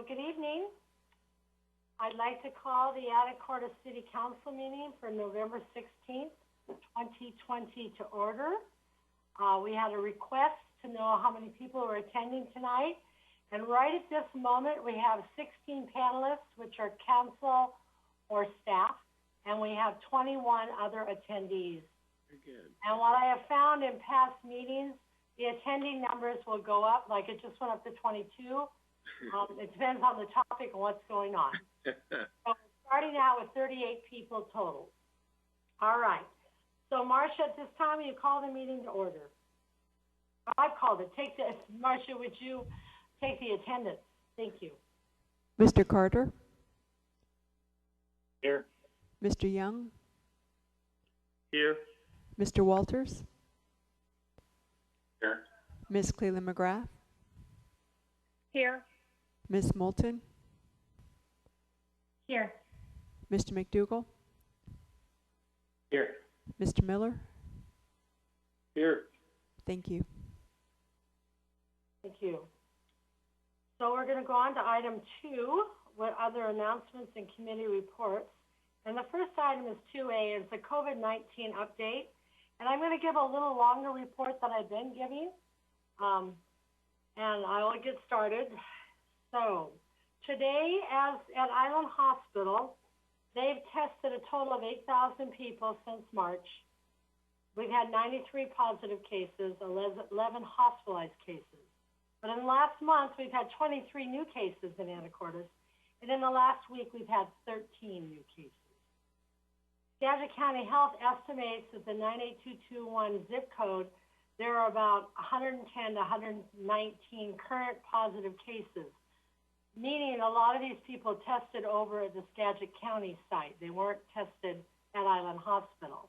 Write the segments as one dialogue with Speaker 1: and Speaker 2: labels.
Speaker 1: Well, good evening. I'd like to call the Anacortes City Council meeting for November 16th, 2020 to order. We had a request to know how many people are attending tonight. And right at this moment, we have 16 panelists, which are council or staff, and we have 21 other attendees.
Speaker 2: Very good.
Speaker 1: And what I have found in past meetings, the attending numbers will go up, like it just went up to 22. It depends on the topic and what's going on. So we're starting out with 38 people total. All right. So, Marcia, at this time, you call the meeting to order. I've called it. Marcia, would you take the attendance? Thank you.
Speaker 3: Mr. Carter?
Speaker 2: Here.
Speaker 3: Mr. Young?
Speaker 2: Here.
Speaker 3: Mr. Walters?
Speaker 2: Here.
Speaker 3: Ms. Cleland McGrath?
Speaker 1: Here.
Speaker 3: Ms. Moulton?
Speaker 1: Here.
Speaker 3: Mr. McDougall?
Speaker 2: Here.
Speaker 3: Mr. Miller?
Speaker 2: Here.
Speaker 3: Thank you.
Speaker 1: Thank you. So we're going to go on to item 2, with other announcements and committee reports. And the first item is 2A, is the COVID-19 update. And I'm going to give a little longer report than I've been giving. And I will get started. So today, as at Island Hospital, they've tested a total of 8,000 people since March. We've had 93 positive cases, 11 hospitalized cases. But in the last month, we've had 23 new cases in Anacortes. And in the last week, we've had 13 new cases. Skagit County Health estimates that the 98221 zip code, there are about 110 to 119 current positive cases, meaning a lot of these people tested over at the Skagit County site. They weren't tested at Island Hospital.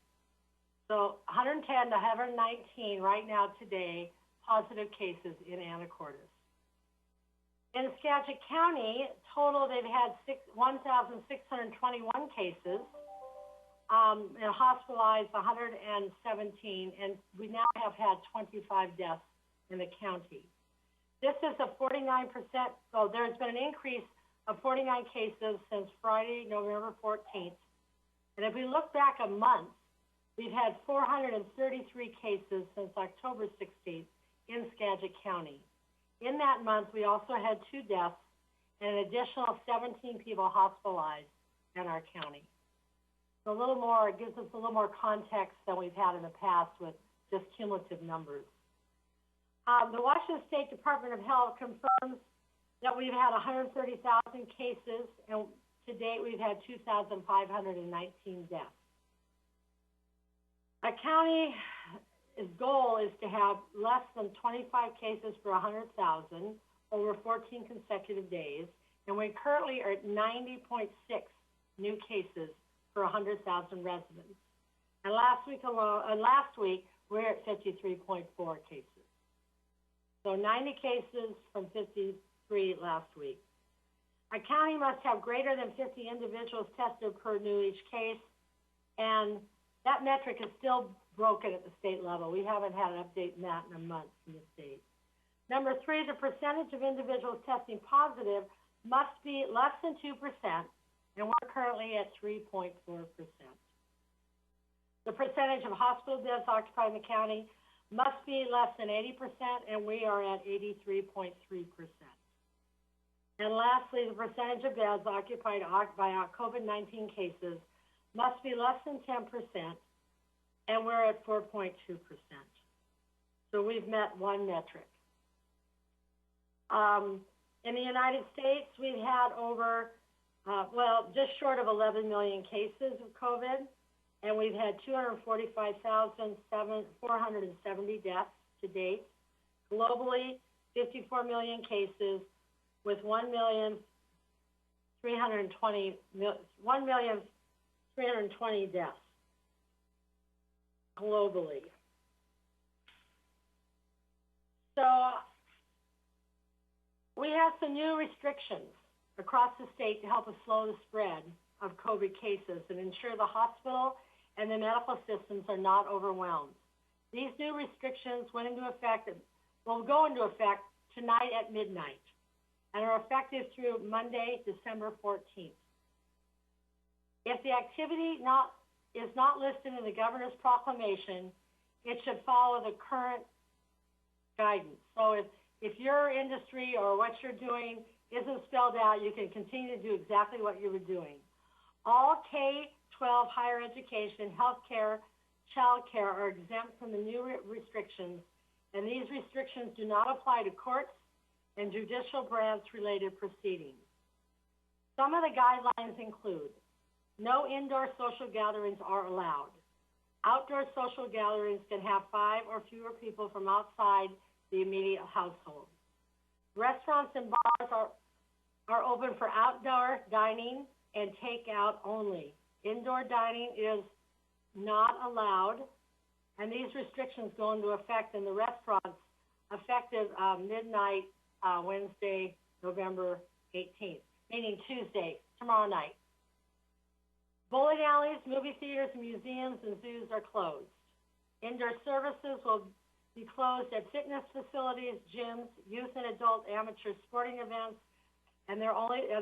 Speaker 1: So 110 to 119 right now today, positive cases in Anacortes. In Skagit County, total they've had 1,621 cases, and hospitalized 117, and we now have had 25 deaths in the county. This is a 49%, so there's been an increase of 49 cases since Friday, November 14th. And if we look back a month, we've had 433 cases since October 16th in Skagit County. In that month, we also had 2 deaths and an additional 17 people hospitalized in our county. So a little more, it gives us a little more context than we've had in the past with just cumulative numbers. The Washington State Department of Health confirms that we've had 130,000 cases, and to date we've had 2,519 deaths. A county's goal is to have less than 25 cases per 100,000 over 14 consecutive days, and we currently are at 90.6 new cases for 100,000 residents. And last week we're at 53.4 cases. So 90 cases from 53 last week. A county must have greater than 50 individuals tested per new each case, and that metric is still broken at the state level. We haven't had an update in that in a month from the state. Number 3, the percentage of individuals testing positive must be less than 2%, and we're currently at 3.4%. The percentage of hospital beds occupied in the county must be less than 80%, and we are at 83.3%. And lastly, the percentage of beds occupied by COVID-19 cases must be less than 10%, and we're at 4.2%. So we've met one metric. In the United States, we've had over just short of 11 million cases of COVID, and we've had 245,470 deaths to date. Globally, 54 million cases with 1,320 deaths globally. So we have some new restrictions across the state to help us slow the spread of COVID cases and ensure the hospital and the medical systems are not overwhelmed. These new restrictions will go into effect tonight at midnight. and are effective through Monday, December 14th. If the activity is not listed in the governor's proclamation, it should follow the current guidance. So if your industry or what you're doing isn't spelled out, you can continue to do exactly what you were doing. All K-12 higher education, healthcare, childcare are exempt from the new restrictions, and these restrictions do not apply to courts and judicial branch-related proceedings. Some of the guidelines include: no indoor social gatherings are allowed. Outdoor social gatherings can have 5 or fewer people from outside the immediate household. Restaurants and bars are open for outdoor dining and takeout only. Indoor dining is not allowed, and these restrictions go into effect in the restaurants effective midnight Wednesday, November 18th, meaning Tuesday, tomorrow night. Bowling alleys, movie theaters, museums, and zoos are closed. Indoor services will be closed at fitness facilities, gyms, youth and adult amateur sporting events, and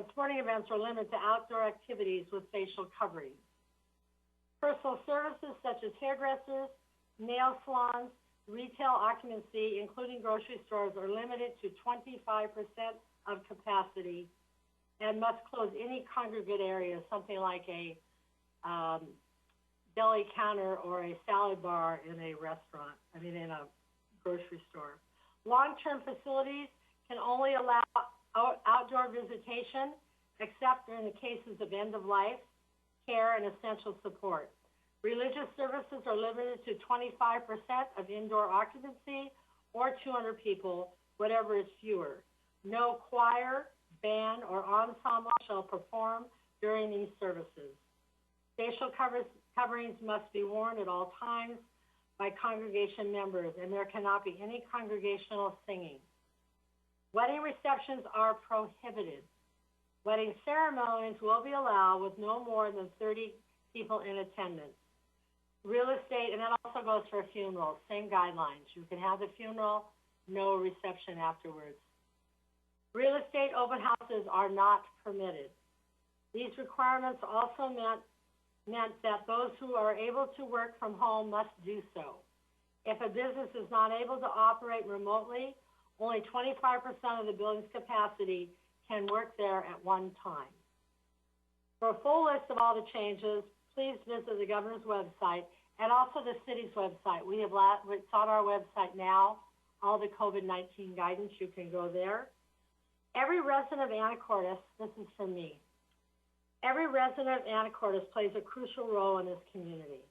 Speaker 1: sporting events are limited to outdoor activities with facial coverings. Personal services such as hairdressers, nail salons, retail occupancy, including grocery stores, are limited to 25% of capacity and must close any congregate area, something like a deli counter or a salad bar in a restaurant, in a grocery store. Long-term facilities can only allow outdoor visitation, except in the cases of end-of-life care and essential support. Religious services are limited to 25% of indoor occupancy or 200 people, whatever is fewer. No choir, band, or ensemble shall perform during these services. Facial coverings must be worn at all times by congregation members, and there cannot be any congregational singing. Wedding receptions are prohibited. Wedding ceremonies will be allowed with no more than 30 people in attendance. Real estate, and that also goes for funerals, same guidelines. You can have the funeral, no reception afterwards. Real estate open houses are not permitted. These requirements also meant that those who are able to work from home must do so. If a business is not able to operate remotely, only 25% of the building's capacity can work there at one time. For a full list of all the changes, please visit the governor's website and also the city's website. It's on our website now, all the COVID-19 guidance. You can go there. Every resident of Anacortes, this is for me, every resident of Anacortes plays a crucial role in this community.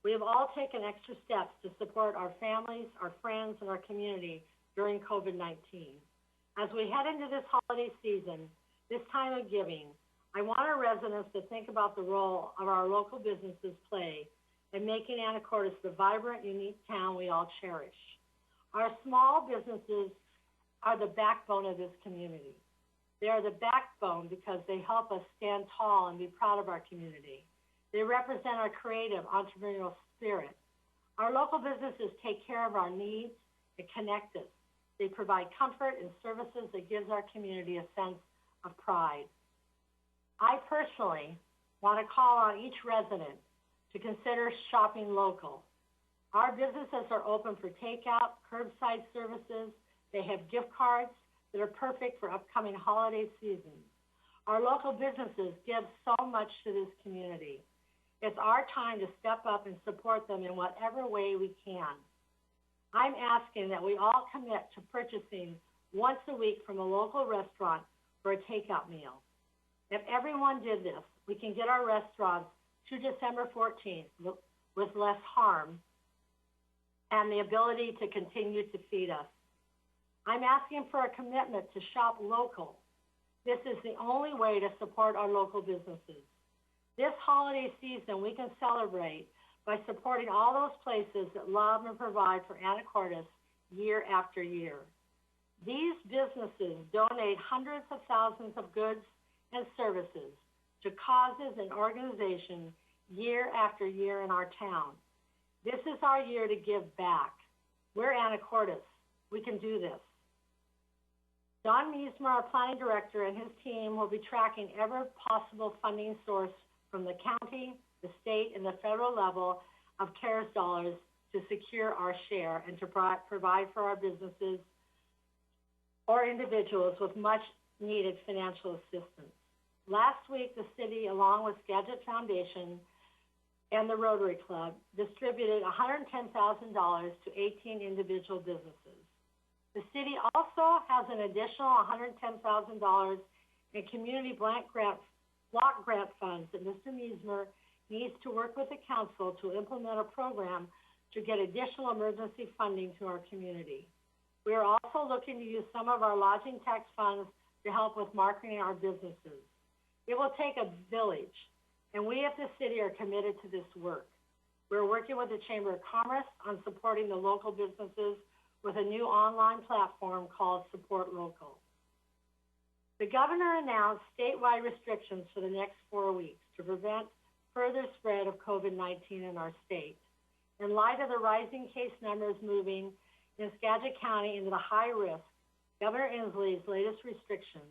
Speaker 1: We have all taken extra steps to support our families, our friends, and our community during COVID-19. As we head into this holiday season, this time of giving, I want our residents to think about the role of our local businesses play in making Anacortes the vibrant, unique town we all cherish. Our small businesses are the backbone of this community. They are the backbone because they help us stand tall and be proud of our community. They represent our creative, entrepreneurial spirit. Our local businesses take care of our needs and connect us. They provide comfort and services that gives our community a sense of pride. I personally want to call on each resident to consider shopping local. Our businesses are open for takeout, curbside services. They have gift cards that are perfect for upcoming holiday seasons. Our local businesses give so much to this community. It's our time to step up and support them in whatever way we can. I'm asking that we all commit to purchasing once a week from a local restaurant for a takeout meal. If everyone did this, we can get our restaurants to December 14th with less harm and the ability to continue to feed us. I'm asking for a commitment to shop local. This is the only way to support our local businesses. This holiday season, we can celebrate by supporting all those places that love and provide for Anacortes year after year. These businesses donate hundreds of thousands of goods and services to causes and organizations year after year in our town. This is our year to give back. We're Anacortes. We can do this. Don Meismer, our planning director, and his team will be tracking every possible funding source from the county, the state, and the federal level of CARES dollars to secure our share and to provide for our businesses or individuals with much needed financial assistance. Last week, the city, along with Skagit Foundation and the Rotary Club, distributed $110,000 to 18 individual businesses. The city also has an additional $110,000 in community block grant funds that Mr. Meismer needs to work with the council to implement a program to get additional emergency funding to our community. We are also looking to use some of our lodging tax funds to help with marketing our businesses. It will take a village, and we at the city are committed to this work. We're working with the Chamber of Commerce on supporting the local businesses with a new online platform called Support Local. The governor announced statewide restrictions for the next 4 weeks to prevent further spread of COVID-19 in our state. In light of the rising case numbers moving in Skagit County into the high risk, Governor Inslee's latest restrictions,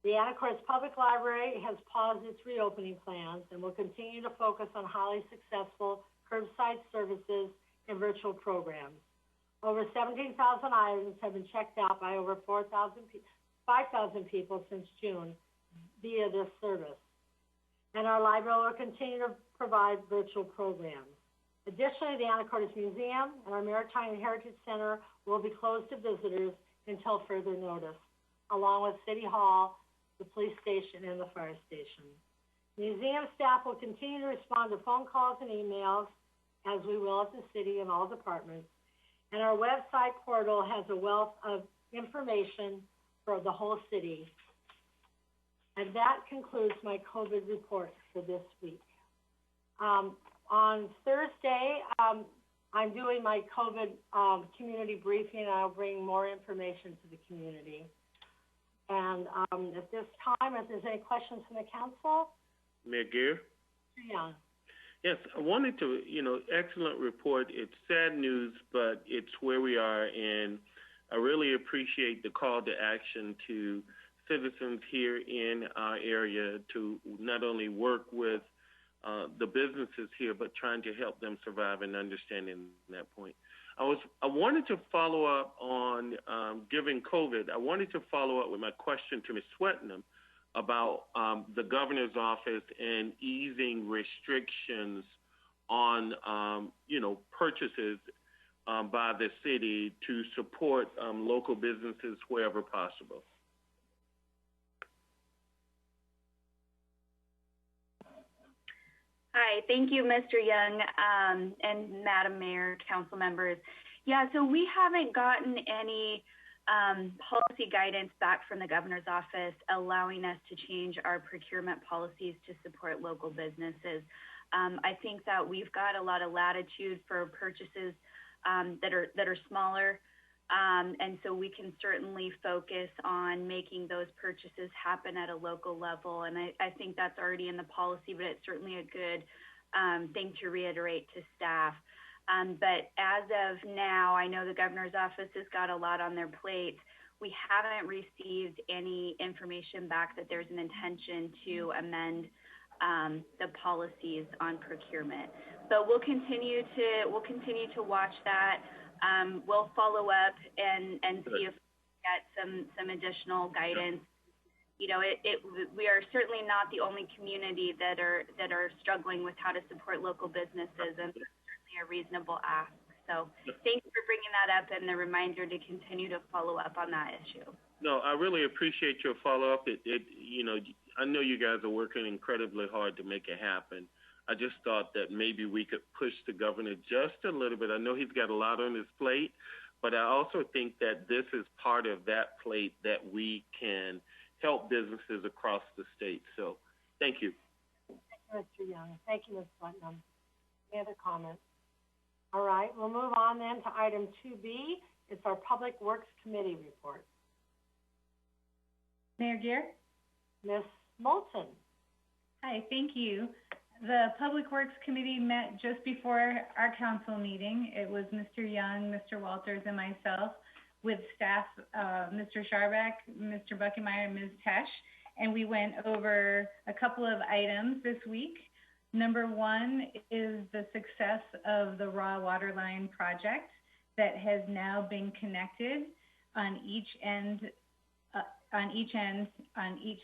Speaker 1: the Anacortes Public Library has paused its reopening plans and will continue to focus on highly successful curbside services and virtual programs. Over 17,000 items have been checked out by over 5,000 people since June via this service. And our library will continue to provide virtual programs. Additionally, the Anacortes Museum and our Maritime Heritage Center will be closed to visitors until further notice, along with City Hall, the police station, and the fire station. Museum staff will continue to respond to phone calls and emails, as we will at the city and all departments. And our website portal has a wealth of information for the whole city. And that concludes my COVID report for this week. On Thursday, I'm doing my COVID community briefing, and I'll bring more information to the community. And at this time, if there's any questions from the council?
Speaker 2: Mayor Gear?
Speaker 1: Mr. Young.
Speaker 2: Yes, I wanted to, excellent report. It's sad news, but it's where we are, and I really appreciate the call to action to citizens here in our area to not only work with the businesses here, but trying to help them survive and understanding that point. I wanted to follow up on, given COVID, I wanted to follow up with my question to Ms. Swetnam about the governor's office and easing restrictions on, purchases by the city to support local businesses wherever possible.
Speaker 4: Hi, thank you, Mr. Young, and Madam Mayor, council members. Yeah, so we haven't gotten any policy guidance back from the governor's office allowing us to change our procurement policies to support local businesses. I think that we've got a lot of latitude for purchases that are smaller, and so we can certainly focus on making those purchases happen at a local level. And I think that's already in the policy, but it's certainly a good thing to reiterate to staff. But as of now, I know the governor's office has got a lot on their plate. We haven't received any information back that there's an intention to amend the policies on procurement. So we'll continue to watch that. We'll follow up and see if we get some additional guidance. We are certainly not the only community that are struggling with how to support local businesses, and it's certainly a reasonable ask. So thanks for bringing that up and the reminder to continue to follow up on that issue.
Speaker 2: No, I really appreciate your follow-up. I know you guys are working incredibly hard to make it happen. I just thought that maybe we could push the governor just a little bit. I know he's got a lot on his plate, but I also think that this is part of that plate that we can help businesses across the state. So thank you.
Speaker 1: Thank you, Mr. Young. Thank you, Ms. Putnam. Any other comments? All right, we'll move on then to item 2B. It's our Public Works Committee report.
Speaker 5: Mayor Gear?
Speaker 1: Ms. Moulton.
Speaker 5: Hi, thank you. The Public Works Committee met just before our council meeting. It was Mr. Young, Mr. Walters, and myself. with staff, Mr. Scharbeck, Mr. Buckenmeyer, and Ms. Tesh, and we went over a couple of items this week. Number one is the success of the raw water line project that has now been connected on each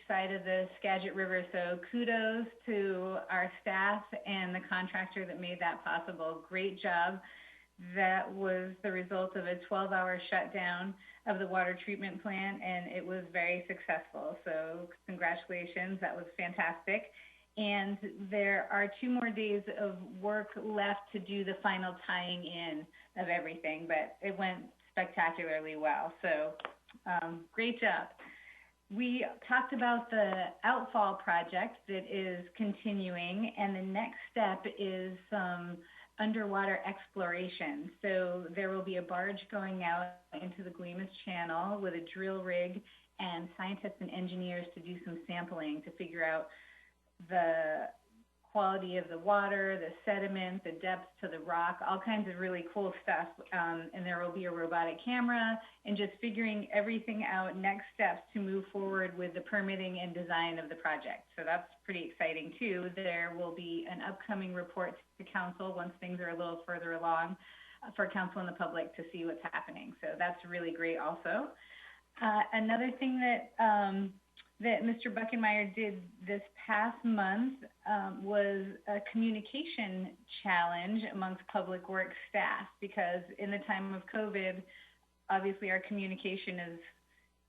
Speaker 5: side of the Skagit River. So kudos to our staff and the contractor that made that possible. Great job. That was the result of a 12-hour shutdown of the water treatment plant, and it was very successful. So congratulations, that was fantastic. And there are 2 more days of work left to do the final tying in of everything, but it went spectacularly well. So great job. We talked about the outfall project that is continuing, and the next step is some underwater exploration. So there will be a barge going out into the Guaymas Channel with a drill rig and scientists and engineers to do some sampling to figure out the quality of the water, the sediment, the depth to the rock, all kinds of really cool stuff. And there will be a robotic camera and just figuring everything out, next steps to move forward with the permitting and design of the project. So that's pretty exciting too. There will be an upcoming report to council once things are a little further along for council and the public to see what's happening. So that's really great also. Another thing that Mr. Buckenmeyer did this past month was a communication challenge amongst public works staff, because in the time of COVID, obviously our communication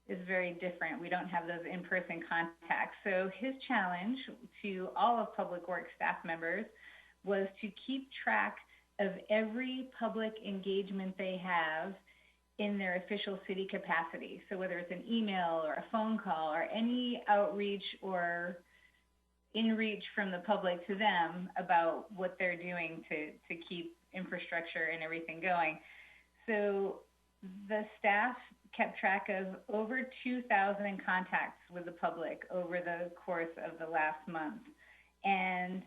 Speaker 5: is very different. We don't have those in-person contacts. So his challenge to all of public works staff members was to keep track of every public engagement they have in their official city capacity. So whether it's an email or a phone call or any outreach or in-reach from the public to them about what they're doing to keep infrastructure and everything going. So the staff kept track of over 2,000 contacts with the public over the course of the last month. And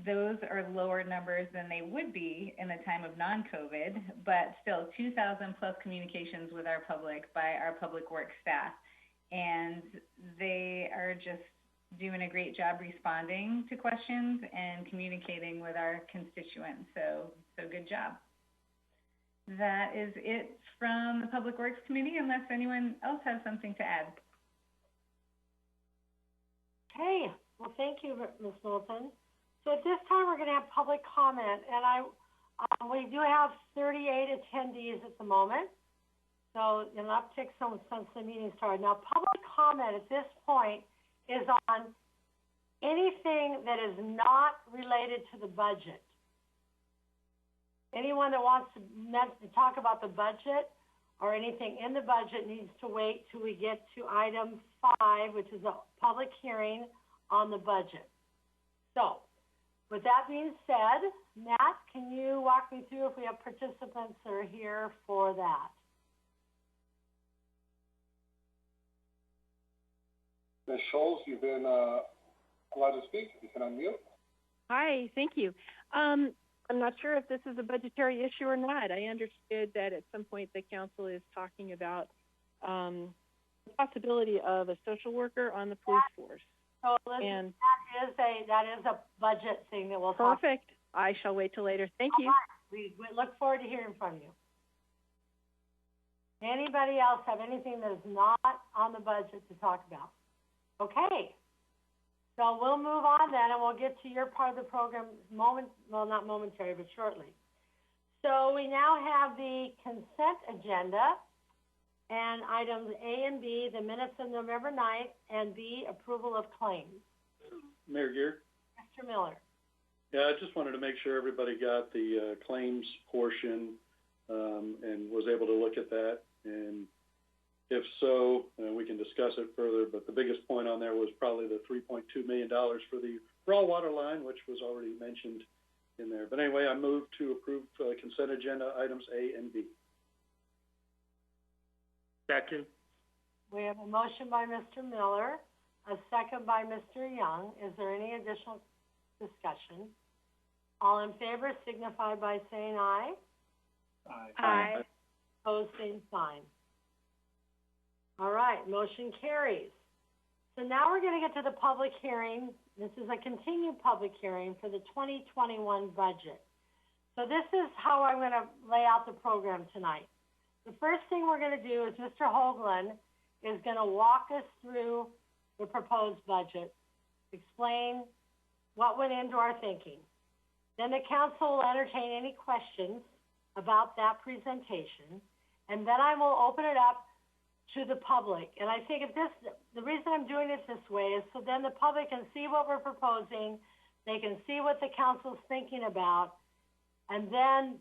Speaker 5: those are lower numbers than they would be in the time of non-COVID, but still 2,000 plus communications with our public by our public works staff. And they are just doing a great job responding to questions and communicating with our constituents. So good job. That is it from the Public Works Committee, unless anyone else has something to add.
Speaker 1: Okay, well, thank you, Ms. Moulton. So at this time, we're going to have public comment, and we do have 38 attendees at the moment, so an uptick since the meeting started. Now, public comment at this point is on anything that is not related to the budget. Anyone that wants to talk about the budget or anything in the budget needs to wait till we get to item 5, which is a public hearing on the budget. So, with that being said, Matt, can you walk me through if we have participants that are here for that?
Speaker 6: Ms. Scholes, you've been allowed to speak. You can unmute.
Speaker 7: Hi, thank you. I'm not sure if this is a budgetary issue or not. I understood that at some point the council is talking about the possibility of a social worker on the police force.
Speaker 1: So Elizabeth, that is a budget thing that we'll talk about.
Speaker 7: Perfect. I shall wait till later. Thank you.
Speaker 1: We look forward to hearing from you. Anybody else have anything that is not on the budget to talk about? Okay. So we'll move on then, and we'll get to your part of the program not momentarily, but shortly. So we now have the consent agenda, and items A and B, the minutes of November 9th, and B, approval of claims.
Speaker 8: Mayor Gear?
Speaker 1: Mr. Miller.
Speaker 8: Yeah, I just wanted to make sure everybody got the claims portion and was able to look at that. And if so, we can discuss it further. But the biggest point on there was probably the $3.2 million for the raw water line, which was already mentioned in there. But anyway, I move to approve consent agenda items A and B.
Speaker 2: Second.
Speaker 1: We have a motion by Mr. Miller, a second by Mr. Young. Is there any additional discussion? All in favor signify by saying aye.
Speaker 7: Aye.
Speaker 1: Opposed, same sign. All right, motion carries. So now we're going to get to the public hearing. This is a continued public hearing for the 2021 budget. So this is how I'm going to lay out the program tonight. The first thing we're going to do is Mr. Hoagland is going to walk us through the proposed budget, explain what went into our thinking. Then the council will entertain any questions about that presentation, and then I will open it up to the public. And I think the reason I'm doing it this way is so then the public can see what we're proposing, they can see what the council's thinking about, and then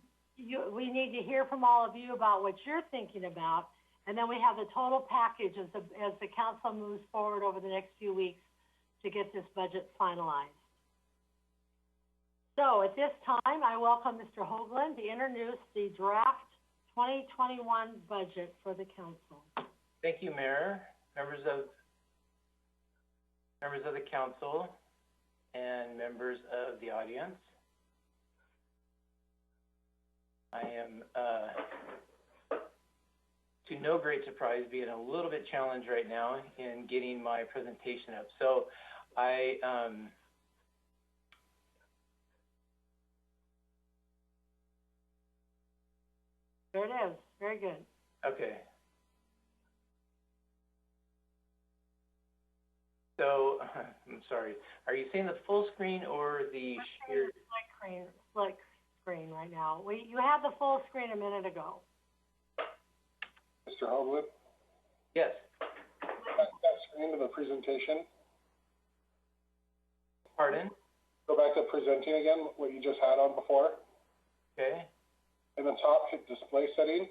Speaker 1: we need to hear from all of you about what you're thinking about, and then we have the total package as the council moves forward over the next few weeks to get this budget finalized. So at this time, I welcome Mr. Hoagland to introduce the draft 2021 budget for the council.
Speaker 9: Thank you, Mayor, members of the council, and members of the audience. I am, to no great surprise, being a little bit challenged right now in getting my presentation up. So
Speaker 1: There it is. Very good.
Speaker 9: Okay. So, I'm sorry. Are you seeing the full screen or the sheer?
Speaker 1: Split screen right now. You had the full screen a minute ago.
Speaker 6: Mr. Hoagland,
Speaker 9: Yes.
Speaker 6: back to that screen of the presentation.
Speaker 9: Pardon?
Speaker 6: Go back to presenting again, what you just had on before.
Speaker 9: Okay.
Speaker 6: In the top, hit display setting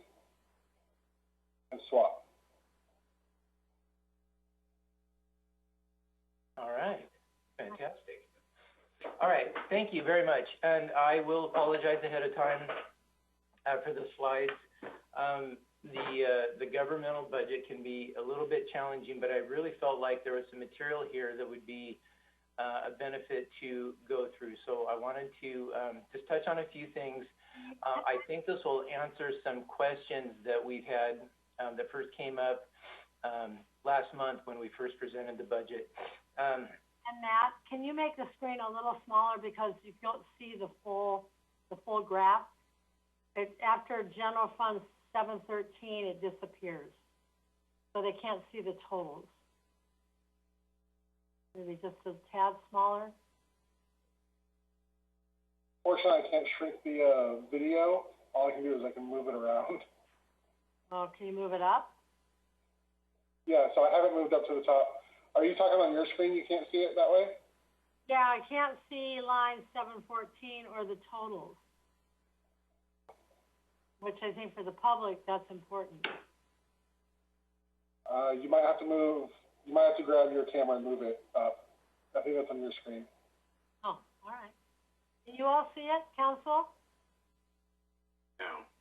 Speaker 6: and swap.
Speaker 9: All right. Fantastic. All right. Thank you very much. And I will apologize ahead of time for the slides. The governmental budget can be a little bit challenging, but I really felt like there was some material here that would be a benefit to go through. So I wanted to just touch on a few things. I think this will answer some questions that we've had that first came up last month when we first presented the budget.
Speaker 1: And Matt, can you make the screen a little smaller because you don't see the full graph? After general fund 713, it disappears, so they can't see the totals. Maybe just a tad smaller.
Speaker 6: Fortunately, I can't shrink the video. All I can do is I can move it around.
Speaker 1: Oh, can you move it up?
Speaker 6: Yeah, so I haven't moved up to the top. Are you talking on your screen? You can't see it that way?
Speaker 1: Yeah, I can't see line 714 or the totals, which I think for the public, that's important.
Speaker 6: You might have to grab your camera and move it up. I think that's on your screen.
Speaker 1: Oh, all right. Can you all see it, council?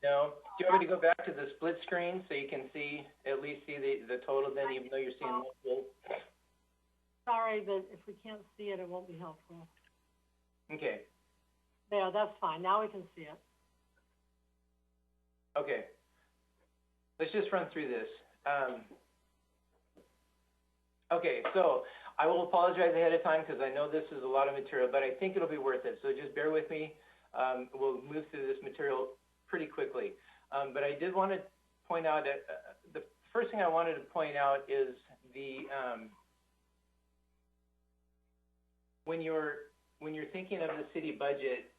Speaker 9: No. Do you want me to go back to the split screen so you can at least see the total then, even though you're seeing multiple?
Speaker 1: Sorry, but if we can't see it, it won't be helpful.
Speaker 9: Okay.
Speaker 1: There, that's fine. Now we can see it.
Speaker 9: Okay. Let's just run through this. Okay, so I will apologize ahead of time because I know this is a lot of material, but I think it'll be worth it. So just bear with me. We'll move through this material pretty quickly. But I did want to point out the first thing I wanted to point out is when you're thinking of the city budget,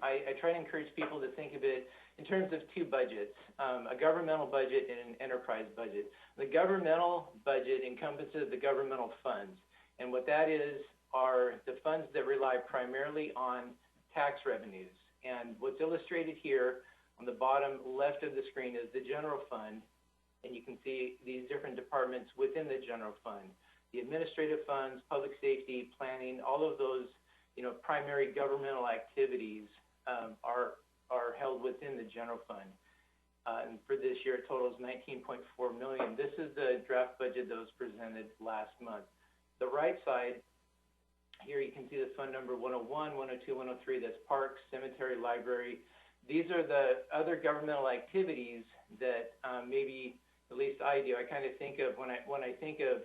Speaker 9: I try to encourage people to think of it in terms of two budgets, a governmental budget and an enterprise budget. The governmental budget encompasses the governmental funds. And what that is are the funds that rely primarily on tax revenues. And what's illustrated here on the bottom left of the screen is the general fund. And you can see these different departments within the general fund. The administrative funds, public safety, planning, all of those, primary governmental activities are held within the general fund. And for this year, it totals $19.4 million. This is the draft budget that was presented last month. The right side, here you can see the fund number 101, 102, 103, that's parks, cemetery, library. These are the other governmental activities that maybe At least I do. I kind of think of, when I think of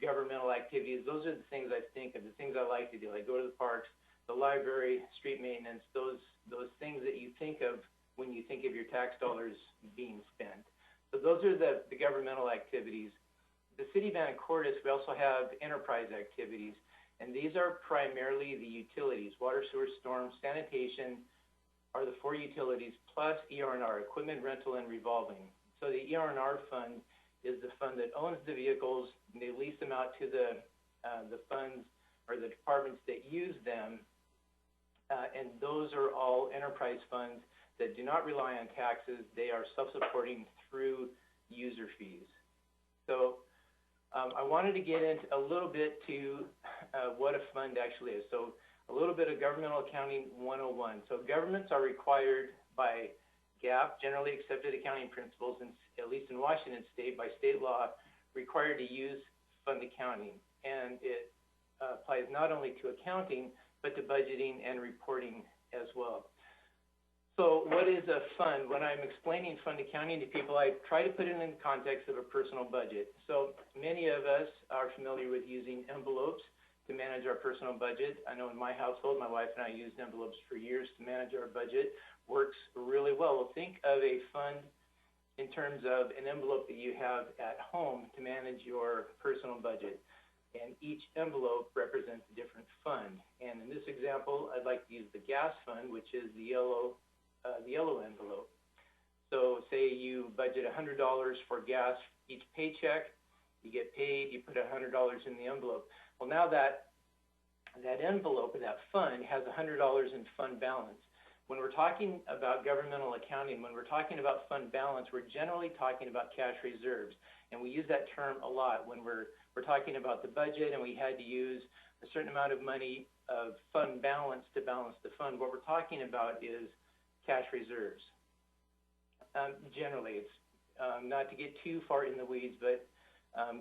Speaker 9: governmental activities, those are the things I think of, the things I like to do. I go to the parks, the library, street maintenance, those things that you think of when you think of your tax dollars being spent. So those are the governmental activities. The city of Anacortes, we also have enterprise activities, and these are primarily the utilities: water, sewer, storm, sanitation are the 4 utilities, plus ER&R, equipment rental and revolving. So the ER&R fund is the fund that owns the vehicles, and they lease them out to the funds or the departments that use them, and those are all enterprise funds that do not rely on taxes. They are self-supporting through user fees. So I wanted to get into a little bit to what a fund actually is. So a little bit of governmental accounting 101. So governments are required by GAAP, generally accepted accounting principles, and at least in Washington state, by state law, required to use fund accounting. And it applies not only to accounting, but to budgeting and reporting as well. So what is a fund? When I'm explaining fund accounting to people, I try to put it in the context of a personal budget. So many of us are familiar with using envelopes to manage our personal budget. I know in my household, my wife and I used envelopes for years to manage our budget. Works really well. Well, think of a fund in terms of an envelope that you have at home to manage your personal budget. And each envelope represents a different fund. And in this example, I'd like to use the gas fund, which is the yellow envelope. So say you budget $100 for gas each paycheck, you get paid, you put $100 in the envelope. Well, now that envelope or that fund has $100 in fund balance. When we're talking about governmental accounting, when we're talking about fund balance, we're generally talking about cash reserves. And we use that term a lot when we're talking about the budget and we had to use a certain amount of money of fund balance to balance the fund. What we're talking about is cash reserves. Generally, it's not to get too far in the weeds, but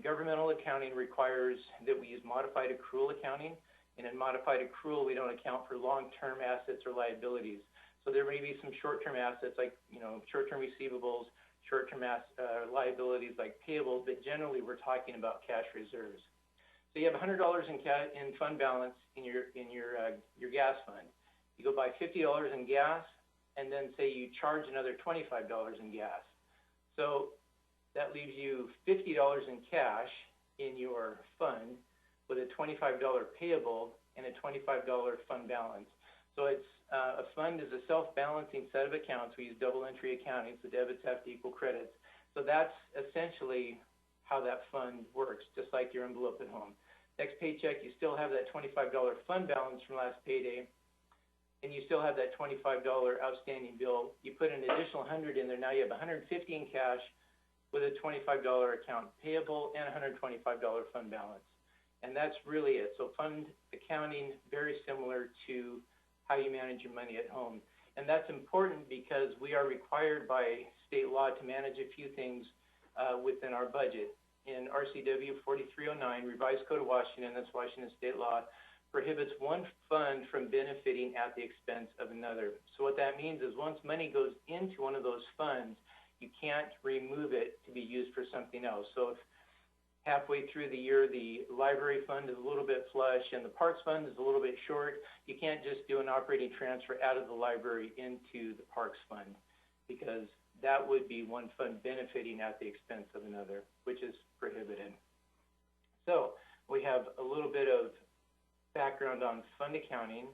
Speaker 9: governmental accounting requires that we use modified accrual accounting. And in modified accrual, we don't account for long-term assets or liabilities. So there may be some short-term assets like, short-term receivables, short-term liabilities like payables, but generally we're talking about cash reserves. So you have $100 in fund balance in your gas fund. You go buy $50 in gas, and then say you charge another $25 in gas. So that leaves you $50 in cash in your fund with a $25 payable and a $25 fund balance. So it's a fund is a self-balancing set of accounts. We use double entry accounting, so debits have to equal credits. So that's essentially how that fund works, just like your envelope at home. Next paycheck, you still have that $25 fund balance from last payday, and you still have that $25 outstanding bill. You put an additional $100 in there. Now you have $150 in cash with a $25 account payable and a $125 fund balance. And that's really it. So fund accounting, very similar to how you manage your money at home. And that's important because we are required by state law to manage a few things within our budget. In RCW 4309, Revised Code of Washington, that's Washington state law, prohibits one fund from benefiting at the expense of another. So what that means is once money goes into one of those funds, you can't remove it to be used for something else. So if halfway through the year, the library fund is a little bit flush and the parks fund is a little bit short, you can't just do an operating transfer out of the library into the parks fund, because that would be one fund benefiting at the expense of another, which is prohibited. So we have a little bit of background on fund accounting.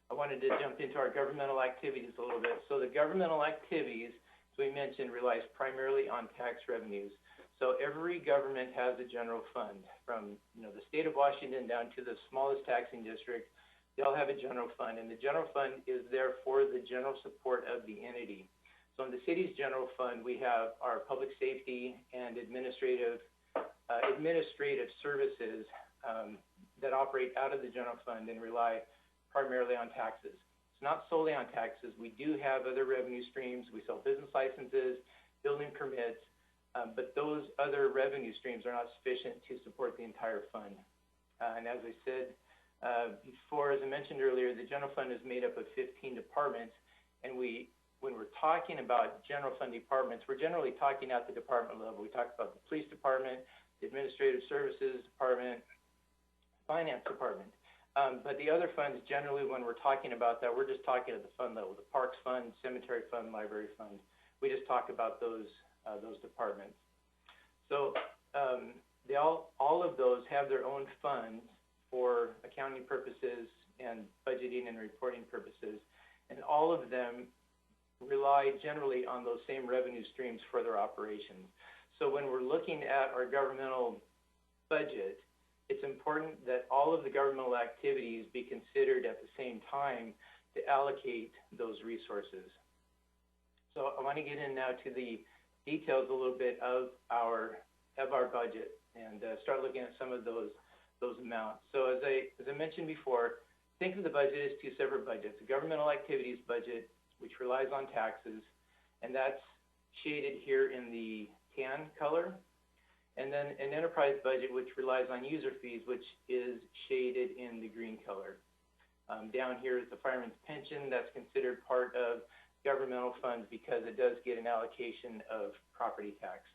Speaker 9: I wanted to jump into our governmental activities a little bit. So the governmental activities, as we mentioned, relies primarily on tax revenues. So every government has a general fund, from the state of Washington down to the smallest taxing district. They all have a general fund, and the general fund is there for the general support of the entity. So in the city's general fund, we have our public safety and administrative services that operate out of the general fund and rely primarily on taxes. It's not solely on taxes. We do have other revenue streams. We sell business licenses, building permits, but those other revenue streams are not sufficient to support the entire fund. And as I said before, as I mentioned earlier, the general fund is made up of 15 departments, and we when we're talking about general fund departments, we're generally talking at the department level. We talk about the police department, the administrative services department, finance department. But the other funds, generally, when we're talking about that, we're just talking at the fund level, the parks fund, cemetery fund, library fund. We just talk about those departments. So all of those have their own funds for accounting purposes and budgeting and reporting purposes, and all of them rely generally on those same revenue streams for their operations. So when we're looking at our governmental budget, it's important that all of the governmental activities be considered at the same time to allocate those resources. So I want to get in now to the details a little bit of our budget and start looking at some of those amounts. So as I mentioned before, think of the budget as two separate budgets: a governmental activities budget, which relies on taxes, and that's shaded here in the tan color, and then an enterprise budget, which relies on user fees, which is shaded in the green color. Down here is the fireman's pension. That's considered part of governmental funds because it does get an allocation of property tax.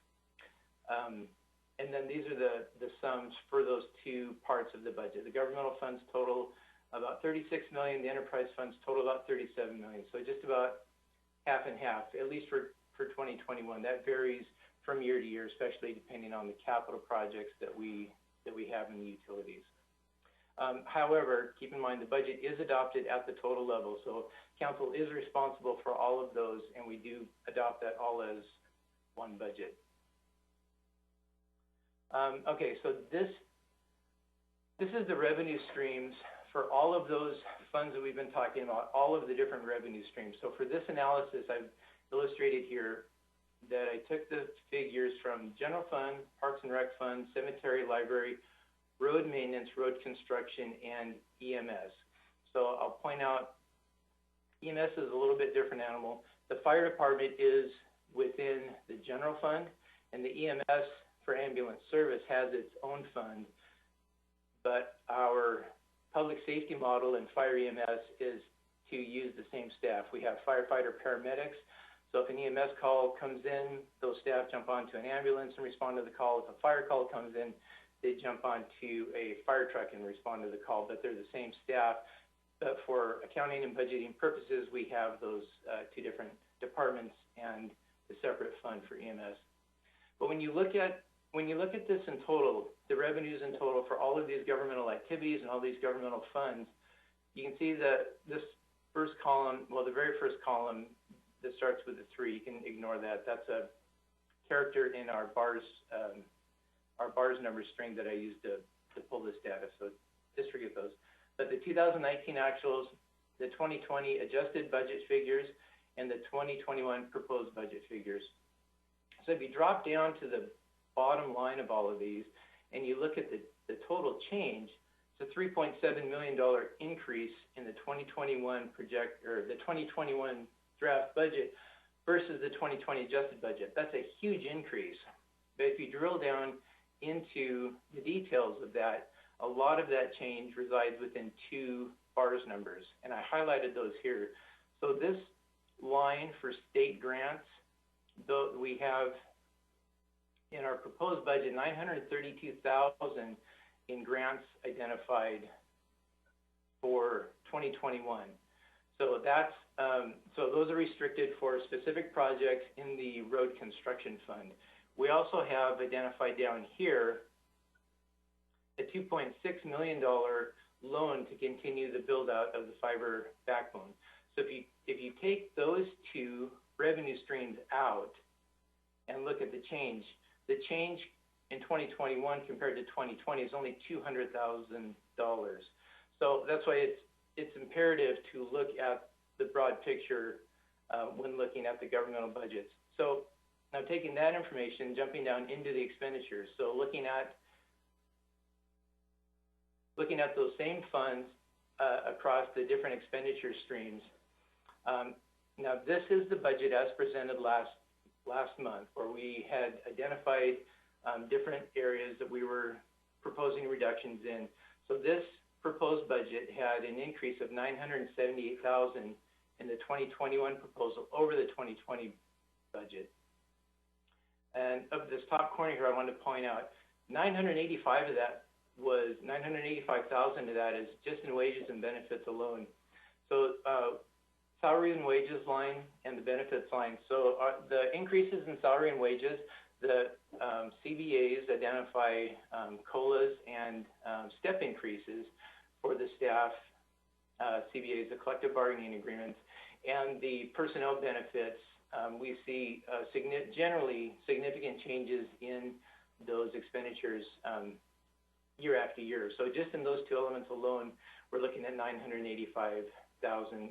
Speaker 9: And then these are the sums for those two parts of the budget. The governmental funds total about $36 million. The enterprise funds total about $37 million. So just about half and half, at least for 2021. That varies from year to year, especially depending on the capital projects that we have in the utilities. However, keep in mind the budget is adopted at the total level, so council is responsible for all of those, and we do adopt that all as one budget. Okay, so this is the revenue streams for all of those funds that we've been talking about, all of the different revenue streams. So for this analysis, I've illustrated here that I took the figures from general fund, parks and rec fund, cemetery, library, road maintenance, road construction, and EMS. So I'll point out EMS is a little bit different animal. The fire department is within the general fund, and the EMS for ambulance service has its own fund, but our public safety model and fire EMS is to use the same staff. We have firefighter paramedics. So if an EMS call comes in, those staff jump onto an ambulance and respond to the call. If a fire call comes in, they jump onto a fire truck and respond to the call, but they're the same staff. But for accounting and budgeting purposes, we have those two different departments and the separate fund for EMS. But when you look at this in total, the revenues in total for all of these governmental activities and all these governmental funds, you can see that this first column, well, the very first column that starts with a 3, you can ignore that. That's a character in our bars number string that I used to pull this data, so disregard those. But the 2019 actuals, the 2020 adjusted budget figures, and the 2021 proposed budget figures. So if you drop down to the bottom line of all of these, and you look at the total change, it's a $3.7 million increase in the 2021 draft budget versus the 2020 adjusted budget. That's a huge increase. But if you drill down into the details of that, a lot of that change resides within two bars numbers, and I highlighted those here. So this line for state grants, though we have in our proposed budget $932,000 in grants identified for 2021. So that's so those are restricted for specific projects in the road construction fund. We also have identified down here a $2.6 million loan to continue the build out of the fiber backbone. So if you take those two revenue streams out and look at the change in 2021 compared to 2020 is only $200,000. So that's why it's imperative to look at the broad picture when looking at the governmental budgets. So now taking that information, jumping down into the expenditures. So looking at those same funds across the different expenditure streams. Now this is the budget as presented last month, where we had identified different areas that we were proposing reductions in. So this proposed budget had an increase of $978,000 in the 2021 proposal over the 2020 budget. And of this top corner here, I wanted to point out 985 of that was 985,000 of that is just in wages and benefits alone. So salary and wages line and the benefits line. So the increases in salary and wages, the CBAs identify COLAs and step increases for the staff, CBAs, the collective bargaining agreements, and the personnel benefits. We see generally significant changes in those expenditures year after year. So just in those two elements alone, we're looking at 985,000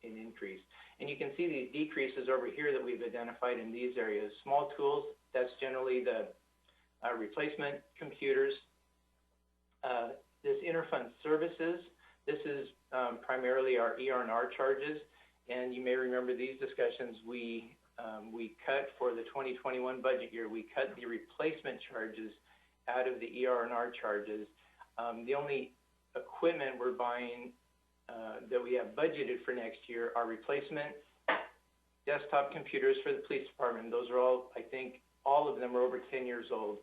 Speaker 9: in increase. And you can see the decreases over here that we've identified in these areas. Small tools, that's generally the replacement computers. This interfund services, this is primarily our ER&R charges. And you may remember these discussions, we cut for the 2021 budget year, we cut the replacement charges out of the ER&R charges. The only equipment we're buying that we have budgeted for next year are replacement desktop computers for the police department. Those are all, I think, all of them are over 10 years old,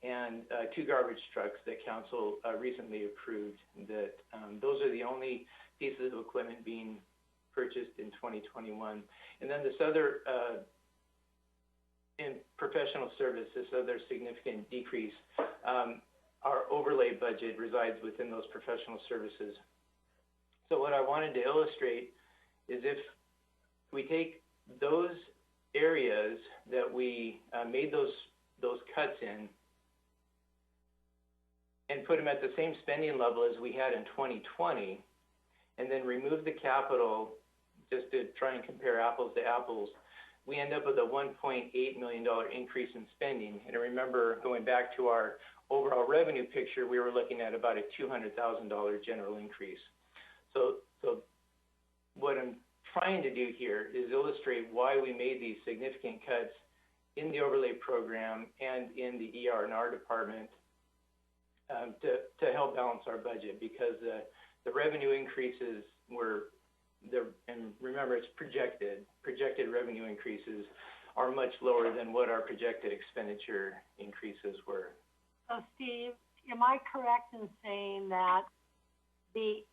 Speaker 9: and 2 garbage trucks that council recently approved. That those are the only pieces of equipment being purchased in 2021. And then this other, in professional services, this other significant decrease, our overlay budget resides within those professional services. So what I wanted to illustrate is if we take those areas that we made those cuts in and put them at the same spending level as we had in 2020, and then remove the capital just to try and compare apples to apples, we end up with a $1.8 million increase in spending. And I remember going back to our overall revenue picture, we were looking at about a $200,000 general increase. So what I'm trying to do here is illustrate why we made these significant cuts in the overlay program and in the ER&R department to help balance our budget, because the revenue increases were there, and remember it's projected revenue increases are much lower than what our projected expenditure increases were.
Speaker 1: So Steve, am I correct in saying that the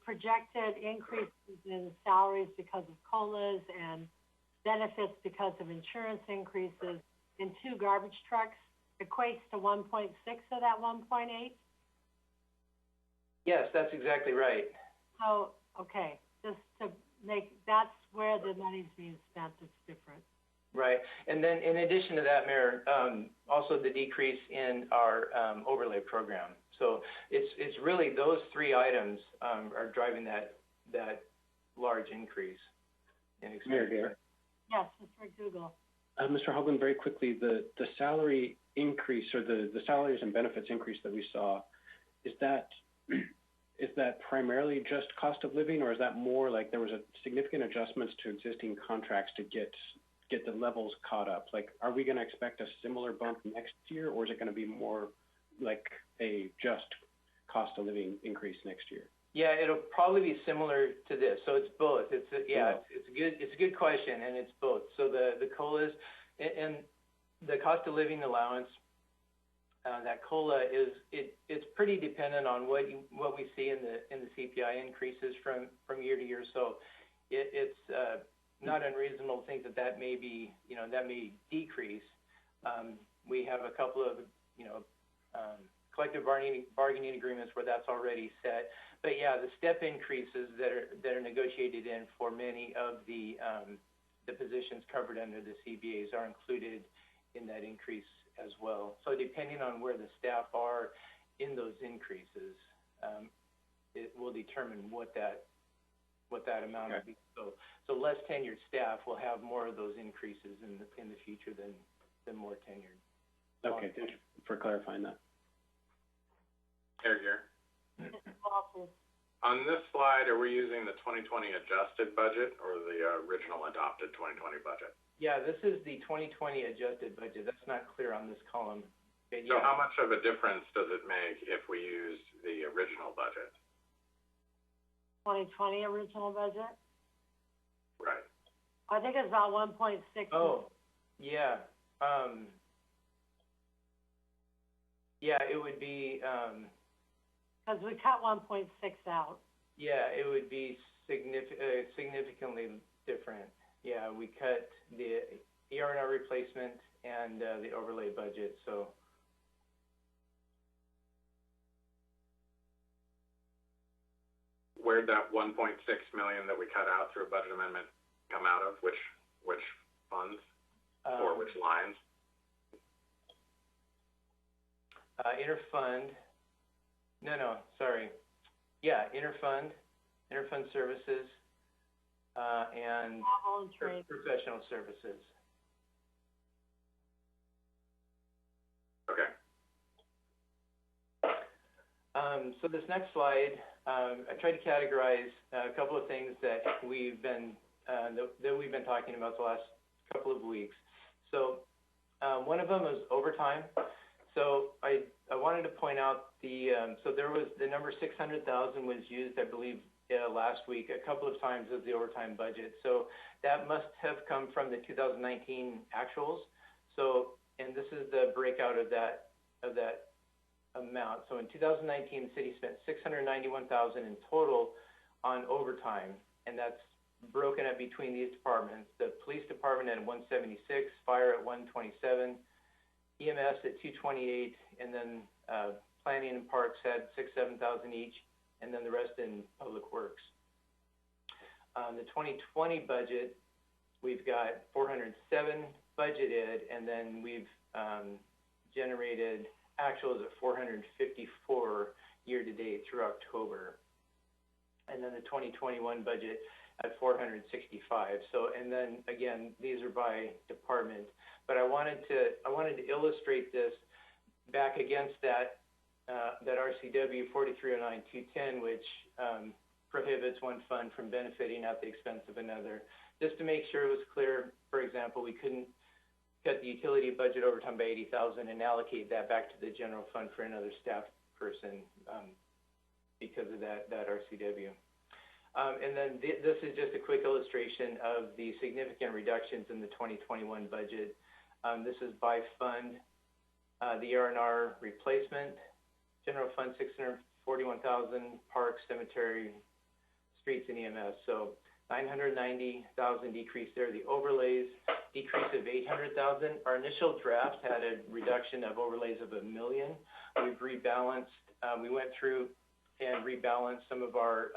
Speaker 1: projected increases in salaries because of COLAs and benefits because of insurance increases in 2 garbage trucks equates to 1.6 of that 1.8?
Speaker 9: Yes, that's exactly right.
Speaker 1: So, okay, just to make, that's where the money's being spent that's different.
Speaker 9: Right, and then in addition to that, Mayor, also the decrease in our overlay program. So it's really those 3 items are driving that large increase in expenditure.
Speaker 10: Mayor.
Speaker 1: Yes, Mr. McDougall.
Speaker 10: Mr. Hoagland, very quickly, the salary increase or the salaries and benefits increase that we saw, is that primarily just cost of living, or is that more like there was a significant adjustments to existing contracts to get the levels caught up? Like, are we going to expect a similar bump next year, or is it going to be more like a just cost of living increase next year?
Speaker 9: Yeah, it'll probably be similar to this. So it's both. It's a good question, and it's both. So the COLAs and the cost of living allowance, that COLA it's pretty dependent on what we see in the CPI increases from year to year. So it's not unreasonable to think that may be, that may decrease. We have a couple of collective bargaining agreements where that's already set. But yeah, the step increases that are negotiated in for many of the positions covered under the CBAs are included in that increase as well. So depending on where the staff are in those increases, it will determine what that amount will be. So less tenured staff will have more of those increases in the future than more tenured.
Speaker 10: Okay, thank you for clarifying that.
Speaker 11: Here. On this slide, are we using the 2020 adjusted budget or the original adopted 2020 budget?
Speaker 9: Yeah, this is the 2020 adjusted budget. That's not clear on this column. But
Speaker 11: so how much of a difference does it make if we use the original budget?
Speaker 1: 2020 original budget? I think it's about 1.6.
Speaker 9: Oh, yeah. Yeah, it would be,
Speaker 1: Because we cut 1.6 out.
Speaker 9: yeah, it would be significantly different. Yeah, we cut the ER&R replacement and the overlay budget, so.
Speaker 11: Where'd that 1.6 million that we cut out through a budget amendment come out of? Which funds or which lines?
Speaker 9: Interfund. No, sorry. Yeah, interfund services, and
Speaker 1: Travel and trade.
Speaker 9: professional services.
Speaker 11: Okay.
Speaker 9: So this next slide, I tried to categorize a couple of things that we've been talking about the last couple of weeks. So one of them is overtime. So I wanted to point out so there was the number 600,000 was used, I believe, last week a couple of times as the overtime budget. So that must have come from the 2019 actuals. So, and this is the breakout of that amount. So in 2019, the city spent $691,000 in total on overtime, and that's broken up between these departments. The police department at 176, fire at 127, EMS at 228, and then planning and parks had $7,000 each, and then the rest in public works. The 2020 budget, we've got 407 budgeted, and then we've generated actuals at 454 year-to-date through October. And then the 2021 budget at 465. So, and then again, these are by department. But I wanted to illustrate this back against that RCW 4309-210, which prohibits one fund from benefiting at the expense of another. Just to make sure it was clear, for example, we couldn't cut the utility budget overtime by $80,000 and allocate that back to the general fund for another staff person because of that RCW. And then this is just a quick illustration of the significant reductions in the 2021 budget. This is by fund, the R&R replacement, general fund 641,000, parks, cemetery, streets, and EMS. So 990,000 decrease there. The overlays decrease of 800,000. Our initial draft had a reduction of overlays of $1 million. We've rebalanced. We went through and rebalanced some of our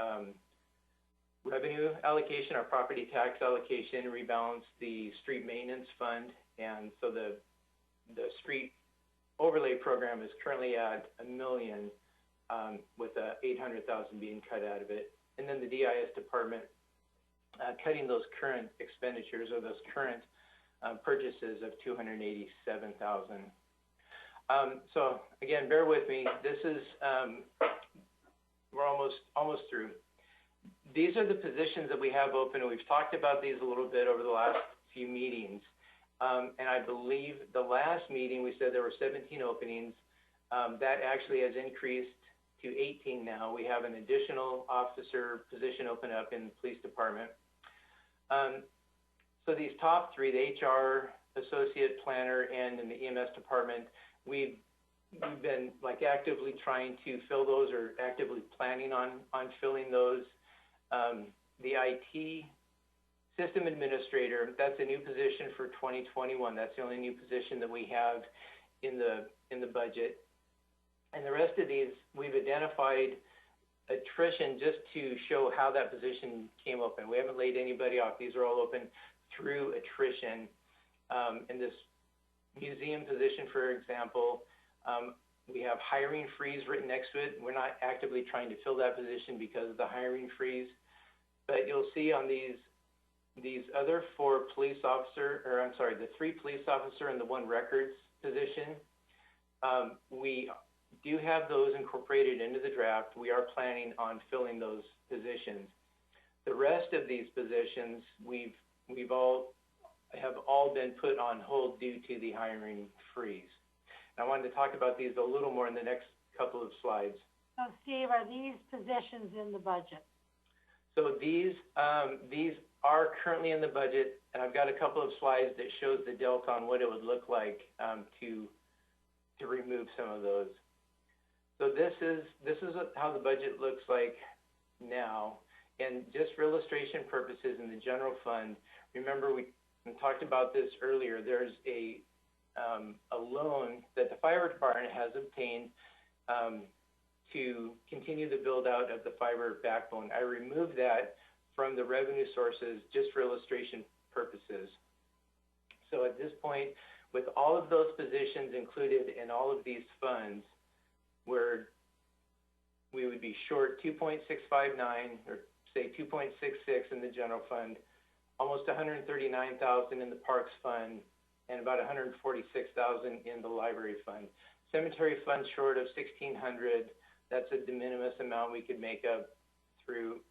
Speaker 9: revenue allocation, our property tax allocation, rebalanced the street maintenance fund, and so the street overlay program is currently at $1 million, with 800,000 being cut out of it, and then the DIS department cutting those current expenditures or those current purchases of 287,000. So again, bear with me. This is we're almost through. These are the positions that we have open, and we've talked about these a little bit over the last few meetings. And I believe the last meeting we said there were 17 openings. That actually has increased to 18 now. We have an additional officer position open up in the police department. So these top three, the HR, associate planner, and in the EMS department, we've been like actively trying to fill those or actively planning on filling those. The IT system administrator, that's a new position for 2021. That's the only new position that we have in the budget. And the rest of these, we've identified attrition just to show how that position came open. We haven't laid anybody off. These are all open through attrition. In this museum position, for example, we have hiring freeze written next to it. We're not actively trying to fill that position because of the hiring freeze. But you'll see on these other four police officer, or I'm sorry, the 3 police officer and the 1 records position, we do have those incorporated into the draft. We are planning on filling those positions. The rest of these positions, have all been put on hold due to the hiring freeze. I wanted to talk about these a little more in the next couple of slides.
Speaker 1: So Steve, are these positions in the budget?
Speaker 9: So these are currently in the budget, and I've got a couple of slides that shows the delta on what it would look like to remove some of those. So this is how the budget looks like now, and just for illustration purposes, in the general fund, remember we talked about this earlier. There's a loan that the fire department has obtained to continue the build out of the fiber backbone. I removed that from the revenue sources just for illustration purposes. So at this point, with all of those positions included in all of these funds, where we would be short 2.659 or say 2.66 in the general fund, almost 139,000 in the parks fund, and about 146,000 in the library fund. Cemetery fund short of 1,600. That's a de minimis amount we could make up through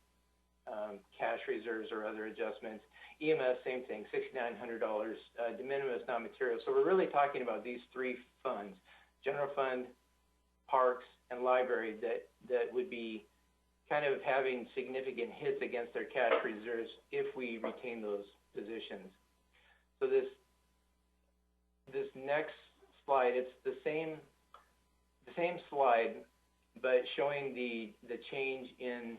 Speaker 9: cash reserves or other adjustments. EMS, same thing, $6,900, de minimis, non-material. So we're really talking about these three funds, general fund, parks, and library, that would be kind of having significant hits against their cash reserves if we retain those positions. So this next slide, it's the same slide, but showing the change in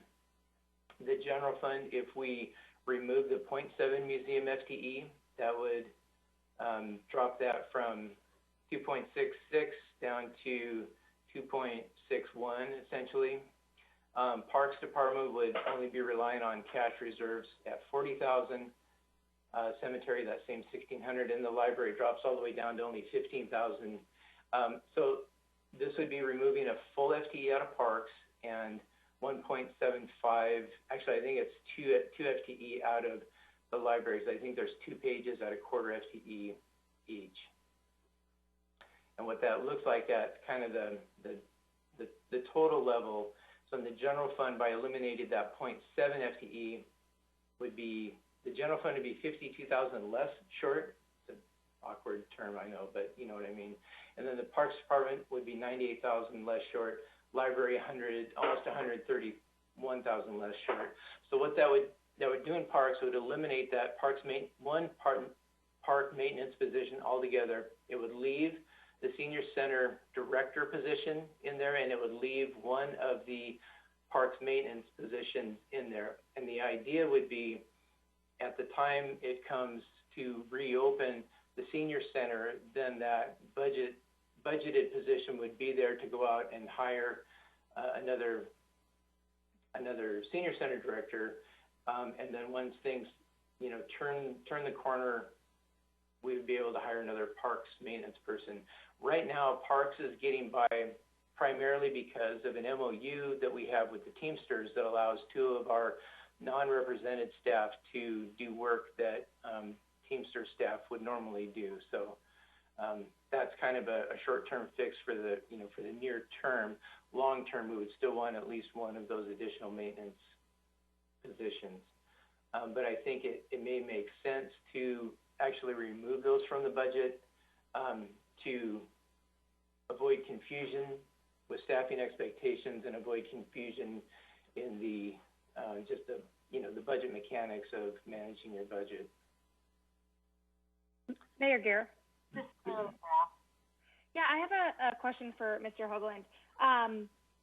Speaker 9: the general fund. If we remove the 0.7 museum FTE, that would drop that from 2.66 down to 2.61 essentially. Parks Department would only be relying on cash reserves at 40,000. Cemetery, that same 1,600, and the library drops all the way down to only 15,000. So this would be removing a full FTE out of parks and 1.75, actually I think it's two FTE out of the libraries. I think there's 2 pages at a quarter FTE each. And what that looks like at kind of the total level, so in the general fund, by eliminating that 0.7 FTE, would be, the general fund would be 52,000 less short. It's an awkward term, I know, but you know what I mean. And then the Parks Department would be 98,000 less short. Library, almost 131,000 less short. So what that would do in parks would eliminate that park maintenance position altogether. It would leave the senior center director position in there, and it would leave one of the parks maintenance positions in there. And the idea would be, at the time it comes to reopen the senior center, then that budgeted position would be there to go out and hire another senior center director, and then once things turn the corner, we would be able to hire another parks maintenance person. Right now, parks is getting by primarily because of an MOU that we have with the Teamsters that allows 2 of our non-represented staff to do work that Teamster staff would normally do. So that's kind of a short-term fix for the near term. Long term, we would still want at least one of those additional maintenance positions. But I think it may make sense to actually remove those from the budget to avoid confusion with staffing expectations and avoid confusion in the the budget mechanics of managing your budget.
Speaker 12: Mayor Gear. Yeah, I have a question for Mr. Hoagland.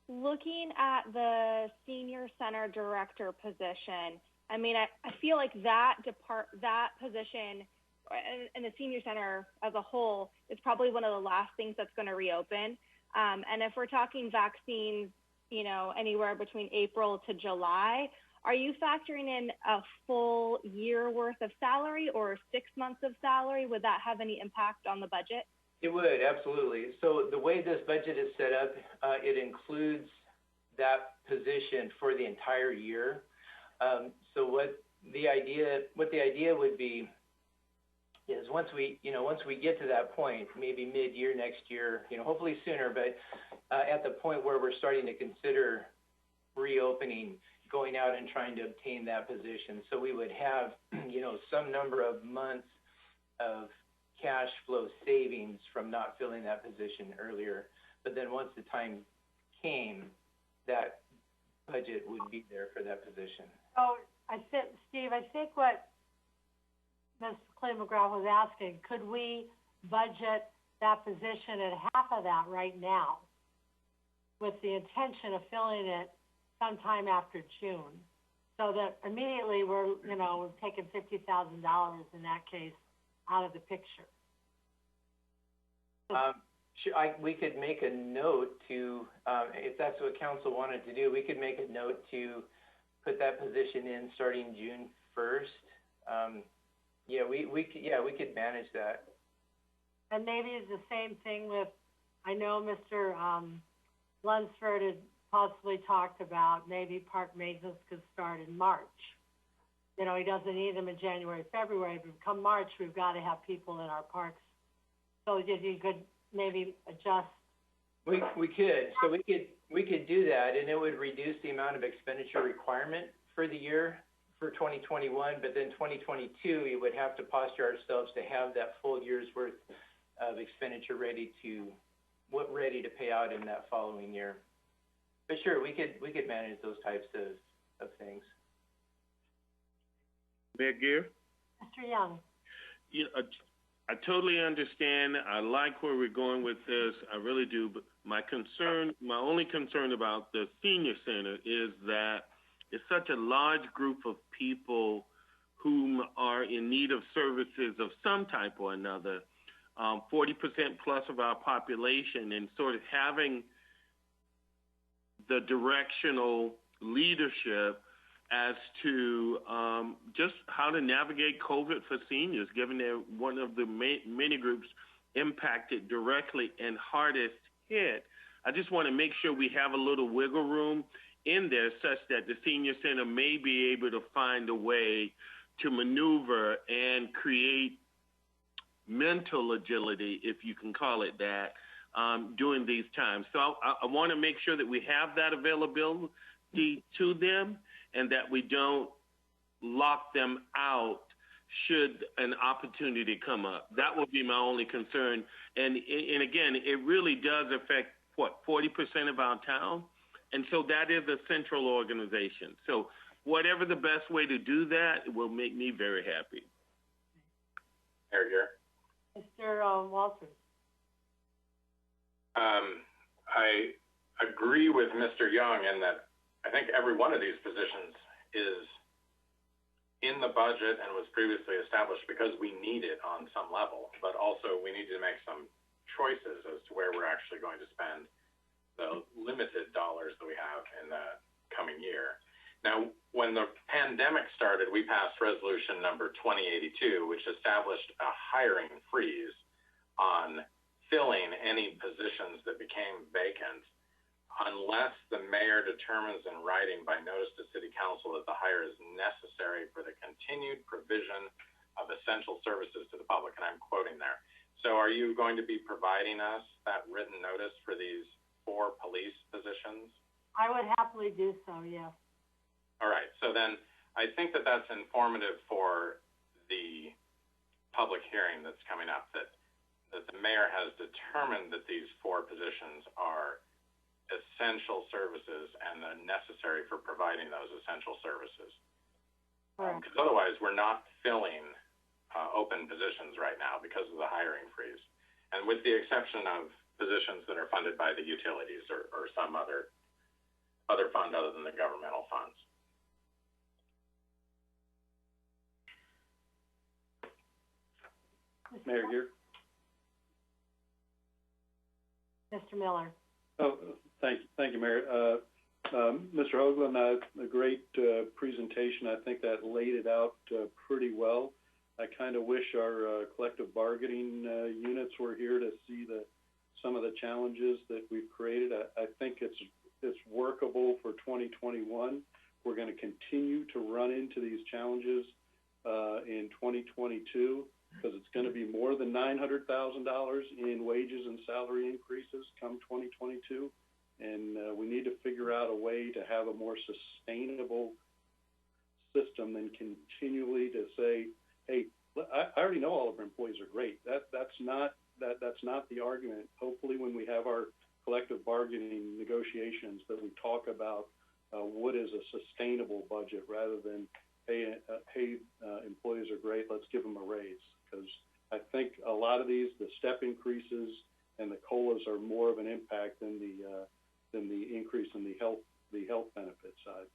Speaker 12: Looking at the senior center director position, I mean, I feel like that position and the senior center as a whole is probably one of the last things that's going to reopen. And if we're talking vaccines, anywhere between April to July, are you factoring in a full year worth of salary or 6 months of salary? Would that have any impact on the budget?
Speaker 9: It would, absolutely. So the way this budget is set up, it includes that position for the entire year. So what the idea would be is once we get to that point, maybe mid-year next year, hopefully sooner, but at the point where we're starting to consider reopening, going out and trying to obtain that position. So we would have, some number of months of cash flow savings from not filling that position earlier. But then once the time came, that budget would be there for that position.
Speaker 1: So Steve, I think what Ms. Clay McGrath was asking, could we budget that position at half of that right now with the intention of filling it sometime after June? So that immediately we're taking $50,000 in that case out of the picture.
Speaker 9: We could make a note to, if that's what council wanted to do, we could make a note to put that position in starting June 1st. We could manage that.
Speaker 1: And maybe it's the same thing with, I know Mr. Lunsford had possibly talked about maybe park maintenance could start in March. He doesn't need them in January, February, but come March, we've got to have people in our parks. So you could maybe adjust.
Speaker 9: We could. So we could do that, and it would reduce the amount of expenditure requirement for the year for 2021, but then 2022, we would have to posture ourselves to have that full year's worth of expenditure ready to pay out in that following year. But sure, we could manage those types of things.
Speaker 2: Mayor Gear?
Speaker 1: Mr. Young.
Speaker 2: I totally understand. I like where we're going with this. I really do. But my only concern about the senior center is that it's such a large group of people whom are in need of services of some type or another, 40% plus of our population, and sort of having the directional leadership as to just how to navigate COVID for seniors, given they're one of the many groups impacted directly and hardest hit. I just want to make sure we have a little wiggle room in there such that the senior center may be able to find a way to maneuver and create mental agility, if you can call it that, during these times. So I want to make sure that we have that availability to them, and that we don't lock them out should an opportunity come up. That would be my only concern. And again, it really does affect, 40% of our town? And so that is a central organization. So whatever the best way to do that will make me very happy.
Speaker 11: Here.
Speaker 1: Mr. Walters.
Speaker 11: I agree with Mr. Young in that I think every one of these positions is in the budget and was previously established because we need it on some level, but also we need to make some choices as to where we're actually going to spend the limited dollars that we have in the coming year. Now, when the pandemic started, we passed resolution number 2082, which established a hiring freeze on filling any positions that became vacant unless the mayor determines in writing by notice to city council that the hire is necessary for the continued provision of essential services to the public. And I'm quoting there. So are you going to be providing us that written notice for these 4 police positions?
Speaker 1: I would happily do so, yes.
Speaker 11: All right. So then I think that that's informative for the public hearing that's coming up, that the mayor has determined that these 4 positions are essential services and they're necessary for providing those essential services. Because otherwise we're not filling open positions right now because of the hiring freeze. And with the exception of positions that are funded by the utilities or some other fund other than the governmental funds.
Speaker 8: Mayor here.
Speaker 1: Mr. Miller.
Speaker 8: Oh, thank you, Mayor. Mr. Hoagland, a great presentation. I think that laid it out pretty well. I kind of wish our collective bargaining units were here to see some of the challenges that we've created. I think it's workable for 2021. We're going to continue to run into these challenges in 2022 because it's going to be more than $900,000 in wages and salary increases come 2022. And we need to figure out a way to have a more sustainable system than continually to say, hey, I already know all of our employees are great. That's not the argument. Hopefully when we have our collective bargaining negotiations that we talk about what is a sustainable budget rather than, employees are great, let's give them a raise. Because I think a lot of these, the step increases and the COLAs are more of an impact than the increase in the health benefit side.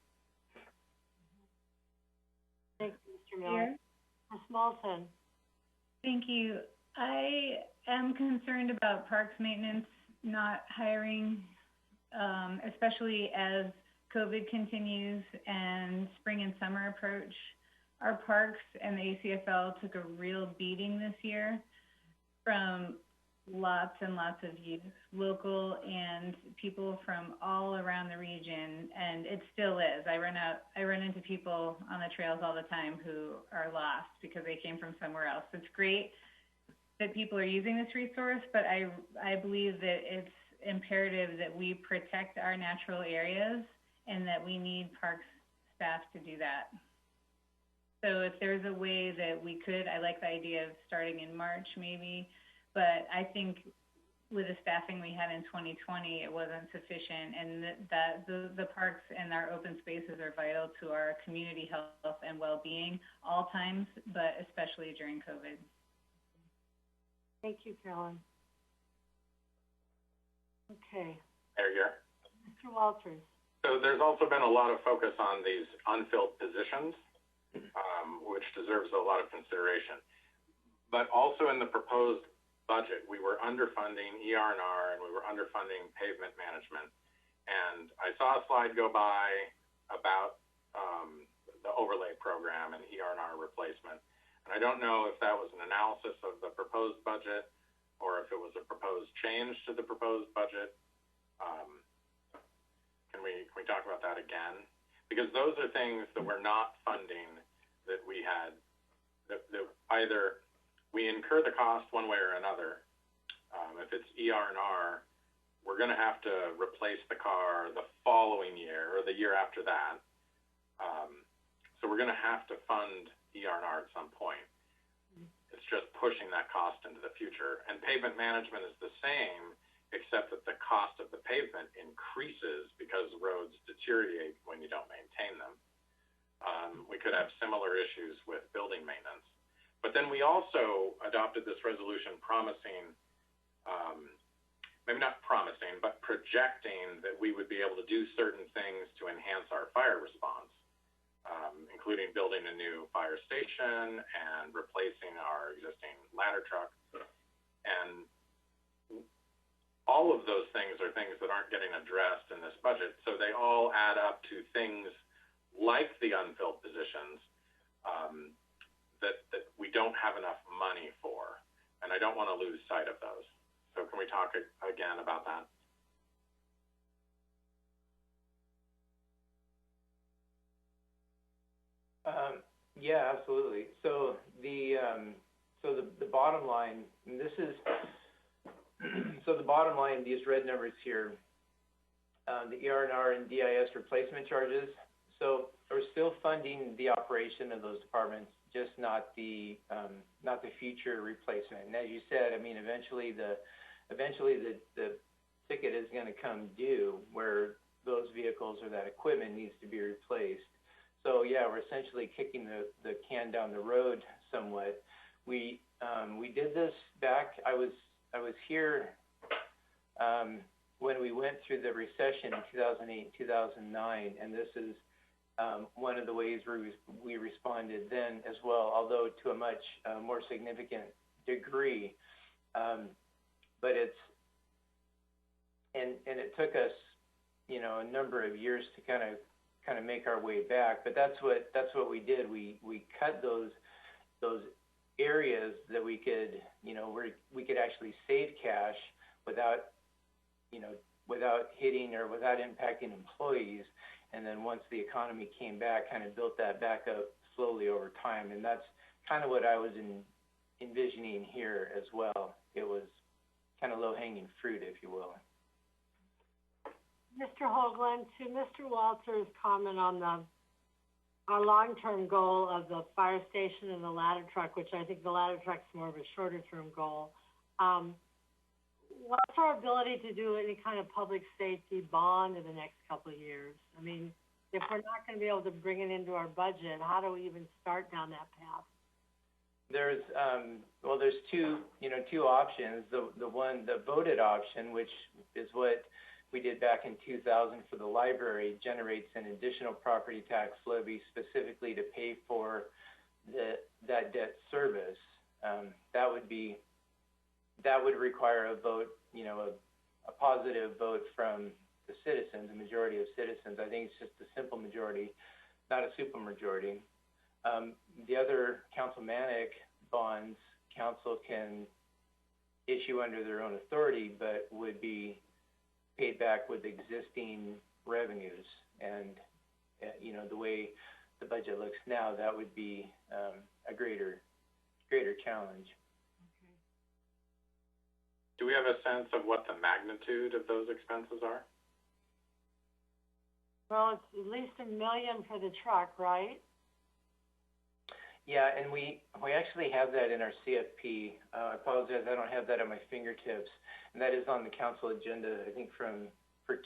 Speaker 1: Thank you, Mr. Miller. Ms. Moulton.
Speaker 5: Thank you. I am concerned about parks maintenance not hiring, especially as COVID continues and spring and summer approach. Our parks and the ACFL took a real beating this year from lots and lots of youth, local and people from all around the region, and it still is. I run into people on the trails all the time who are lost because they came from somewhere else. It's great that people are using this resource, but I believe that it's imperative that we protect our natural areas and that we need parks staff to do that. So if there's a way that we could, I like the idea of starting in March maybe, but I think with the staffing we had in 2020, it wasn't sufficient, and that the parks and our open spaces are vital to our community health and well-being all times, but especially during COVID.
Speaker 1: Thank you, Carolyn. Okay.
Speaker 11: Here.
Speaker 1: Mr. Walters.
Speaker 11: So there's also been a lot of focus on these unfilled positions, which deserves a lot of consideration. But also in the proposed budget, we were underfunding ER&R and we were underfunding pavement management. And I saw a slide go by about the overlay program and ER&R replacement. And I don't know if that was an analysis of the proposed budget or if it was a proposed change to the proposed budget. Can we talk about that again? Because those are things that we're not funding that we had, that either we incur the cost one way or another. If it's ER&R, we're going to have to replace the car the following year or the year after that. So we're going to have to fund ER&R at some point. It's just pushing that cost into the future. And pavement management is the same, except that the cost of the pavement increases because roads deteriorate when you don't maintain them. We could have similar issues with building maintenance. But then we also adopted this resolution promising, maybe not promising, but projecting that we would be able to do certain things to enhance our fire response, including building a new fire station and replacing our existing ladder truck. And all of those things are things that aren't getting addressed in this budget. So they all add up to things like the unfilled positions that we don't have enough money for. And I don't want to lose sight of those. So can we talk again about that?
Speaker 9: Yeah, absolutely. So the bottom line, and this is, so the bottom line, these red numbers here, the ER&R and DIS replacement charges. So we're still funding the operation of those departments, just not the future replacement. And as you said, I mean, eventually the ticket is going to come due where those vehicles or that equipment needs to be replaced. So yeah, we're essentially kicking the can down the road somewhat. We did this back. I was here when we went through the recession in 2008, 2009, and this is one of the ways we responded then as well, although to a much more significant degree. But it took us, a number of years to kind of make our way back. But that's what we did. We cut those areas that we could, where we could actually save cash without hitting or without impacting employees. And then once the economy came back, kind of built that back up slowly over time. And that's kind of what I was envisioning here as well. It was kind of low-hanging fruit, if you will.
Speaker 1: Mr. Hoagland, to Mr. Walters' comment on our long-term goal of the fire station and the ladder truck, which I think the ladder truck's more of a shorter-term goal. What's our ability to do any kind of public safety bond in the next couple of years? I mean, if we're not gonna be able to bring it into our budget, how do we even start down that path?
Speaker 9: There's two options. The voted option, which is what we did back in 2000 for the library, generates an additional property tax levy specifically to pay for that debt service. That would require a vote, a positive vote from the citizens, a majority of citizens. I think it's just a simple majority, not a supermajority. The other councilmanic bonds, council can issue under their own authority, but would be paid back with existing revenues. And, the way the budget looks now, that would be a greater challenge.
Speaker 11: Do we have a sense of what the magnitude of those expenses are?
Speaker 1: Well, it's at least $1 million for the truck, right?
Speaker 9: Yeah, and we actually have that in our CFP. I apologize, I don't have that at my fingertips. And that is on the council agenda, I think for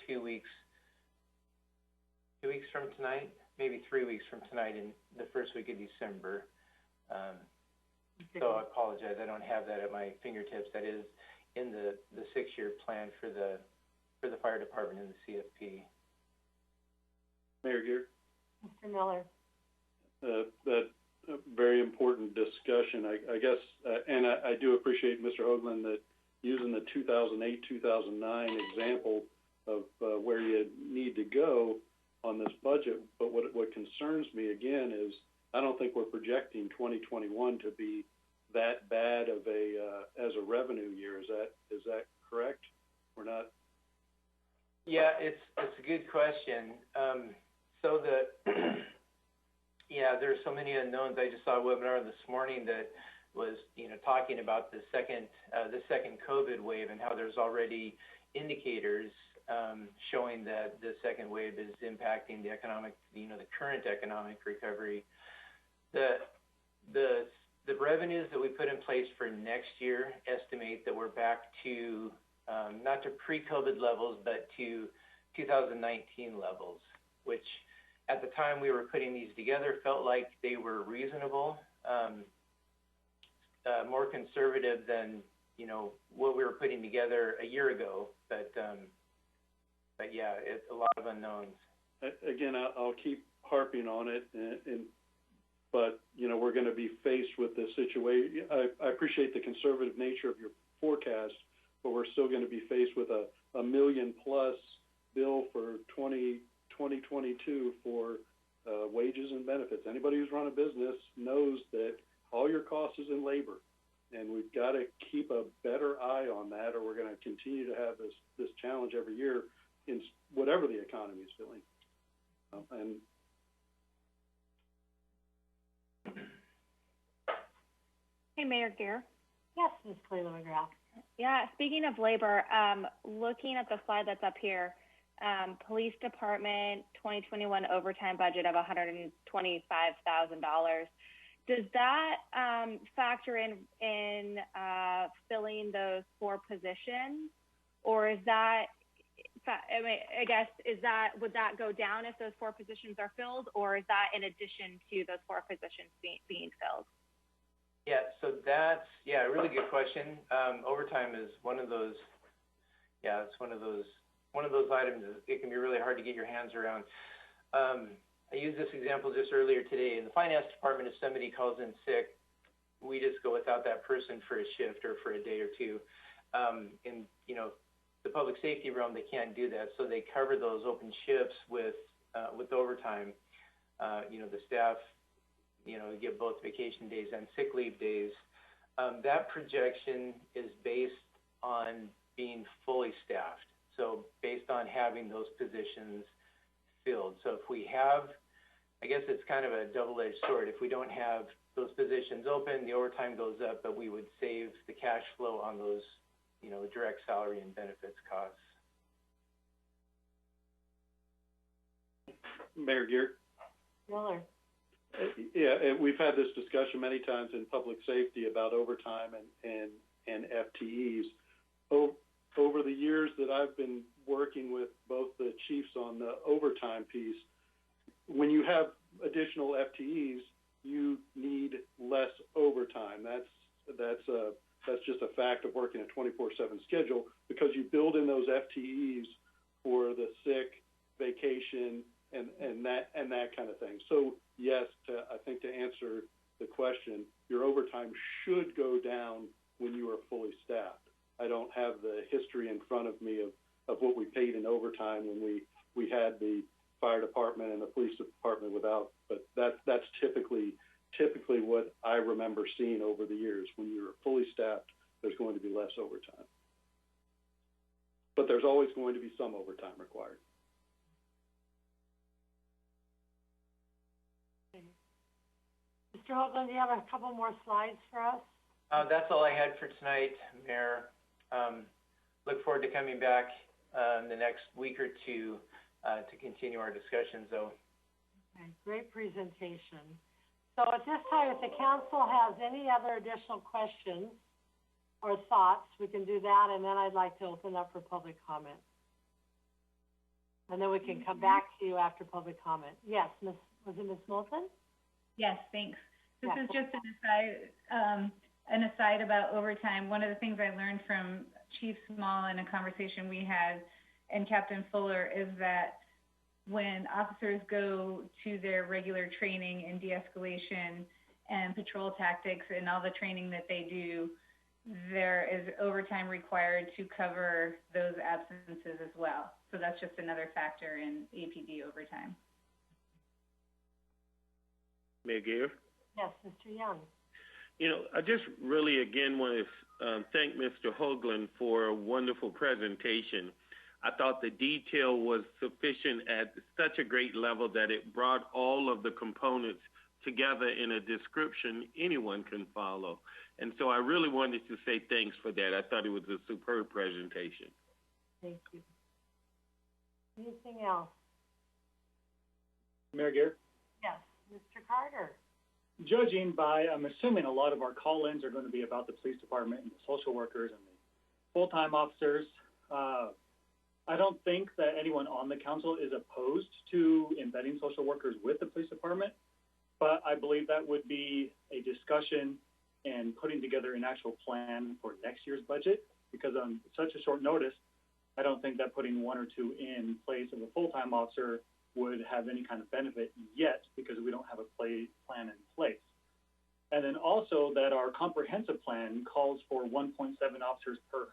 Speaker 9: 2 weeks. 2 weeks from tonight, maybe 3 weeks from tonight, in the first week of December. So I apologize, I don't have that at my fingertips. That is in the 6-year plan for the fire department and the CFP.
Speaker 8: Mayor Gear?
Speaker 1: Mr. Miller?
Speaker 8: That very important discussion, I guess, and I do appreciate Mr. Hoagland that using the 2008-2009 example of where you need to go on this budget. But what concerns me again is I don't think we're projecting 2021 to be that bad of as a revenue year. Is that correct? We're not.
Speaker 9: Yeah, it's a good question. There's so many unknowns. I just saw a webinar this morning that was, talking about the second COVID wave and how there's already indicators showing that the second wave is impacting the economic, the current economic recovery. The revenues that we put in place for next year estimate that we're back to not to pre-COVID levels, but to 2019 levels, which at the time we were putting these together felt like they were reasonable, more conservative than what we were putting together a year ago. But yeah, it's a lot of unknowns.
Speaker 8: Again, I'll keep harping on it, but we're going to be faced with this situation. I appreciate the conservative nature of your forecast, but we're still going to be faced with a $1 million+ bill for 2022 for wages and benefits. Anybody who's run a business knows that all your costs is in labor, and we've got to keep a better eye on that, or we're going to continue to have this challenge every year in whatever the economy is feeling.
Speaker 12: Hey, Mayor Gear.
Speaker 1: Yes, Ms. Cleveland McGrath.
Speaker 12: Yeah, speaking of labor, looking at the slide that's up here, police department 2021 overtime budget of $125,000. Does that factor in filling those 4 positions, or is that? I guess would that go down if those 4 positions are filled, or is that in addition to those 4 positions being filled?
Speaker 9: Yeah, so that's a really good question. Overtime is one of those. Yeah, it's one of those items. It can be really hard to get your hands around. I used this example just earlier today. In the finance department, if somebody calls in sick, we just go without that person for a shift or for a day or two. In the public safety realm, they can't do that, so they cover those open shifts with overtime. The staff, get both vacation days and sick leave days. That projection is based on being fully staffed. So based on having those positions filled. So if we have, I guess it's kind of a double-edged sword. If we don't have those positions open, the overtime goes up, but we would save the cash flow on those, direct salary and benefits costs.
Speaker 8: Mayor Gear?
Speaker 1: Miller?
Speaker 8: Yeah, we've had this discussion many times in public safety about overtime and FTEs. Over the years that I've been working with both the chiefs on the overtime piece, when you have additional FTEs, you need less overtime. That's just a fact of working a 24/7 schedule, because you build in those FTEs for the sick, vacation, and that kind of thing. So yes, I think to answer the question, your overtime should go down when you are fully staffed. I don't have the history in front of me of what we paid in overtime when we had the fire department and the police department without, but that's typically what I remember seeing over the years. When you're fully staffed, there's going to be less overtime. But there's always going to be some overtime required.
Speaker 1: Mr. Hoagland, do you have a couple more slides for us?
Speaker 9: That's all I had for tonight, Mayor. Look forward to coming back in the next week or two to continue our discussions, though.
Speaker 1: Okay, great presentation. So at this time, if the council has any other additional questions or thoughts, we can do that, and then I'd like to open up for public comment. And then we can come back to you after public comment. Yes, was it Ms. Moulton?
Speaker 5: Yes, thanks. This is just an aside about overtime. One of the things I learned from Chief Small in a conversation we had and Captain Fuller is that when officers go to their regular training in de-escalation and patrol tactics and all the training that they do, there is overtime required to cover those absences as well. So that's just another factor in APD overtime.
Speaker 2: Mayor Gayer?
Speaker 1: Yes, Mr. Young.
Speaker 2: You know, I just really, again, want to thank Mr. Hoagland for a wonderful presentation. I thought the detail was sufficient at such a great level that it brought all of the components together in a description anyone can follow. And so I really wanted to say thanks for that. I thought it was a superb presentation.
Speaker 1: Thank you. Anything else?
Speaker 13: Mayor Gear?
Speaker 1: Yes, Mr. Carter.
Speaker 13: Judging by, I'm assuming a lot of our call-ins are going to be about the police department and the social workers and the full-time officers. I don't think that anyone on the council is opposed to embedding social workers with the police department, but I believe that would be a discussion and putting together an actual plan for next year's budget, because on such a short notice, I don't think that putting one or two in place of a full-time officer would have any kind of benefit yet, because we don't have a plan in place. And then also that our comprehensive plan calls for 1.7 officers per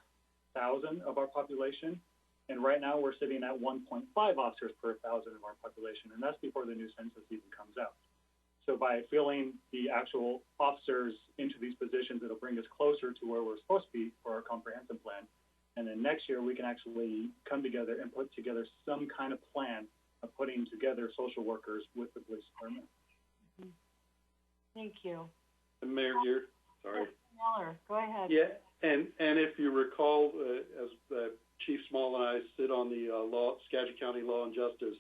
Speaker 13: 1,000 of our population. And right now we're sitting at 1.5 officers per 1,000 of our population, and that's before the new census even comes out. So by filling the actual officers into these positions, it'll bring us closer to where we're supposed to be for our comprehensive plan. And then next year we can actually come together and put together some kind of plan of putting together social workers with the police department.
Speaker 1: Mm-hmm. Thank you.
Speaker 8: And Mayor Gear, sorry.
Speaker 1: Miller, go ahead.
Speaker 8: Yeah, and if you recall, as Chief Small and I sit on the Skagit County Law and Justice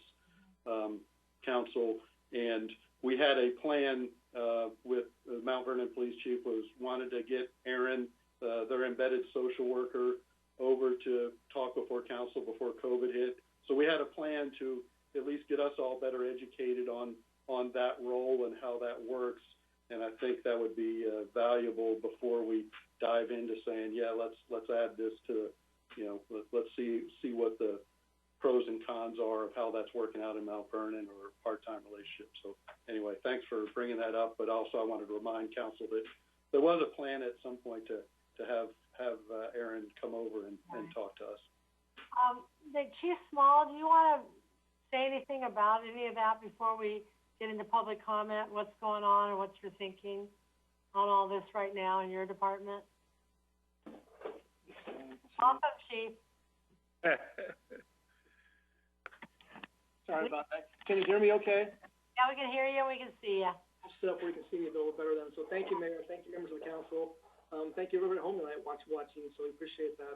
Speaker 8: Council, and we had a plan with the Mount Vernon Police Chief wanted to get Aaron, their embedded social worker, over to talk before council before COVID hit. So we had a plan to at least get us all better educated on that role and how that works. And I think that would be valuable before we dive into saying, yeah, let's add this to, let's see what the pros and cons are of how that's working out in Mount Vernon or part-time relationships. So anyway, thanks for bringing that up. But also I wanted to remind council that there was a plan at some point to have Aaron come over and talk to us.
Speaker 1: Chief Small, do you want to say anything about any of that before we get into public comment? What's going on and what you're thinking on all this right now in your department? Welcome, Chief.
Speaker 14: Sorry about that. Can you hear me okay?
Speaker 1: Yeah, we can hear you and we can see you.
Speaker 14: Stuff we can see you a little better then. So thank you, Mayor. Thank you, members of the council. Thank you, everyone at home tonight watching. So we appreciate that.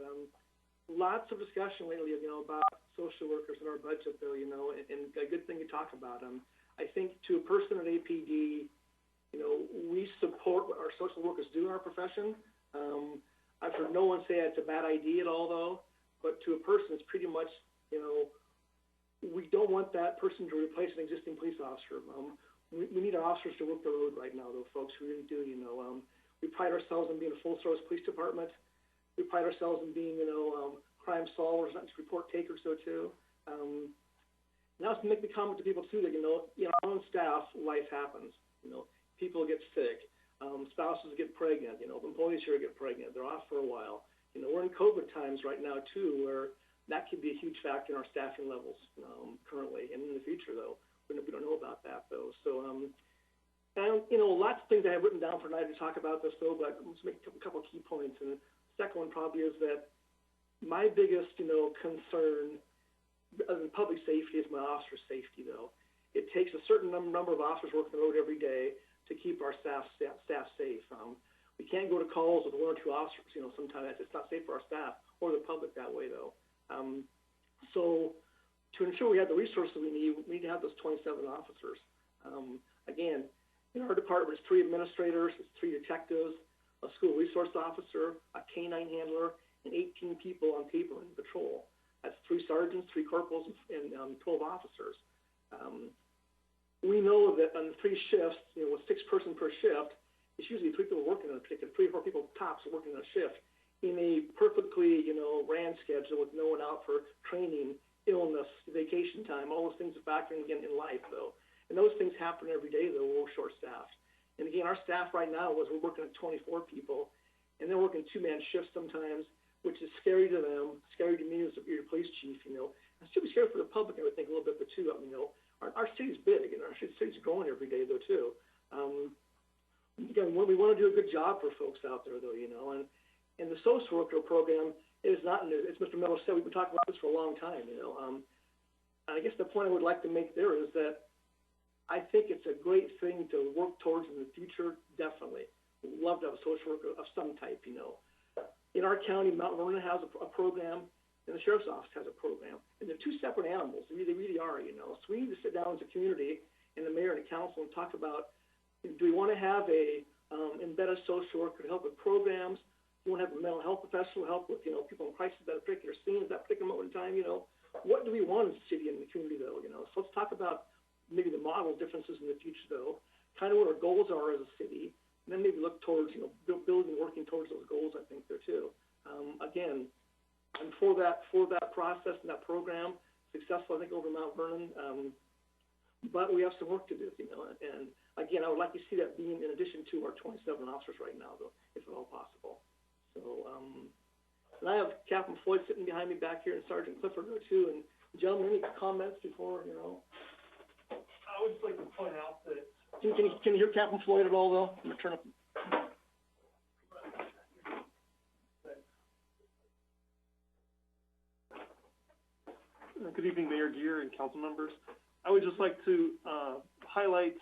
Speaker 14: Lots of discussion lately, about social workers in our budget, though, and a good thing to talk about. I think to a person at APD, we support what our social workers do in our profession. I've heard no one say it's a bad idea at all, though. But to a person, it's pretty much, we don't want that person to replace an existing police officer. We need our officers to work the road right now, though, folks. We really do, you know. We pride ourselves in being a full-service police department. We pride ourselves in being, you know, crime solvers, not just report takers, though, too. Now, to make the comment to people, too, that, you know, our own staff, life happens. You know, people get sick. Spouses get pregnant. You know, employees here get pregnant. They're off for a while. You know, we're in COVID times right now, too, where that could be a huge factor in our staffing levels currently and in the future, though. We don't know about that, though. So, and, you know, lots of things I have written down for tonight to talk about this, though, but let's make a couple of key points. And the second one probably is that my biggest, you know, concern other than public safety is my officer safety, though. It takes a certain number of officers working the road every day to keep our staff safe. We can't go to calls with one or two officers, you know, sometimes it's not safe for our staff or the public that way, though. So to ensure we have the resources we need to have those 27 officers. Again, in our department, it's 3 administrators, it's 3 detectives, a school resource officer, a canine handler, and 18 people on paper in patrol. That's 3 sergeants, 3 corporals, and 12 officers. We know that on 3 shifts, you know, with 6 person per shift, it's usually 3 people working on a particular, 3 or 4 people tops working on a shift in a perfectly, you know, ran schedule with no one out for training, illness, vacation time, all those things are factoring again in life, though. And those things happen every day, though. We're short-staffed. And again, our staff right now we're working at 24 people, and they're working 2-man shifts sometimes, which is scary to them, scary to me as your police chief, you know. It should be scary for the public, I would think, a little bit, but too, you know. Our city's big, and our city's growing every day, though, too. Again, we want to do a good job for folks out there, though, you know. And the social worker program is not new. As Mr. Miller said, we've been talking about this for a long time, you know. And I guess the point I would like to make there is that I think it's a great thing to work towards in the future, definitely. We'd love to have a social worker of some type, you know. In our county, Mount Vernon has a program, and the sheriff's office has a program. And they're 2 separate animals. They really are, you know. So we need to sit down as a community and the mayor and the council and talk about, do we want to have a embedded social worker to help with programs? Do we want to have a mental health professional help with, you know, people in crisis at a particular scene at that particular moment in time, you know? What do we want in the city and the community, though, you know? So let's talk about maybe the model differences in the future, though, kind of what our goals are as a city, and then maybe look towards, you know, building and working towards those goals, I think, there, too. Again, I'm for that process and that program, successful, I think, over Mount Vernon, but we have some work to do, you know, and again, I would like to see that being in addition to our 27 officers right now, though, if at all possible. So, and I have Captain Floyd sitting behind me back here and Sergeant Clifford, though, too, and gentlemen, any comments before, you know?
Speaker 15: I would just like to point out that.
Speaker 14: Can you hear Captain Floyd at all, though? I'm gonna turn up.
Speaker 15: Good evening, Mayor Gear and council members. I would just like to highlight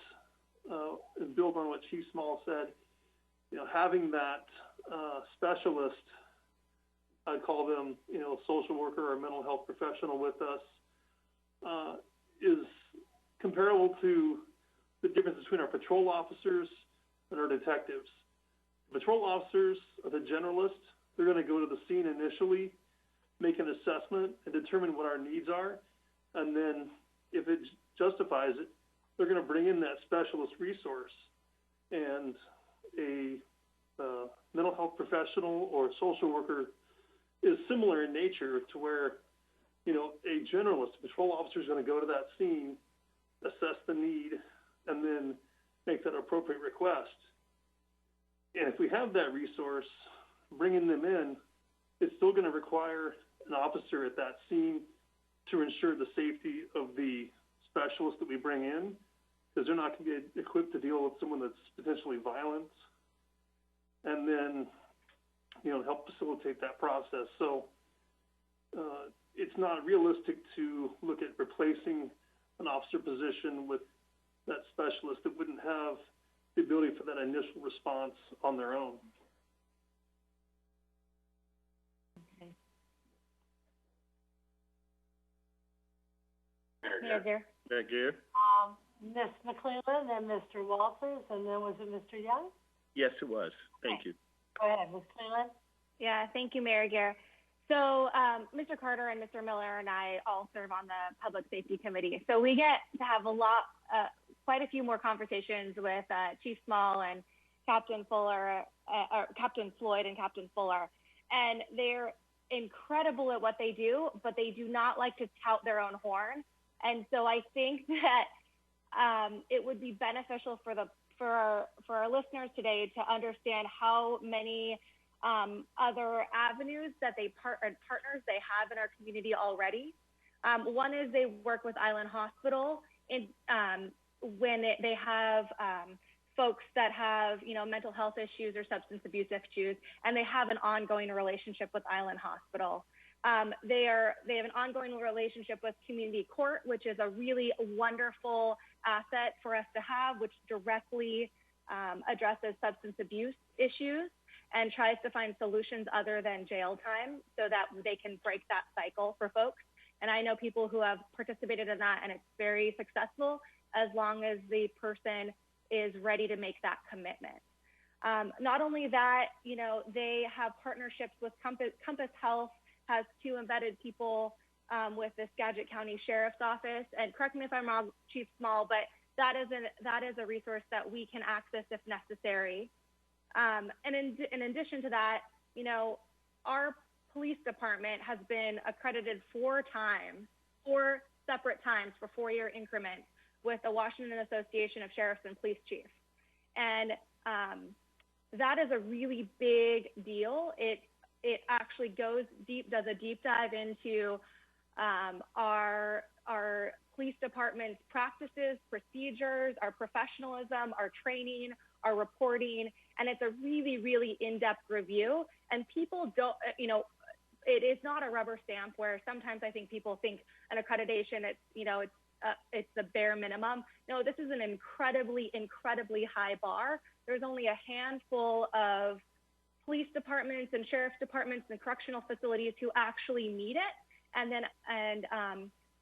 Speaker 15: and build on what Chief Small said. You know, having that specialist, I'd call them, you know, social worker or mental health professional with us, is comparable to the difference between our patrol officers and our detectives. Patrol officers are the generalists. They're going to go to the scene initially, make an assessment, and determine what our needs are. And then if it justifies it, they're going to bring in that specialist resource. And a mental health professional or social worker is similar in nature to where, you know, a generalist, a patrol officer is going to go to that scene, assess the need, and then make that appropriate request. And if we have that resource, bringing them in, it's still going to require an officer at that scene to ensure the safety of the specialist that we bring in, because they're not going to be equipped to deal with someone that's potentially violent, and then, you know, help facilitate that process. So it's not realistic to look at replacing an officer position with that specialist that wouldn't have the ability for that initial response on their own.
Speaker 11: Mayor
Speaker 2: Mayor Gear?
Speaker 1: Ms. McClellan and Mr. Walters, and then was it Mr. Young?
Speaker 2: Yes, it was. Thank you.
Speaker 1: Go ahead, Ms. Cleland.
Speaker 12: Yeah, thank you, Mayor Gare. So Mr. Carter and Mr. Miller and I all serve on the Public Safety Committee. So we get to have quite a few more conversations with Chief Small and Captain Fuller, or Captain Floyd and Captain Fuller. And they're incredible at what they do, but they do not like to tout their own horn. And so I think that it would be beneficial for our listeners today to understand how many other avenues that partners they have in our community already. One is they work with Island Hospital when they have folks that have, mental health issues or substance abuse issues, and they have an ongoing relationship with Island Hospital. They have an ongoing relationship with Community Court, which is a really wonderful asset for us to have, which directly addresses substance abuse issues and tries to find solutions other than jail time so that they can break that cycle for folks. And I know people who have participated in that, and it's very successful as long as the person is ready to make that commitment. Not only that, they have partnerships with Compass Health, has 2 embedded people with the Skagit County Sheriff's Office. And correct me if I'm wrong, Chief Small, but that is a resource that we can access if necessary. And in addition to that, our police department has been accredited 4 separate times for 4-year increments with the Washington Association of Sheriffs and Police Chiefs. And that is a really big deal. It actually goes deep, does a deep dive into our police department's practices, procedures, our professionalism, our training, our reporting, and it's a really, really in-depth review. And people don't, it is not a rubber stamp where sometimes I think people think an accreditation, it's the bare minimum. No, this is an incredibly, incredibly high bar. There's only a handful of police departments and sheriff's departments and correctional facilities who actually meet it and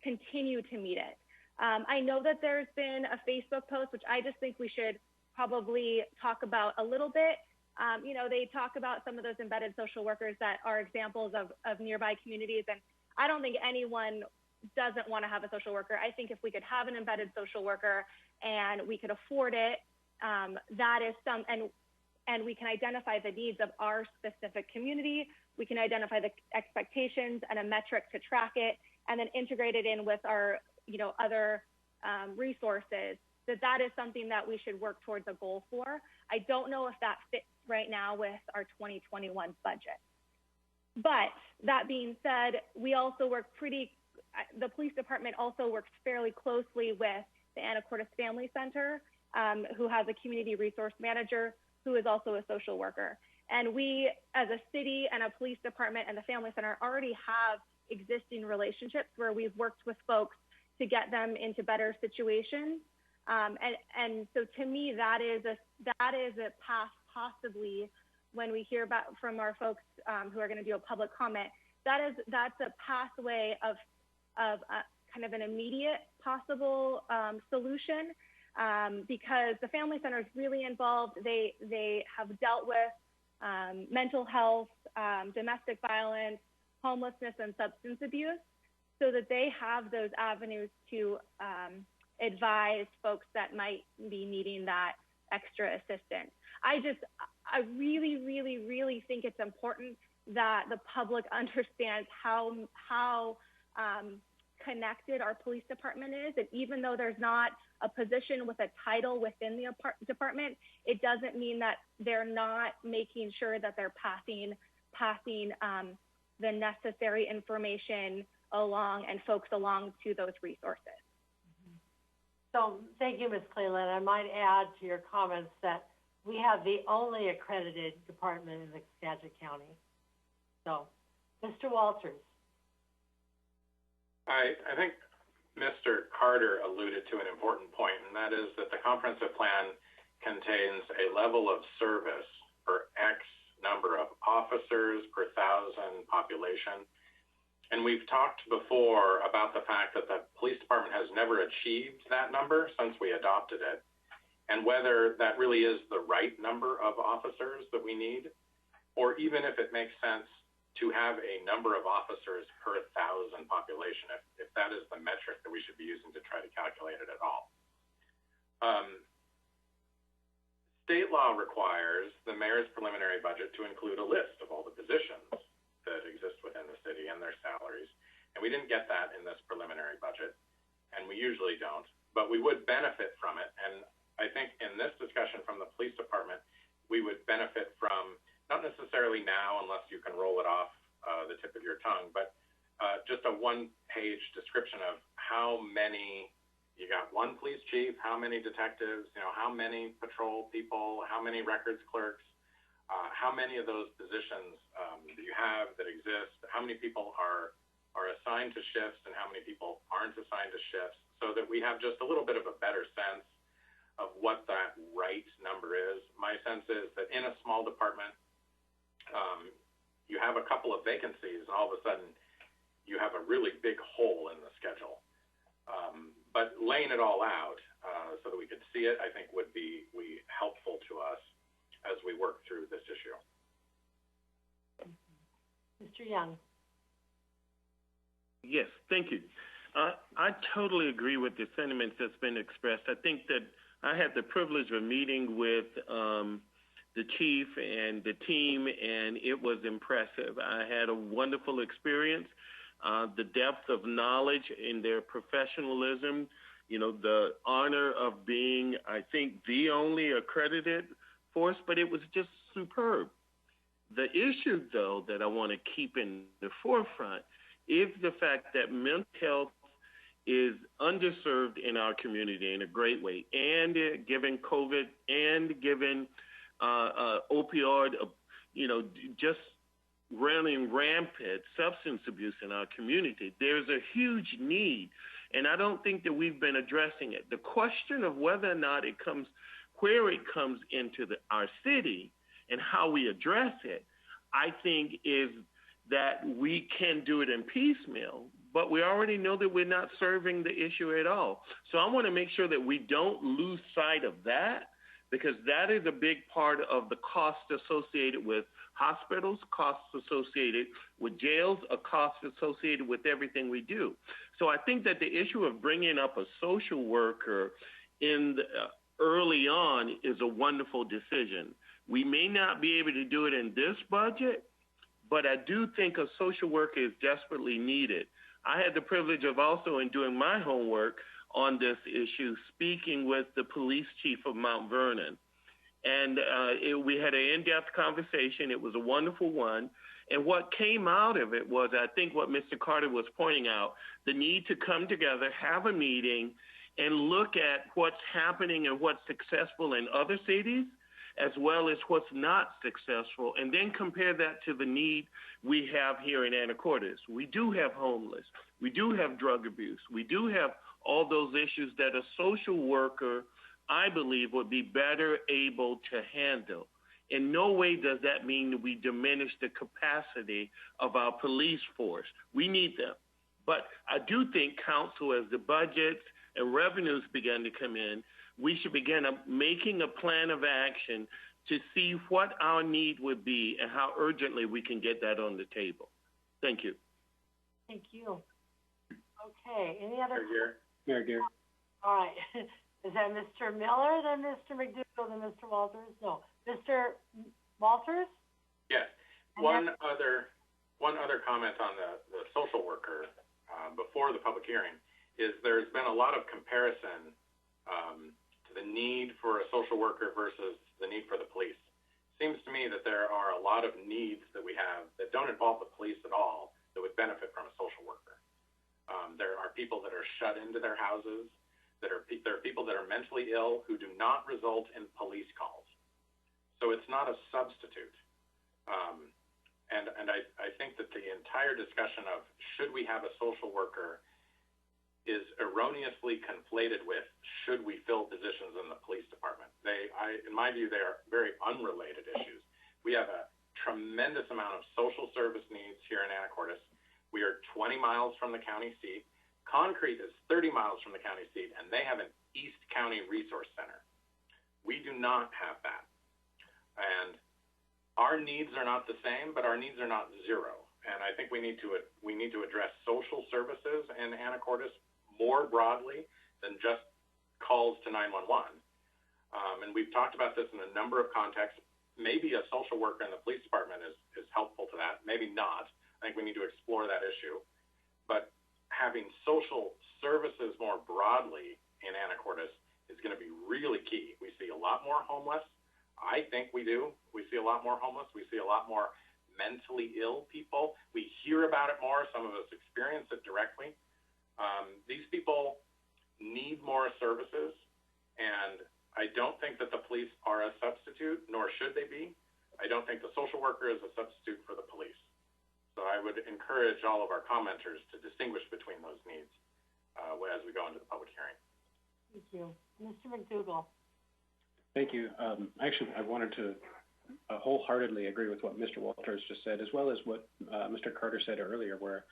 Speaker 12: continue to meet it. I know that there's been a Facebook post, which I just think we should probably talk about a little bit. They talk about some of those embedded social workers that are examples of nearby communities. And I don't think anyone doesn't want to have a social worker. I think if we could have an embedded social worker and we could afford it, that is and we can identify the needs of our specific community. We can identify the expectations and a metric to track it, and then integrate it in with our, other resources. That is something that we should work towards a goal for. I don't know if that fits right now with our 2021 budget. But that being said, we also work the police department also works fairly closely with the Anacortes Family Center, who has a community resource manager who is also a social worker. And we, as a city and a police department and the Family Center, already have existing relationships where we've worked with folks to get them into better situations. And so to me, that is a path possibly when we hear about from our folks who are going to do a public comment. That's a pathway of kind of an immediate possible solution because the Family Center is really involved. They have dealt with mental health, domestic violence, homelessness, and substance abuse, so that they have those avenues to advise folks that might be needing that extra assistance. I really, really, really think it's important that the public understands how connected our police department is. And even though there's not a position with a title within the department, it doesn't mean that they're not making sure that they're passing the necessary information along and folks along to those resources.
Speaker 1: So thank you, Ms. Cleland. I might add to your comments that we have the only accredited department in the Skagit County. So, Mr. Walters.
Speaker 11: I think Mr. Carter alluded to an important point, and that is that the comprehensive plan contains a level of service for X number of officers per 1,000 population. And we've talked before about the fact that the police department has never achieved that number since we adopted it, and whether that really is the right number of officers that we need, or even if it makes sense to have a number of officers per 1,000 population, if that is the metric that we should be using to try to calculate it at all. State law requires the mayor's preliminary budget to include a list of all the positions that exist within the city and their salaries. And we didn't get that in this preliminary budget, and we usually don't, but we would benefit from it. And I think in this discussion from the police department, we would benefit from, not necessarily now unless you can roll it off the tip of your tongue, but just a one-page description of how many, you got one police chief, how many detectives, how many patrol people, how many records clerks, how many of those positions do you have that exist, how many people are assigned to shifts and how many people aren't assigned to shifts, so that we have just a little bit of a better sense of what that right number is. My sense is that in a small department, you have a couple of vacancies and all of a sudden you have a really big hole in the schedule. But laying it all out so that we could see it, I think would be helpful to us as we work through this issue.
Speaker 1: Mr. Young.
Speaker 2: Yes, thank you. I totally agree with the sentiments that's been expressed. I think that I had the privilege of meeting with the chief and the team, and it was impressive. I had a wonderful experience. The depth of knowledge in their professionalism, the honor of being, I think, the only accredited force, but it was just superb. The issue, though, that I want to keep in the forefront is the fact that mental health is underserved in our community in a great way. And given COVID and given opioid, just running rampant substance abuse in our community, there's a huge need. And I don't think that we've been addressing it. The question of whether or not it comes, where it comes into our city and how we address it, I think is that we can do it in piecemeal, but we already know that we're not serving the issue at all. So I want to make sure that we don't lose sight of that, because that is a big part of the cost associated with hospitals, costs associated with jails, a cost associated with everything we do. So I think that the issue of bringing up a social worker early on is a wonderful decision. We may not be able to do it in this budget, but I do think a social worker is desperately needed. I had the privilege of also, in doing my homework on this issue, speaking with the police chief of Mount Vernon. And we had an in-depth conversation. It was a wonderful one. And what came out of it was, I think what Mr. Carter was pointing out, the need to come together, have a meeting, and look at what's happening and what's successful in other cities, as well as what's not successful, and then compare that to the need we have here in Anacortes. We do have homeless. We do have drug abuse. We do have all those issues that a social worker, I believe, would be better able to handle. In no way does that mean that we diminish the capacity of our police force. We need them. But I do think council, as the budgets and revenues begin to come in, we should begin making a plan of action to see what our need would be and how urgently we can get that on the table. Thank you.
Speaker 1: Thank you. Okay, any other?
Speaker 10: Mayor Gear.
Speaker 1: All right. Is that Mr. Miller, then Mr. McDougall, then Mr. Walters? No. Mr. Walters?
Speaker 11: Yes. One other comment on the social worker before the public hearing is there's been a lot of comparison to the need for a social worker versus the need for the police. Seems to me that there are a lot of needs that we have that don't involve the police at all that would benefit from a social worker. There are people that are shut into their houses. There are people that are mentally ill who do not result in police calls. So it's not a substitute. And I think that the entire discussion of should we have a social worker is erroneously conflated with should we fill positions in the police department. In my view, they are very unrelated issues. We have a tremendous amount of social service needs here in Anacortes. We are 20 miles from the county seat. Concrete is 30 miles from the county seat, and they have an East County Resource Center. We do not have that. And our needs are not the same, but our needs are not zero. and I think we need to address social services in Anacortes more broadly than just calls to 911. And we've talked about this in a number of contexts. Maybe a social worker in the police department is helpful to that. Maybe not. I think we need to explore that issue. But having social services more broadly in Anacortes is going to be really key. We see a lot more homeless. I think we do. We see a lot more homeless. We see a lot more mentally ill people. We hear about it more. Some of us experience it directly. These people need more services, and I don't think that the police are a substitute, nor should they be. I don't think the social worker is a substitute for the police. So I would encourage all of our commenters to distinguish between those needs as we go into the public hearing.
Speaker 1: Thank you. Mr. McDougall.
Speaker 10: Thank you. Actually, I wanted to wholeheartedly agree with what Mr. Walters just said, as well as what Mr. Carter said earlier, where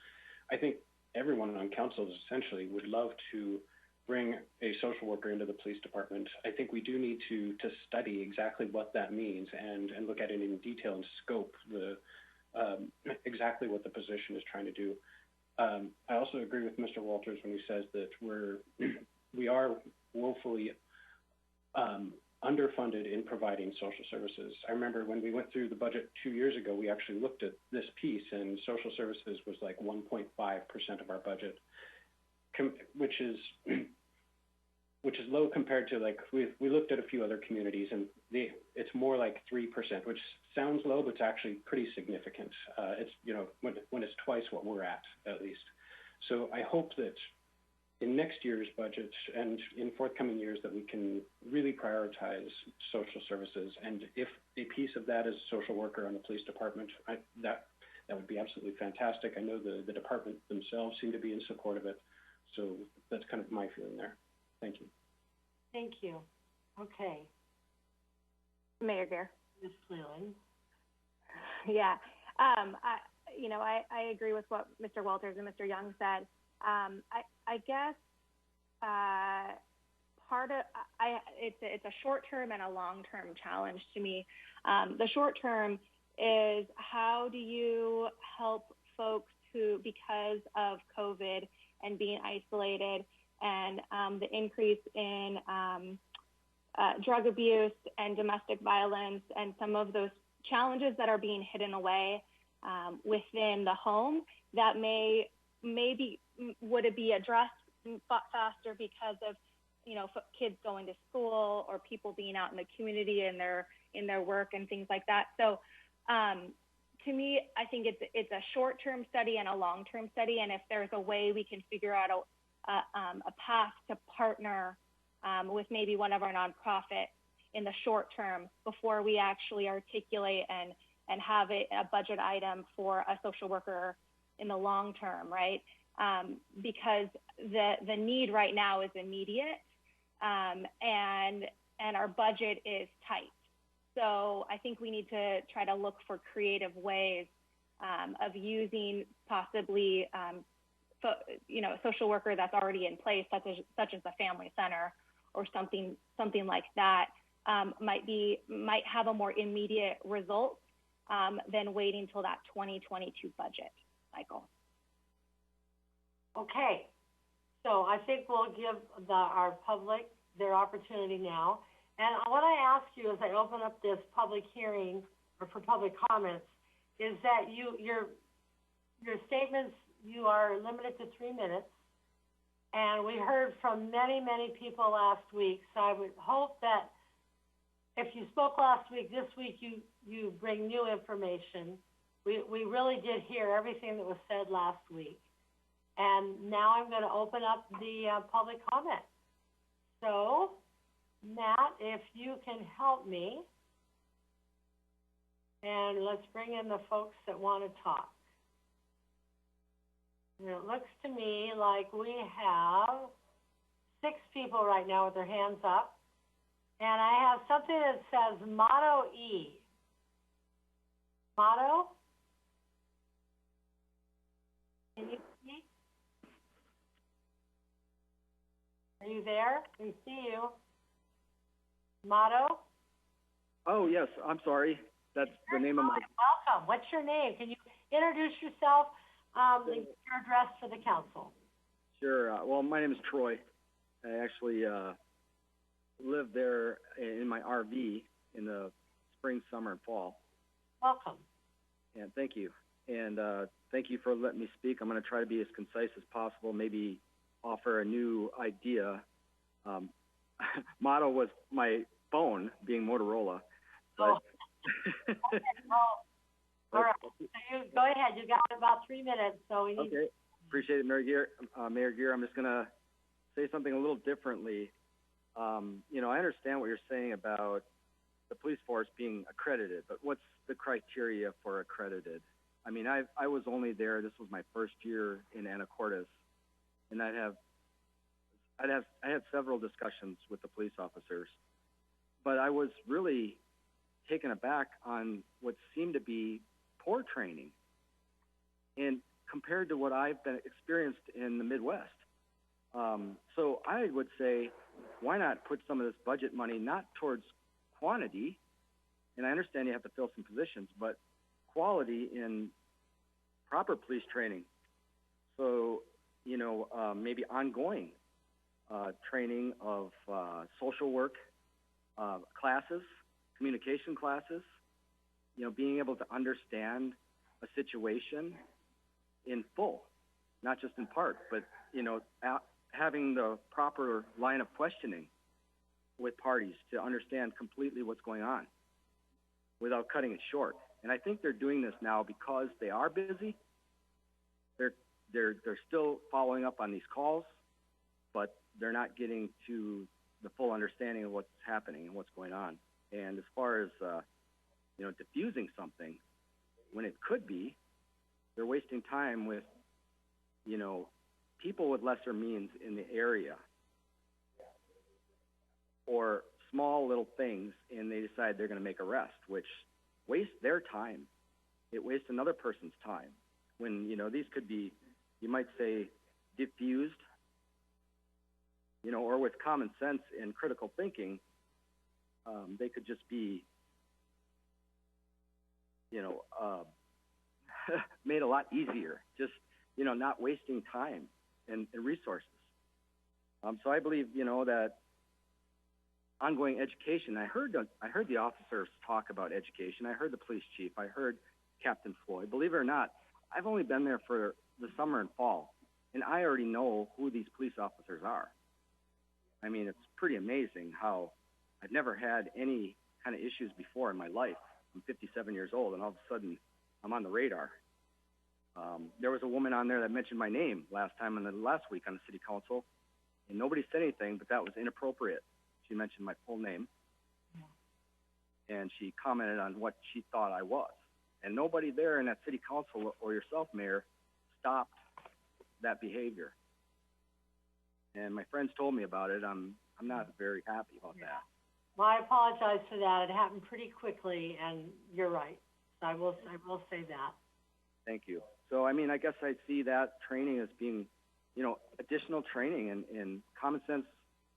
Speaker 10: I think everyone on council essentially would love to bring a social worker into the police department. I think we do need to study exactly what that means and look at it in detail and scope exactly what the position is trying to do. I also agree with Mr. Walters when he says that we are woefully underfunded in providing social services. I remember when we went through the budget 2 years ago, we actually looked at this piece, and social services was like 1.5% of our budget, which is low compared to, like, we looked at a few other communities, and it's more like 3%, which sounds low, but it's actually pretty significant. It's, when it's twice what we're at least. So I hope that in next year's budget and in forthcoming years that we can really prioritize social services. And if a piece of that is social worker on the police department, that would be absolutely fantastic. I know the department themselves seem to be in support of it. So that's kind of my feeling there. Thank you.
Speaker 1: Thank you. Okay.
Speaker 12: Mayor Gear.
Speaker 1: Ms. Cleland.
Speaker 12: Yeah. I agree with what Mr. Walters and Mr. Young said. I guess it's a short-term and a long-term challenge to me. The short-term is, how do you help folks who, because of COVID and being isolated and the increase in drug abuse and domestic violence and some of those challenges that are being hidden away within the home, that would it be addressed faster because of kids going to school or people being out in the community and in their work and things like that. So to me, I think it's a short-term study and a long-term study, and if there's a way we can figure out a path to partner with maybe one of our nonprofits in the short term before we actually articulate and have a budget item for a social worker in the long term, right? Because the need right now is immediate, and our budget is tight. So I think we need to try to look for creative ways of using possibly, a social worker that's already in place, such as a family center or something like that, might have a more immediate result than waiting till that 2022 budget cycle.
Speaker 1: Okay, so I think we'll give our public their opportunity now. And what I ask you as I open up this public hearing or for public comments is that your statements, you are limited to 3 minutes. And we heard from many, many people last week. So I would hope that if you spoke last week, this week you bring new information. We really did hear everything that was said last week. And now I'm going to open up the public comment. So, Matt, if you can help me, and let's bring in the folks that want to talk. And it looks to me like we have 6 people right now with their hands up. And I have something that says Motto E. Motto? Can you speak? Are you there? We see you. Motto?
Speaker 16: Oh, yes. I'm sorry. That's the name of my...
Speaker 1: Welcome. What's your name? introduce yourself, and give your address for the council.
Speaker 16: Sure. Well, my name is Troy. I actually live there in my RV in the spring, summer, and fall.
Speaker 1: Welcome.
Speaker 16: And thank you. And thank you for letting me speak. I'm going to try to be as concise as possible, maybe offer a new idea. Motto was my phone being Motorola. But
Speaker 1: all right. So you go ahead. You got about 3 minutes, so we need.
Speaker 16: Okay. Appreciate it, Mayor Gear. Mayor Gear, I'm just going to say something a little differently. You know, I understand what you're saying about the police force being accredited, but what's the criteria for accredited? I mean, I was only there. This was my first year in Anacortes, and I had several discussions with the police officers, but I was really taken aback on what seemed to be poor training, and compared to what I've been experienced in the Midwest. So I would say, why not put some of this budget money not towards quantity, and I understand you have to fill some positions, but quality in proper police training. So, you know, maybe ongoing training of social work classes, communication classes, you know, being able to understand a situation in full, not just in part, but, you know, having the proper line of questioning with parties to understand completely what's going on without cutting it short. And I think they're doing this now because they are busy. They're still following up on these calls, but they're not getting to the full understanding of what's happening and what's going on. And as far as, you know, diffusing something when it could be, they're wasting time with, you know, people with lesser means in the area or small little things, and they decide they're going to make arrest, which wastes their time. It wastes another person's time when, you know, these could be, you might say, diffused, you know, or with common sense and critical thinking, they could just be, you know, made a lot easier, just, you know, not wasting time and resources. So I believe, you know, that ongoing education, I heard the officers talk about education. I heard the police chief. I heard Captain Floyd. Believe it or not, I've only been there for the summer and fall, and I already know who these police officers are. I mean, it's pretty amazing how I've never had any kind of issues before in my life. I'm 57 years old, and all of a sudden, I'm on the radar. There was a woman on there that mentioned my name last week on the city council, and nobody said anything, but that was inappropriate. She mentioned my full name, and she commented on what she thought I was. And nobody there in that city council or yourself, Mayor, stopped that behavior. And my friends told me about it. I'm not very happy about that.
Speaker 1: Well, I apologize for that. It happened pretty quickly, and you're right. So I will say that.
Speaker 16: Thank you. So, I mean, I guess I see that training as being, you know, additional training in common sense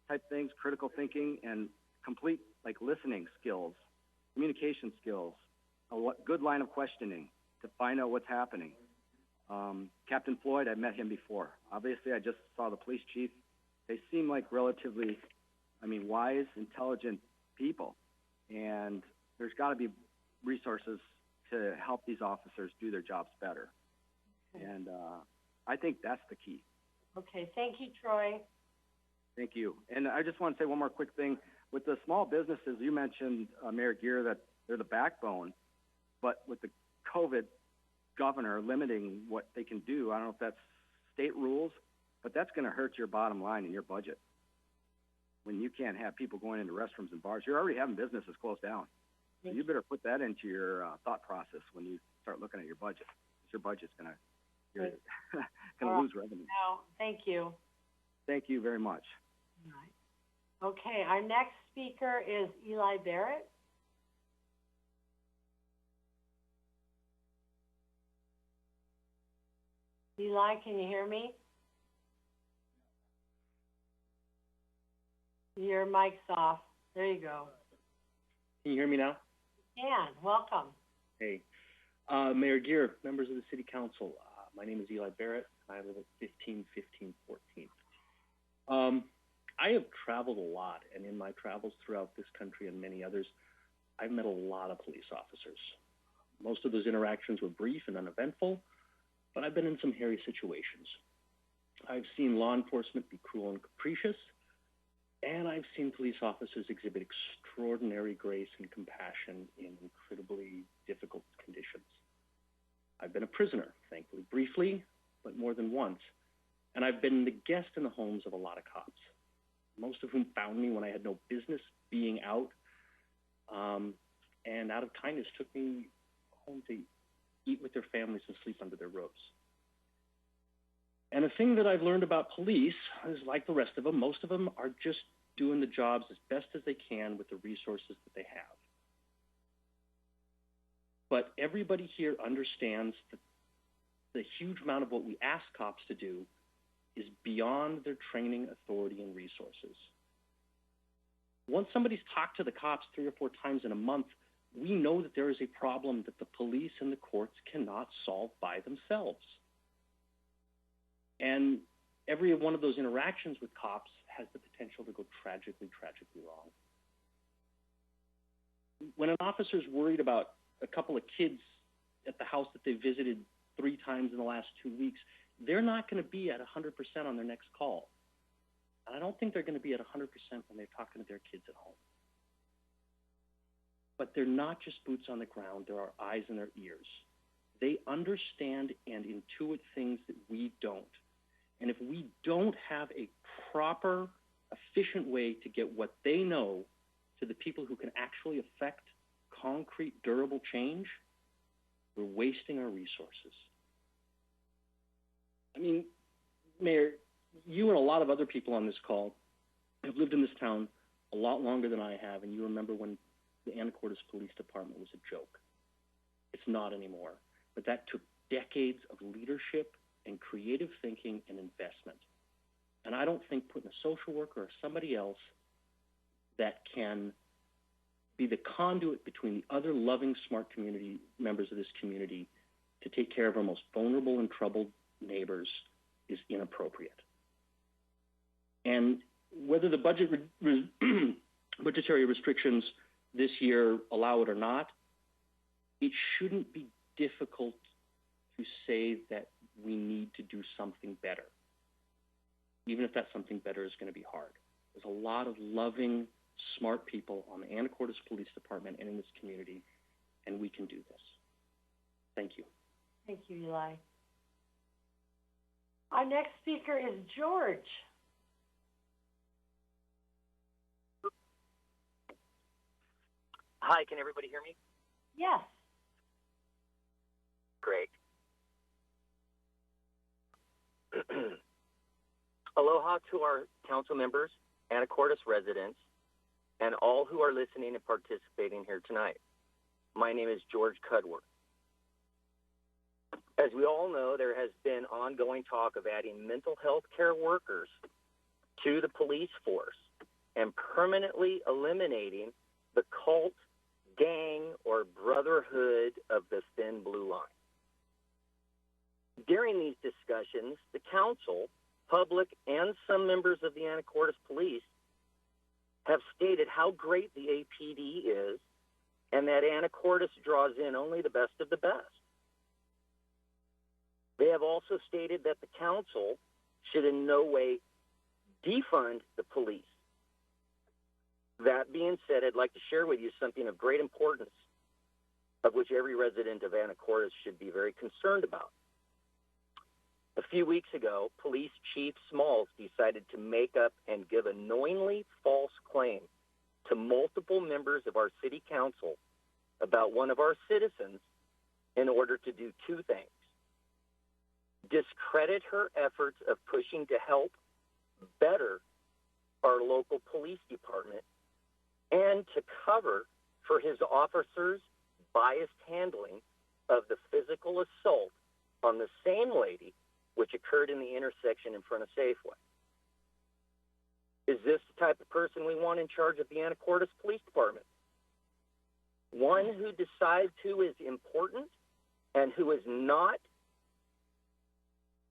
Speaker 16: type things, critical thinking, and complete, like, listening skills, communication skills, a good line of questioning to find out what's happening. Captain Floyd, I met him before. Obviously, I just saw the police chief. They seem like relatively, I mean, wise, intelligent people. And there's got to be resources to help these officers do their jobs better. And I think that's the key.
Speaker 1: Okay, thank you, Troy.
Speaker 16: Thank you. And I just want to say one more quick thing. With the small businesses, you mentioned, Mayor Gear, that they're the backbone, but with the COVID governor limiting what they can do, I don't know if that's state rules, but that's going to hurt your bottom line in your budget. When you can't have people going into restrooms and bars, you're already having businesses closed down. So you better put that into your thought process when you start looking at your budget. Your budget's going to lose revenue.
Speaker 1: No, thank you.
Speaker 16: Thank you very much.
Speaker 1: All right. Okay, our next speaker is Eli Barrett. Eli, can you hear me? Your mic's off. There you go.
Speaker 17: Can you hear me now?
Speaker 1: Dan, welcome.
Speaker 17: Hey. Mayor Gear, members of the City Council, my name is Eli Barrett. I live at 1515 14th. I have traveled a lot, and in my travels throughout this country and many others, I've met a lot of police officers. Most of those interactions were brief and uneventful, but I've been in some hairy situations. I've seen law enforcement be cruel and capricious, and I've seen police officers exhibit extraordinary grace and compassion in incredibly difficult conditions. I've been a prisoner, thankfully briefly, but more than once, and I've been the guest in the homes of a lot of cops, most of whom found me when I had no business being out, and out of kindness took me home to eat with their families and sleep under their roofs. And the thing that I've learned about police is, like the rest of them, most of them are just doing the jobs as best as they can with the resources that they have. But everybody here understands that the huge amount of what we ask cops to do is beyond their training, authority, and resources. Once somebody's talked to the cops 3 or 4 times in a month, we know that there is a problem that the police and the courts cannot solve by themselves. And every one of those interactions with cops has the potential to go tragically, tragically wrong. When an officer's worried about a couple of kids at the house that they visited 3 times in the last 2 weeks, they're not going to be at 100% on their next call. And I don't think they're going to be at 100% when they're talking to their kids at home. But they're not just boots on the ground. There are eyes in their ears. They understand and intuit things that we don't. And if we don't have a proper, efficient way to get what they know to the people who can actually affect concrete, durable change, we're wasting our resources. I mean, Mayor, you and a lot of other people on this call have lived in this town a lot longer than I have, and you remember when the Anacortes Police Department was a joke. It's not anymore. But that took decades of leadership and creative thinking and investment. And I don't think putting a social worker or somebody else that can be the conduit between the other loving, smart community members of this community to take care of our most vulnerable and troubled neighbors is inappropriate. And whether the budgetary restrictions this year allow it or not, it shouldn't be difficult to say that we need to do something better, even if that something better is going to be hard. There's a lot of loving, smart people on the Anacortes Police Department and in this community, and we can do this. Thank you.
Speaker 1: Thank you, Eli. Our next speaker is George.
Speaker 18: Hi, can everybody hear me?
Speaker 1: Yes.
Speaker 18: Great. Aloha to our council members, Anacortes residents, and all who are listening and participating here tonight. My name is George Cudworth. As we all know, there has been ongoing talk of adding mental health care workers to the police force and permanently eliminating the cult, gang, or brotherhood of the thin blue line. During these discussions, the council, public, and some members of the Anacortes Police have stated how great the APD is and that Anacortes draws in only the best of the best. They have also stated that the council should in no way defund the police. That being said, I'd like to share with you something of great importance, of which every resident of Anacortes should be very concerned about. A few weeks ago, Police Chief Smalls decided to make up and give a knowingly false claim to multiple members of our city council about one of our citizens in order to do 2 things. Discredit her efforts of pushing to help better our local police department and to cover for his officers' biased handling of the physical assault on the same lady which occurred in the intersection in front of Safeway. Is this the type of person we want in charge of the Anacortes Police Department? One who decides who is important and who is not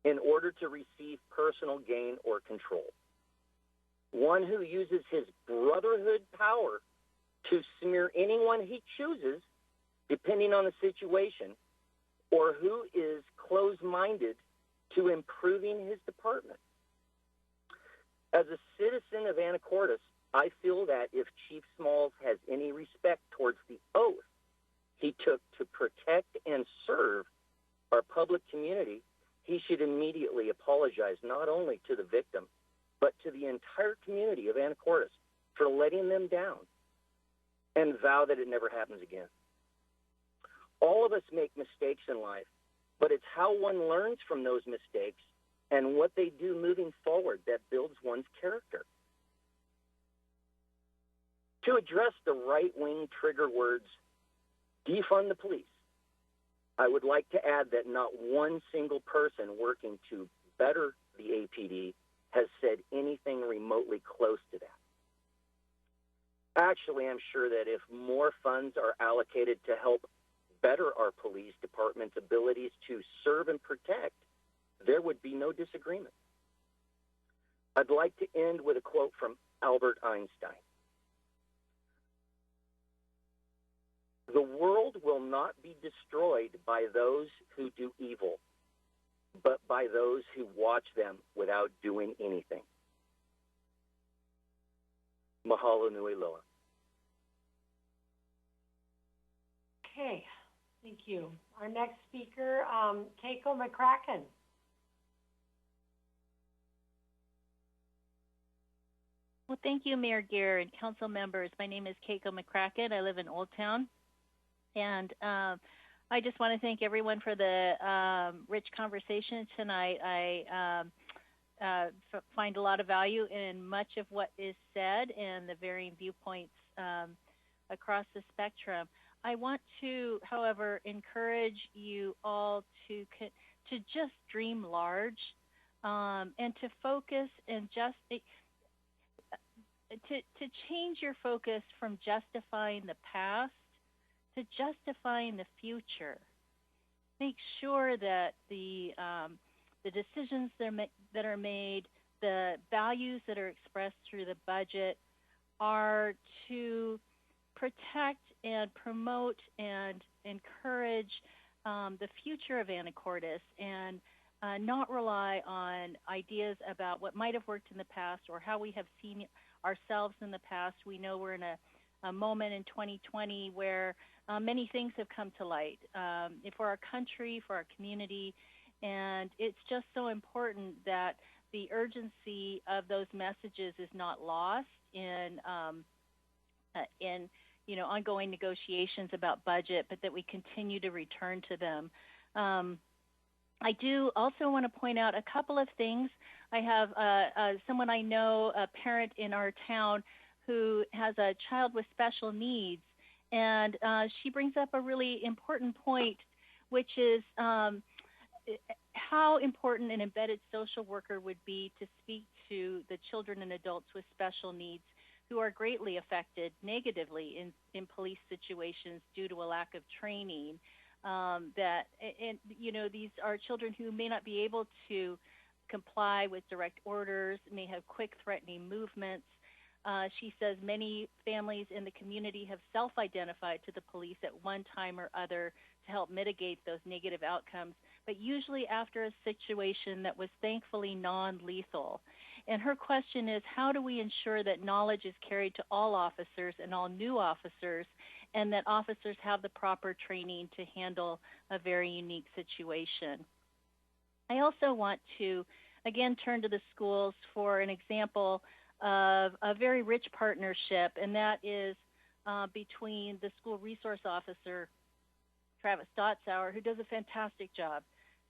Speaker 18: in order to receive personal gain or control. One who uses his brotherhood power to smear anyone he chooses, depending on the situation, or who is closed-minded to improving his department. As a citizen of Anacortes, I feel that if Chief Smalls has any respect towards the oath he took to protect and serve our public community, he should immediately apologize not only to the victim, but to the entire community of Anacortes for letting them down, and vow that it never happens again. All of us make mistakes in life, but it's how one learns from those mistakes and what they do moving forward that builds one's character. To address the right-wing trigger words, defund the police, I would like to add that not one single person working to better the APD has said anything remotely close to that. Actually, I'm sure that if more funds are allocated to help better our police department's abilities to serve and protect, there would be no disagreement. I'd like to end with a quote from Albert Einstein. The world will not be destroyed by those who do evil, but by those who watch them without doing anything. Mahalo nui loa.
Speaker 1: Okay, thank you. Our next speaker, Keiko McCracken.
Speaker 19: Well, thank you, Mayor Gear and council members. My name is Keiko McCracken. I live in Old Town. And I just want to thank everyone for the rich conversation tonight. I find a lot of value in much of what is said and the varying viewpoints across the spectrum. I want to, however, encourage you all to just dream large and to focus and just to change your focus from justifying the past to justifying the future. Make sure that the decisions that are made, the values that are expressed through the budget are to protect and promote and encourage the future of Anacortes and not rely on ideas about what might have worked in the past or how we have seen ourselves in the past. We know we're in a moment in 2020 where many things have come to light for our country, for our community, and it's just so important that the urgency of those messages is not lost in ongoing negotiations about budget, but that we continue to return to them. I do also want to point out a couple of things. I have someone I know, a parent in our town, who has a child with special needs, and she brings up a really important point, which is how important an embedded social worker would be to speak to the children and adults with special needs who are greatly affected negatively in police situations due to a lack of training. These are children who may not be able to comply with direct orders, may have quick threatening movements. She says many families in the community have self-identified to the police at one time or other to help mitigate those negative outcomes, but usually after a situation that was thankfully non-lethal. And her question is, how do we ensure that knowledge is carried to all officers and all new officers, and that officers have the proper training to handle a very unique situation? I also want to, again, turn to the schools for an example of a very rich partnership, and that is between the school resource officer, Travis Dotzauer, who does a fantastic job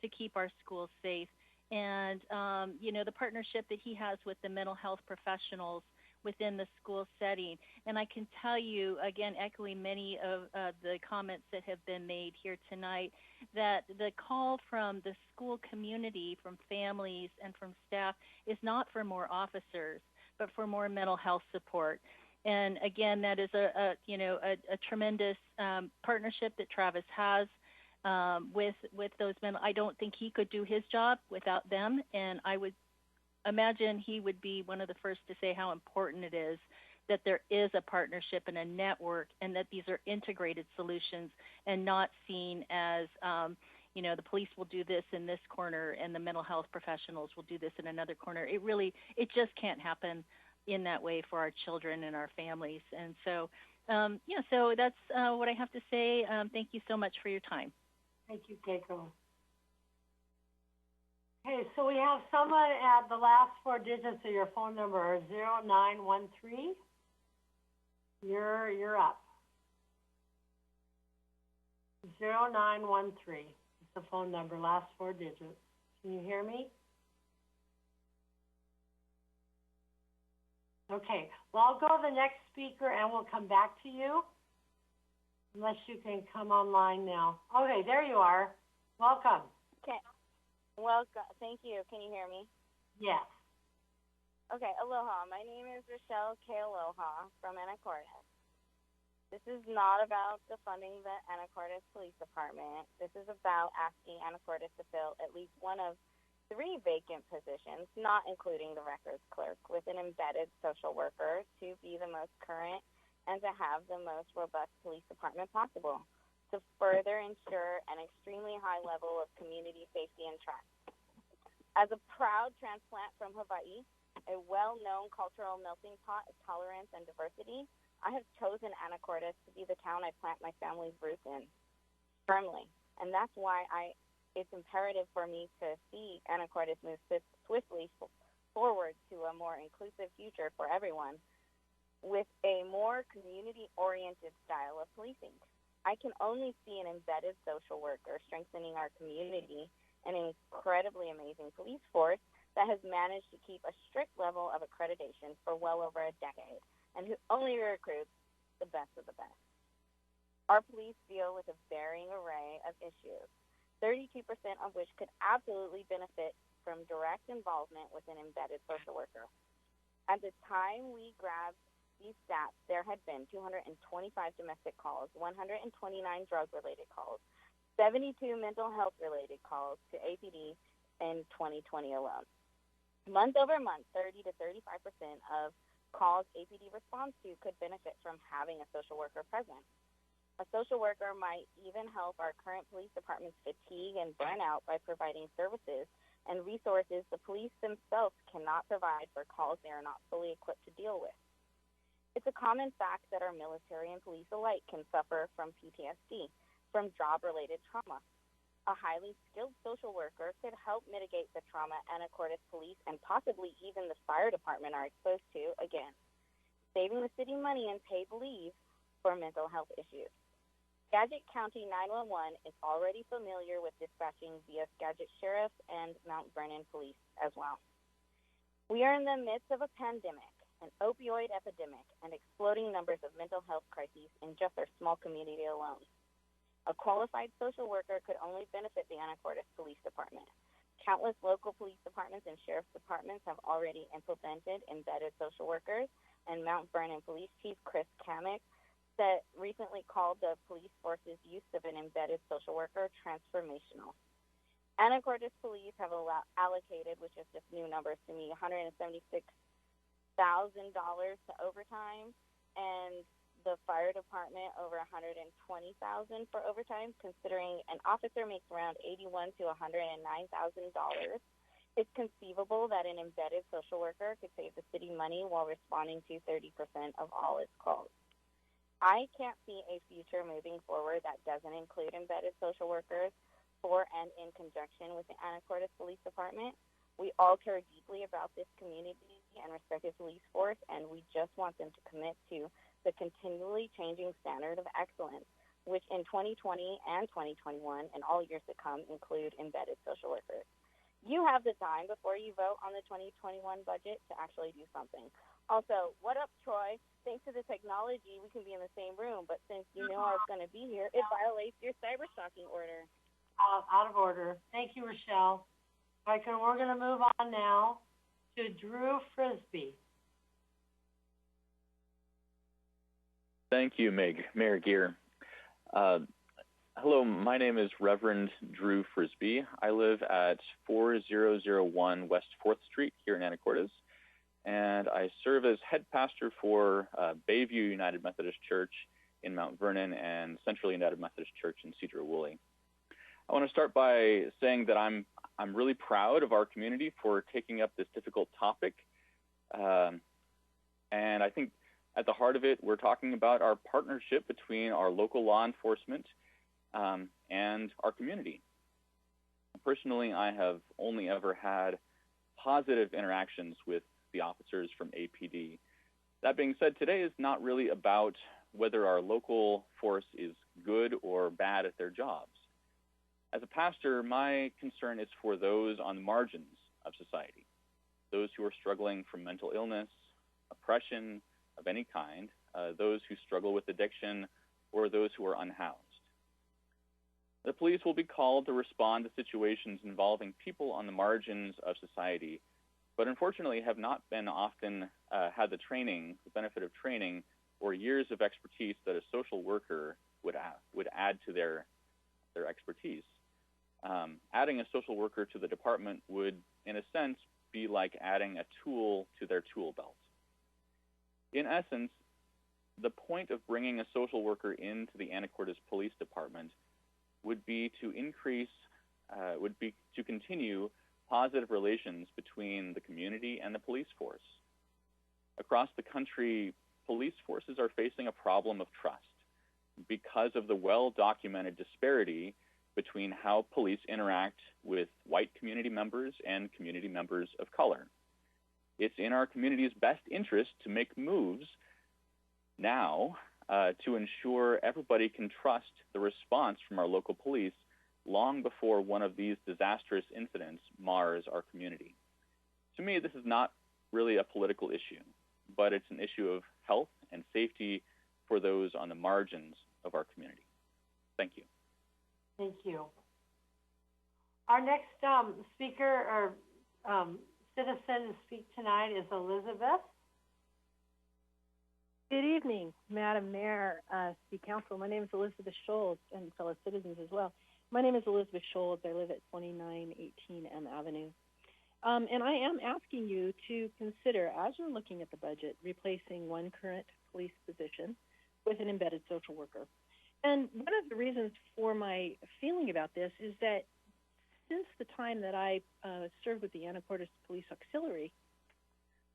Speaker 19: to keep our schools safe, and the partnership that he has with the mental health professionals within the school setting. And I can tell you, again, echoing many of the comments that have been made here tonight, that the call from the school community, from families and from staff, is not for more officers, but for more mental health support. And again, that is a tremendous partnership that Travis has with those men. I don't think he could do his job without them, and I would imagine he would be one of the first to say how important it is that there is a partnership and a network, and that these are integrated solutions and not seen as, the police will do this in this corner and the mental health professionals will do this in another corner. It just can't happen in that way for our children and our families. And so, so that's what I have to say. Thank you so much for your time.
Speaker 1: Thank you, Keiko. Okay, so we have someone at the last four digits of your phone number are 0913. You're up. 0913 is the phone number, last four digits. Can you hear me? Okay, well, I'll go to the next speaker and we'll come back to you, unless you can come online now. Okay, there you are. Welcome.
Speaker 20: Okay. Well, thank you. Can you hear me?
Speaker 1: Yes.
Speaker 20: Okay, aloha. My name is Rochelle K. Aloha from Anacortes. This is not about defunding the Anacortes Police Department. This is about asking Anacortes to fill at least one of 3 vacant positions, not including the records clerk, with an embedded social worker to be the most current and to have the most robust police department possible, to further ensure an extremely high level of community safety and trust. As a proud transplant from Hawaii, a well-known cultural melting pot of tolerance and diversity, I have chosen Anacortes to be the town I plant my family's roots in, firmly. And that's why it's imperative for me to see Anacortes move swiftly forward to a more inclusive future for everyone, with a more community-oriented style of policing. I can only see an embedded social worker strengthening our community, an incredibly amazing police force that has managed to keep a strict level of accreditation for well over a decade, and who only recruits the best of the best. Our police deal with a varying array of issues, 32% of which could absolutely benefit from direct involvement with an embedded social worker. At the time we grabbed these stats, there had been 225 domestic calls, 129 drug-related calls, 72 mental health-related calls to APD in 2020 alone. Month over month, 30 to 35% of calls APD responds to could benefit from having a social worker present. A social worker might even help our current police department's fatigue and burnout by providing services and resources the police themselves cannot provide for calls they are not fully equipped to deal with. It's a common fact that our military and police alike can suffer from PTSD, from job-related trauma. A highly skilled social worker could help mitigate the trauma Anacortes Police and possibly even the fire department are exposed to, again, saving the city money and paid leave for mental health issues. Skagit County 911 is already familiar with dispatching via Skagit Sheriff and Mount Vernon Police as well. We are in the midst of a pandemic, an opioid epidemic, and exploding numbers of mental health crises in just our small community alone. A qualified social worker could only benefit the Anacortes Police Department. Countless local police departments and sheriff's departments have already implemented embedded social workers, and Mount Vernon Police Chief Chris Kamick recently called the police force's use of an embedded social worker transformational. Anacortes Police have allocated, which is just new numbers to me, $176,000 to overtime, and the fire department over $120,000 for overtime, considering an officer makes around $81,000 to $109,000. It's conceivable that an embedded social worker could save the city money while responding to 30% of all its calls. I can't see a future moving forward that doesn't include embedded social workers for and in conjunction with the Anacortes Police Department. We all care deeply about this community and respect its police force, and we just want them to commit to the continually changing standard of excellence, which in 2020 and 2021 and all years to come include embedded social workers. You have the time before you vote on the 2021 budget to actually do something. Also, what up, Troy? Thanks to the technology, we can be in the same room, but since you know I was going to be here, it violates your cyber-stalking order.
Speaker 1: Out of order. Thank you, Rochelle. All right, we're going to move on now to Drew Frisbee.
Speaker 21: Thank you, Mayor Gear. Hello, my name is Reverend Drew Frisbee. I live at 4001 West 4th Street here in Anacortes, and I serve as head pastor for Bayview United Methodist Church in Mount Vernon and Central United Methodist Church in Cedar-Woolley. I want to start by saying that I'm really proud of our community for taking up this difficult topic, and I think at the heart of it, we're talking about our partnership between our local law enforcement and our community. Personally, I have only ever had positive interactions with the officers from APD. That being said, today is not really about whether our local force is good or bad at their jobs. As a pastor, my concern is for those on the margins of society, those who are struggling from mental illness, oppression of any kind, those who struggle with addiction, or those who are unhoused. The police will be called to respond to situations involving people on the margins of society, but unfortunately have not been often had the benefit of training, or years of expertise that a social worker would add to their expertise. Adding a social worker to the department would, in a sense, be like adding a tool to their tool belt. In essence, the point of bringing a social worker into the Anacortes Police Department would be to continue positive relations between the community and the police force. Across the country, police forces are facing a problem of trust because of the well-documented disparity between how police interact with white community members and community members of color. It's in our community's best interest to make moves now to ensure everybody can trust the response from our local police long before one of these disastrous incidents mars our community. To me, this is not really a political issue, but it's an issue of health and safety for those on the margins of our community. Thank you.
Speaker 1: Thank you. Our next speaker or citizen to speak tonight is Elizabeth.
Speaker 7: Good evening, Madam Mayor, City Council. My name is Elizabeth Scholz, and fellow citizens as well. My name is Elizabeth Scholz. I live at 2918 M Avenue. And I am asking you to consider, as you're looking at the budget, replacing one current police position with an embedded social worker. And one of the reasons for my feeling about this is that since the time that I served with the Anacortes Police Auxiliary,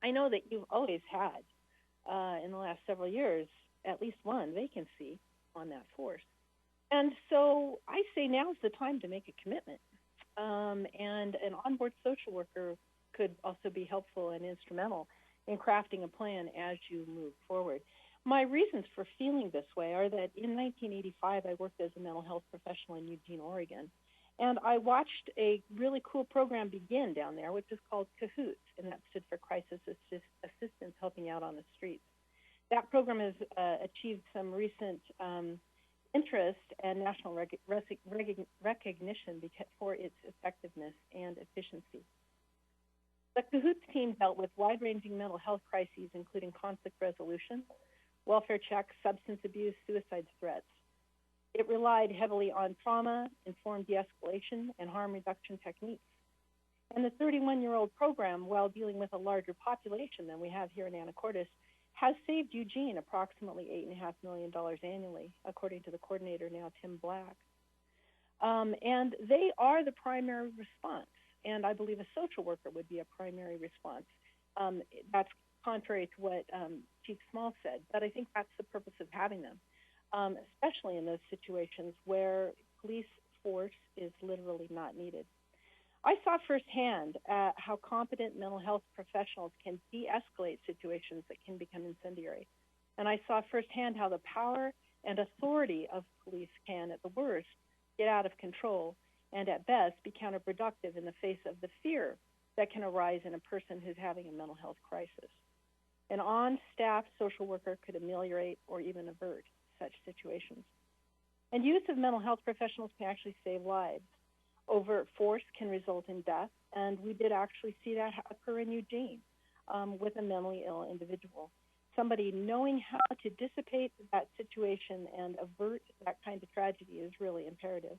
Speaker 7: I know that you've always had, in the last several years, at least one vacancy on that force. And so I say now's the time to make a commitment. And an onboard social worker could also be helpful and instrumental in crafting a plan as you move forward. My reasons for feeling this way are that in 1985, I worked as a mental health professional in Eugene, Oregon. And I watched a really cool program begin down there, which is called CAHOOTS, and that stood for Crisis Assistance Helping Out on the Streets. That program has achieved some recent interest and national recognition for its effectiveness and efficiency. The CAHOOTS team dealt with wide-ranging mental health crises, including conflict resolution, welfare checks, substance abuse, suicide threats. It relied heavily on trauma-informed de-escalation and harm reduction techniques. And the 31-year-old program, while dealing with a larger population than we have here in Anacortes, has saved Eugene approximately $8.5 million annually, according to the coordinator now, Tim Black. And they are the primary response, and I believe a social worker would be a primary response. That's contrary to what Chief Small said, but I think that's the purpose of having them, especially in those situations where police force is literally not needed. I saw firsthand how competent mental health professionals can de-escalate situations that can become incendiary. And I saw firsthand how the power and authority of police can, at the worst, get out of control and at best be counterproductive in the face of the fear that can arise in a person who's having a mental health crisis. An on-staff social worker could ameliorate or even avert such situations. And use of mental health professionals can actually save lives. Overt force can result in death, and we did actually see that occur in Eugene with a mentally ill individual. somebody knowing how to dissipate that situation and avert that kind of tragedy is really imperative.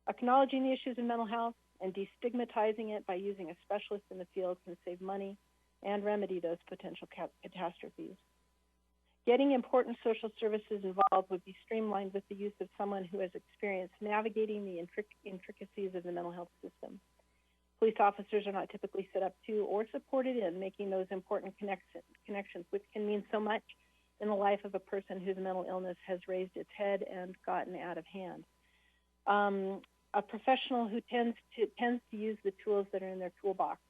Speaker 7: Acknowledging the issues in mental health and destigmatizing it by using a specialist in the field can save money and remedy those potential catastrophes. Getting important social services involved would be streamlined with the use of someone who has experience navigating the intricacies of the mental health system. Police officers are not typically set up to or supported in making those important connections, which can mean so much in the life of a person whose mental illness has raised its head and gotten out of hand. A professional who tends to use the tools that are in their toolbox.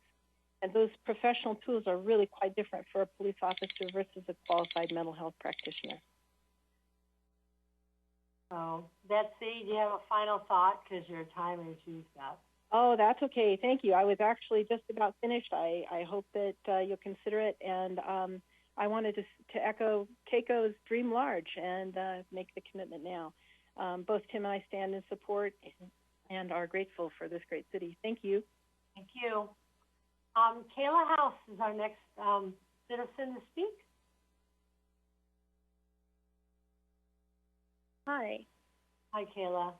Speaker 7: And those professional tools are really quite different for a police officer versus a qualified mental health practitioner.
Speaker 1: So, Betsy, do you have a final thought? Because your time is used up.
Speaker 7: Oh, that's okay. Thank you. I was actually just about finished. I hope that you'll consider it. And I wanted to echo Keiko's dream large and make the commitment now. Both Tim and I stand in support and are grateful for this great city. Thank you.
Speaker 1: Thank you. Kayla House is our next citizen to speak.
Speaker 3: Hi.
Speaker 1: Hi, Kayla.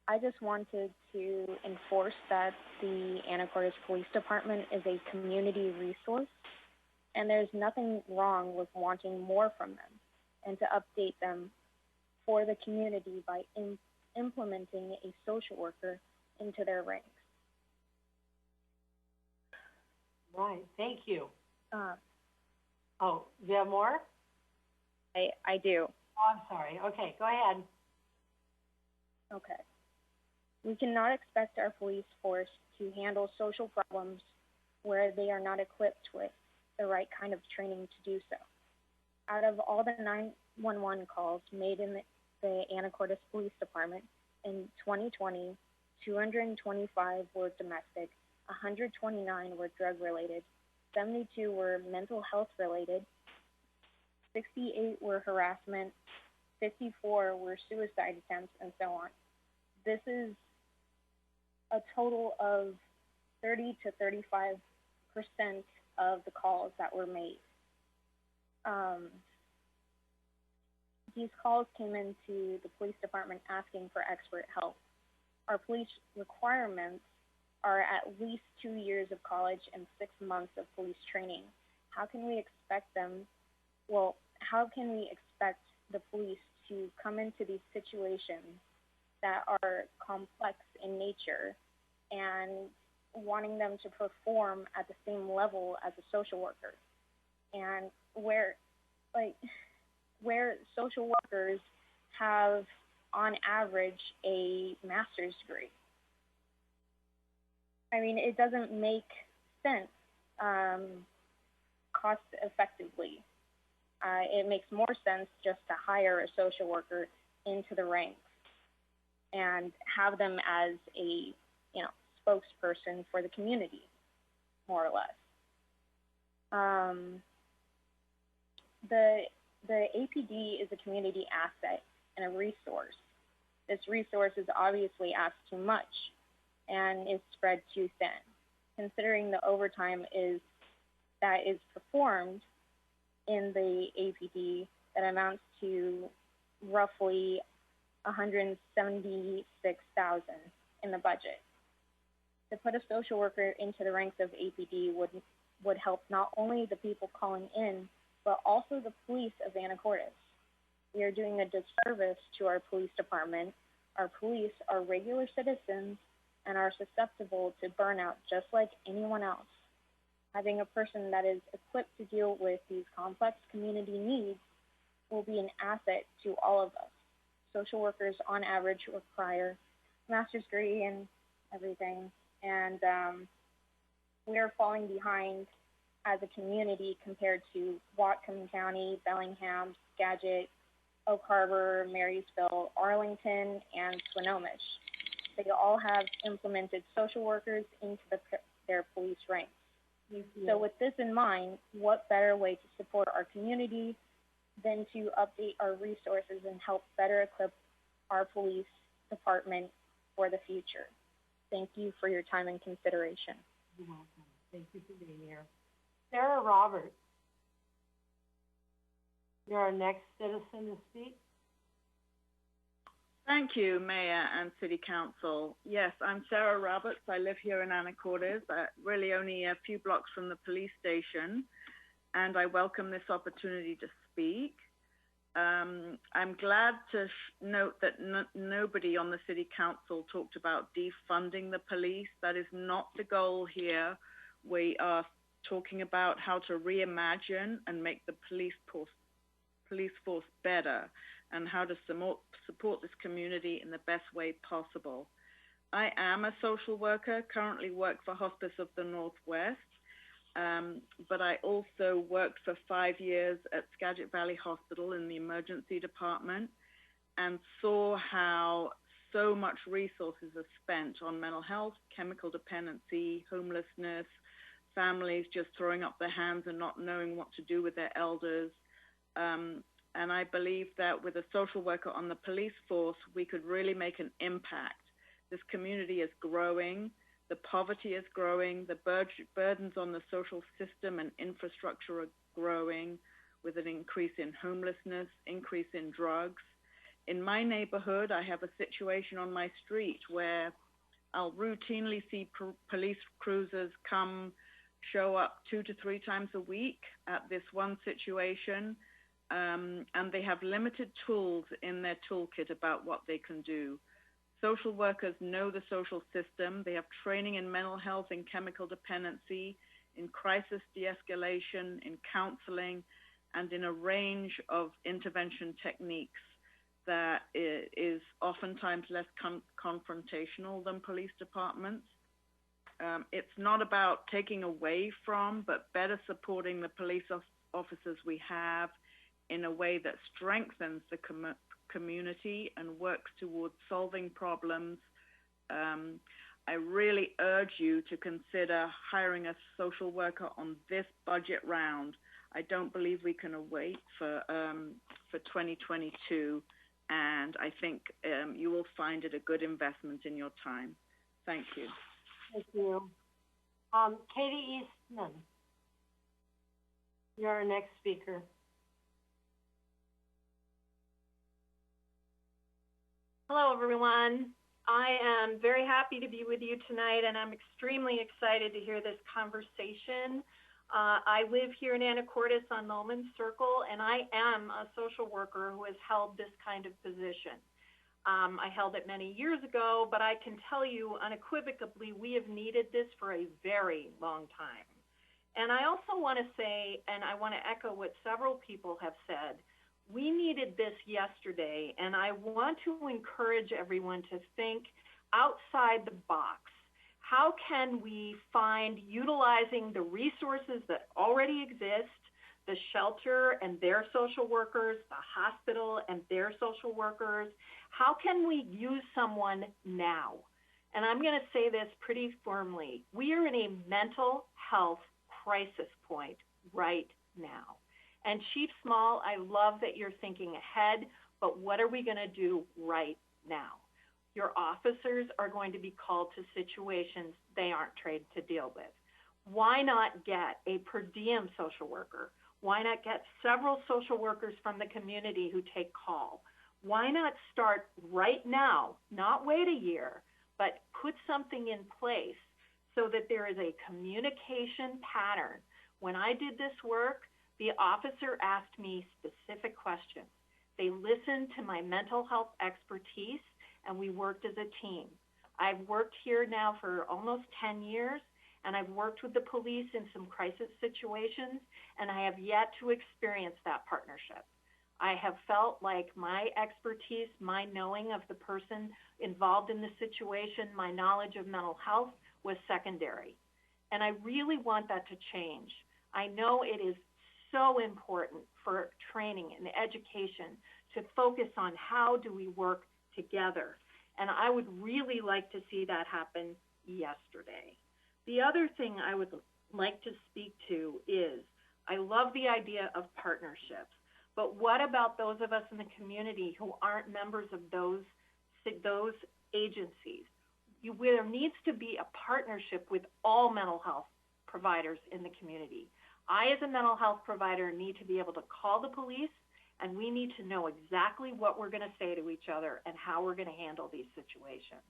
Speaker 3: I just wanted to enforce that the Anacortes Police Department is a community resource, and there's nothing wrong with wanting more from them, and to update them for the community by implementing a social worker into their ranks.
Speaker 1: Right, thank you. Oh, do you have more?
Speaker 3: I do.
Speaker 1: Oh, I'm sorry. Okay, go ahead.
Speaker 3: Okay. We cannot expect our police force to handle social problems where they are not equipped with the right kind of training to do so. Out of all the 911 calls made in the Anacortes Police Department in 2020, 225 were domestic, 129 were drug-related, 72 were mental health-related, 68 were harassment, 54 were suicide attempts, and so on. This is a total of 30 to 35% of the calls that were made. These calls came into the police department asking for expert help. Our police requirements are at least 2 years of college and 6 months of police training. How can we expect the police to come into these situations that are complex in nature and wanting them to perform at the same level as a social worker? And where social workers have, on average, a master's degree. I mean, it doesn't make sense cost effectively. It makes more sense just to hire a social worker into the ranks and have them as a, spokesperson for the community, more or less. The APD is a community asset and a resource. This resource is obviously asked too much and is spread too thin, considering the overtime that is performed in the APD that amounts to roughly $176,000 in the budget. To put a social worker into the ranks of APD would help not only the people calling in, but also the police of Anacortes. We are doing a disservice to our police department. Our police are regular citizens and are susceptible to burnout just like anyone else. Having a person that is equipped to deal with these complex community needs will be an asset to all of us. Social workers, on average, require a master's degree and everything, and we are falling behind as a community compared to Whatcom County, Bellingham, Skagit, Oak Harbor, Marysville, Arlington, and Swinomish. They all have implemented social workers into their police ranks. So with this in mind, what better way to support our community than to update our resources and help better equip our police department for the future? Thank you for your time and consideration.
Speaker 1: You're welcome. Thank you for being here. Sarah Roberts. You're our next citizen to speak.
Speaker 4: Thank you, Mayor and City Council. Yes, I'm Sarah Roberts. I live here in Anacortes, really only a few blocks from the police station, and I welcome this opportunity to speak. I'm glad to note that nobody on the City Council talked about defunding the police. That is not the goal here. We are talking about how to reimagine and make the police force better, and how to support this community in the best way possible. I am a social worker, currently work for Hospice of the Northwest, but I also worked for 5 years at Skagit Valley Hospital in the emergency department, and saw how so much resources are spent on mental health, chemical dependency, homelessness, families just throwing up their hands and not knowing what to do with their elders. And I believe that with a social worker on the police force, we could really make an impact. This community is growing, the poverty is growing, the burdens on the social system and infrastructure are growing, with an increase in homelessness, increase in drugs. In my neighborhood, I have a situation on my street where I'll routinely see police cruisers show up 2 to 3 times a week at this one situation. And they have limited tools in their toolkit about what they can do. Social workers know the social system. They have training in mental health and chemical dependency, in crisis de-escalation, in counseling, and in a range of intervention techniques that is oftentimes less confrontational than police departments. It's not about taking away from, but better supporting the police officers we have in a way that strengthens the community and works towards solving problems. I really urge you to consider hiring a social worker on this budget round. I don't believe we can wait for 2022, and I think you will find it a good investment in your time. Thank you.
Speaker 1: Thank you. Katie Eastman, you're our next speaker.
Speaker 22: Hello, everyone. I am very happy to be with you tonight, and I'm extremely excited to hear this conversation. I live here in Anacortes on Nolan Circle, and I am a social worker who has held this kind of position. I held it many years ago, but I can tell you unequivocally we have needed this for a very long time. And I also want to say, and I want to echo what several people have said, we needed this yesterday, and I want to encourage everyone to think outside the box. How can we find utilizing the resources that already exist, the shelter and their social workers, the hospital and their social workers? How can we use someone now? And I'm going to say this pretty firmly. We are in a mental health crisis point right now. And Chief Small, I love that you're thinking ahead, but what are we going to do right now? Your officers are going to be called to situations they aren't trained to deal with. Why not get a per diem social worker? Why not get several social workers from the community who take call? Why not start right now, not wait a year, but put something in place so that there is a communication pattern? When I did this work, the officer asked me specific questions. They listened to my mental health expertise, and we worked as a team. I've worked here now for almost 10 years, and I've worked with the police in some crisis situations, and I have yet to experience that partnership. I have felt like my expertise, my knowing of the person involved in the situation, my knowledge of mental health was secondary. And I really want that to change. I know it is so important for training and education to focus on how do we work together. And I would really like to see that happen yesterday. The other thing I would like to speak to is I love the idea of partnerships, but what about those of us in the community who aren't members of those agencies? There needs to be a partnership with all mental health providers in the community. I, as a mental health provider, need to be able to call the police and we need to know exactly what we're going to say to each other and how we're going to handle these situations.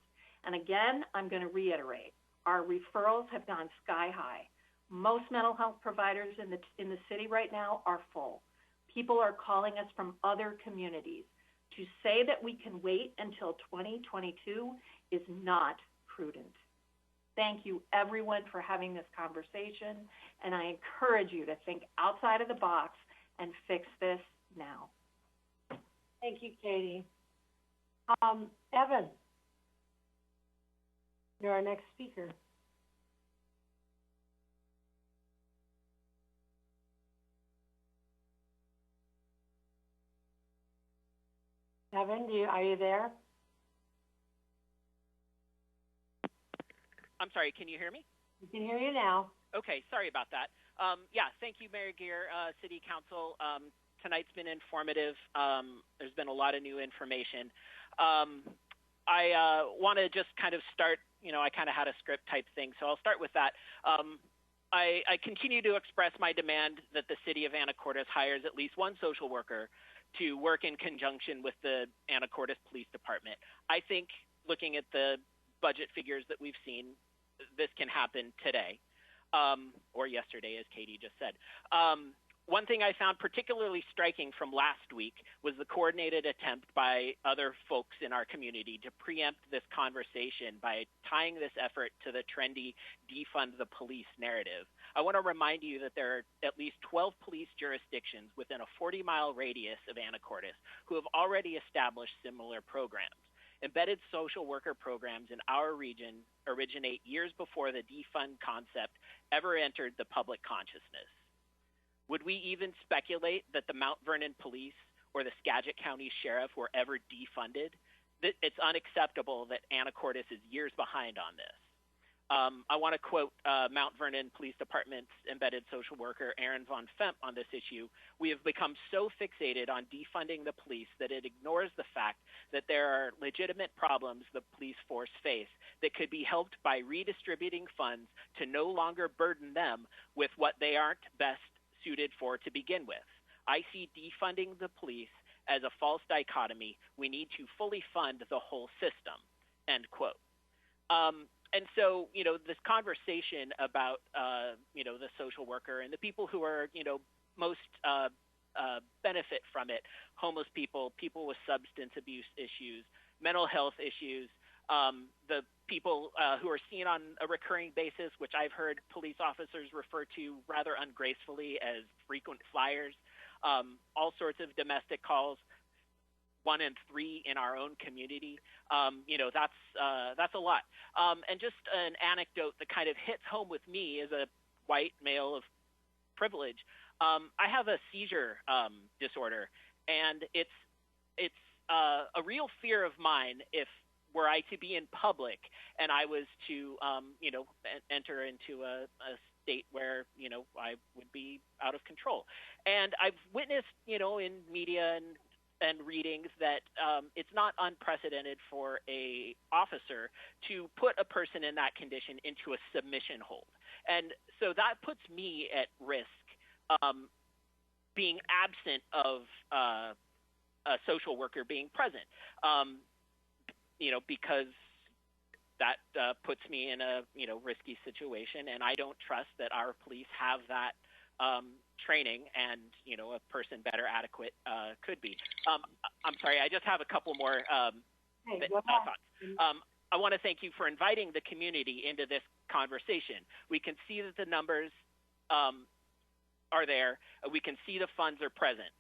Speaker 22: And again, I'm going to reiterate, our referrals have gone sky high. Most mental health providers in the city right now are full. People are calling us from other communities. To say that we can wait until 2022 is not prudent. Thank you, everyone, for having this conversation, and I encourage you to think outside of the box and fix this now.
Speaker 1: Thank you, Katie. Evan, you're our next speaker. Evan, are you there?
Speaker 6: I'm sorry, can you hear me?
Speaker 1: We can hear you now.
Speaker 6: Okay, sorry about that. Thank you, Mayor Geer, City Council. Tonight's been informative. There's been a lot of new information. I want to just kind of start, I kind of had a script type thing, so I'll start with that. I continue to express my demand that the City of Anacortes hires at least one social worker to work in conjunction with the Anacortes Police Department. I think, looking at the budget figures that we've seen, this can happen today, or yesterday, as Katie just said. One thing I found particularly striking from last week was the coordinated attempt by other folks in our community to preempt this conversation by tying this effort to the trendy defund the police narrative. I want to remind you that there are at least 12 police jurisdictions within a 40-mile radius of Anacortes who have already established similar programs. Embedded social worker programs in our region originate years before the defund concept ever entered the public consciousness. Would we even speculate that the Mount Vernon Police or the Skagit County Sheriff were ever defunded? It's unacceptable that Anacortes is years behind on this. I want to quote Mount Vernon Police Department's embedded social worker, Aaron Von Femp, on this issue. We have become so fixated on defunding the police that it ignores the fact that there are legitimate problems the police force face that could be helped by redistributing funds to no longer burden them with what they aren't best suited for to begin with. I see defunding the police as a false dichotomy. We need to fully fund the whole system, end quote. And so, this conversation about, the social worker and the people who are, most benefit from it, homeless people, people with substance abuse issues, mental health issues, the people who are seen on a recurring basis, which I've heard police officers refer to rather ungracefully as frequent flyers, all sorts of domestic calls, 1 in 3 in our own community. That's a lot. And just an anecdote that kind of hits home with me as a white male of privilege. I have a seizure disorder, and it's a real fear of mine if were I to be in public and I was to enter into a state where I would be out of control. And I've witnessed in media and readings that it's not unprecedented for a officer to put a person in that condition into a submission hold. And so that puts me at risk, being absent of a social worker being present, because that puts me in a risky situation, and I don't trust that our police have that training, and a person better adequate could be. I'm sorry, I just have a couple more thoughts. I want to thank you for inviting the community into this conversation. We can see that the numbers are there. We can see the funds are present.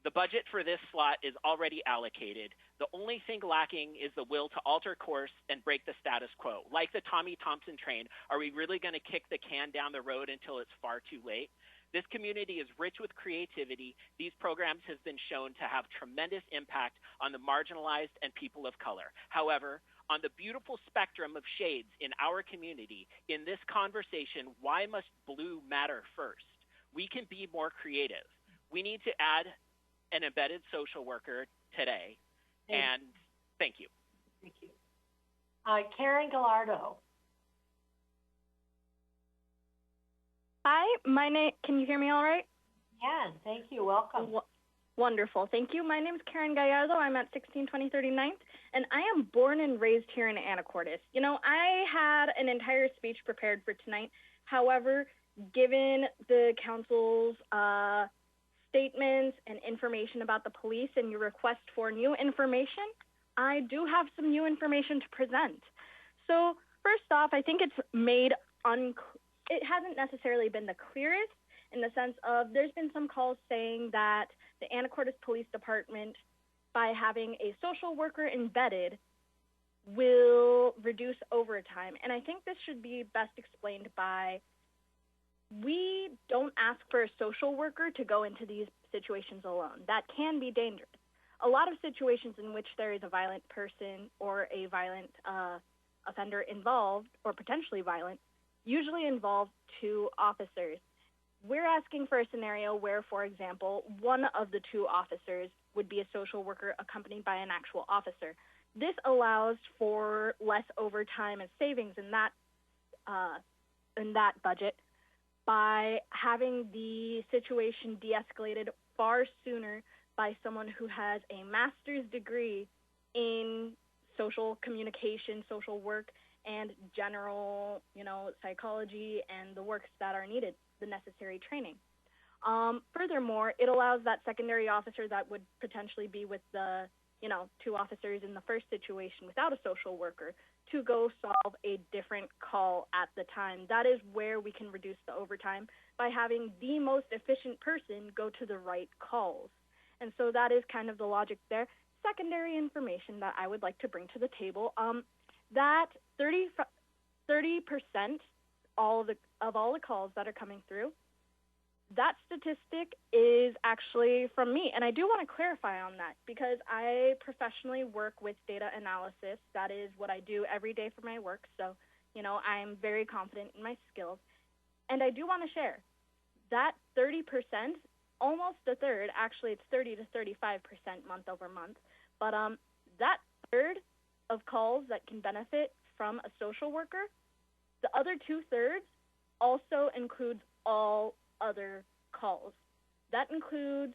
Speaker 6: The budget for this slot is already allocated. The only thing lacking is the will to alter course and break the status quo. Like the Tommy Thompson train, are we really going to kick the can down the road until it's far too late? This community is rich with creativity. These programs have been shown to have tremendous impact on the marginalized and people of color. However, on the beautiful spectrum of shades in our community, in this conversation, why must blue matter first? We can be more creative. We need to add an embedded social worker today. And thank you.
Speaker 1: Thank you. Karen Gallardo.
Speaker 12: Hi, my name, can you hear me all right?
Speaker 1: Yeah, thank you. Welcome.
Speaker 3: Wonderful. Thank you. My name is Karen Gallardo. I'm at 1620 39th, and I am born and raised here in Anacortes. You know, I had an entire speech prepared for tonight. However, given the council's statements and information about the police and your request for new information, I do have some new information to present. So first off, I think it's made it hasn't necessarily been the clearest in the sense of there's been some calls saying that the Anacortes Police Department, by having a social worker embedded, will reduce overtime. And I think this should be best explained by, we don't ask for a social worker to go into these situations alone. That can be dangerous. A lot of situations in which there is a violent person or a violent offender involved, or potentially violent, usually involve two officers. We're asking for a scenario where, for example, one of the two officers would be a social worker accompanied by an actual officer. This allows for less overtime and savings in that budget by having the situation de-escalated far sooner by someone who has a master's degree in social communication, social work, and general, psychology and the works that are needed, the necessary training. Furthermore, it allows that secondary officer that would potentially be with the, two officers in the first situation without a social worker to go solve a different call at the time. That is where we can reduce the overtime, by having the most efficient person go to the right calls. And so that is kind of the logic there. Secondary information that I would like to bring to the table, that 30% of all the calls that are coming through, that statistic is actually from me. And I do want to clarify on that, because I professionally work with data analysis. That is what I do every day for my work. So, I'm very confident in my skills. And I do want to share that 30%, almost a third, actually it's 30 to 35% month over month, but that third of calls that can benefit from a social worker, the other 2/3 also includes all other calls. That includes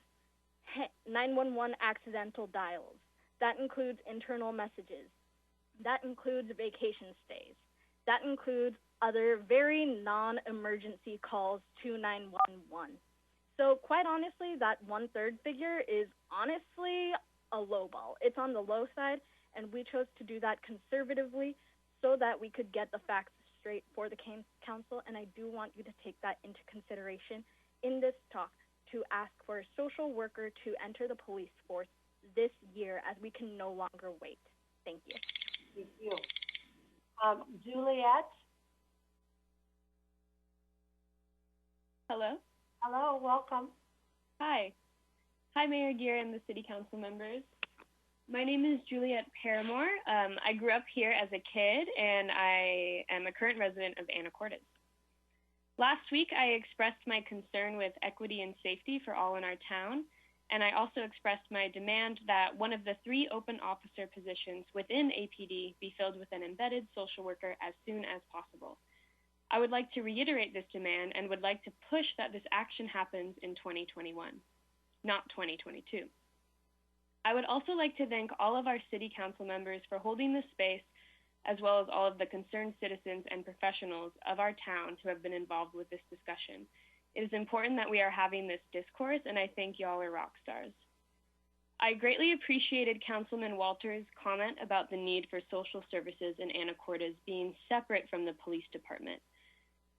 Speaker 3: 911 accidental dials. That includes internal messages. That includes vacation stays. That includes other very non-emergency calls to 911. So quite honestly, that 1/3 figure is honestly a low ball. It's on the low side, and we chose to do that conservatively so that we could get the facts straight for the council, and I do want you to take that into consideration in this talk, to ask for a social worker to enter the police force this year, as we can no longer wait. Thank you.
Speaker 1: Thank you. Juliet?
Speaker 5: Hello?
Speaker 1: Hello, welcome.
Speaker 5: Hi. Hi, Mayor Gear and the City Council members. My name is Juliet Paramore. I grew up here as a kid, and I am a current resident of Anacortes. Last week, I expressed my concern with equity and safety for all in our town, and I also expressed my demand that one of the 3 open officer positions within APD be filled with an embedded social worker as soon as possible. I would like to reiterate this demand and would like to push that this action happens in 2021, not 2022. I would also like to thank all of our City Council members for holding this space, as well as all of the concerned citizens and professionals of our town who have been involved with this discussion. It is important that we are having this discourse, and I think y'all are rock stars. I greatly appreciated Councilman Walters' comment about the need for social services in Anacortes being separate from the police department.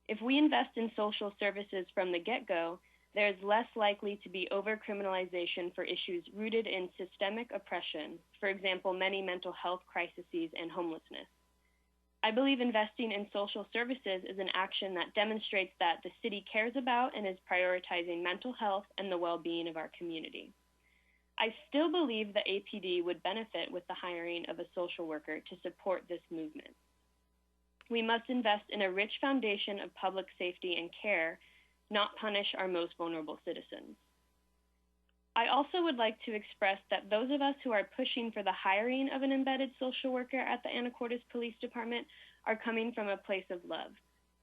Speaker 5: If we invest in social services from the get-go, there is less likely to be over-criminalization for issues rooted in systemic oppression, for example, many mental health crises and homelessness. I believe investing in social services is an action that demonstrates that the city cares about and is prioritizing mental health and the well-being of our community. I still believe the APD would benefit with the hiring of a social worker to support this movement. We must invest in a rich foundation of public safety and care, not punish our most vulnerable citizens. I also would like to express that those of us who are pushing for the hiring of an embedded social worker at the Anacortes Police Department are coming from a place of love.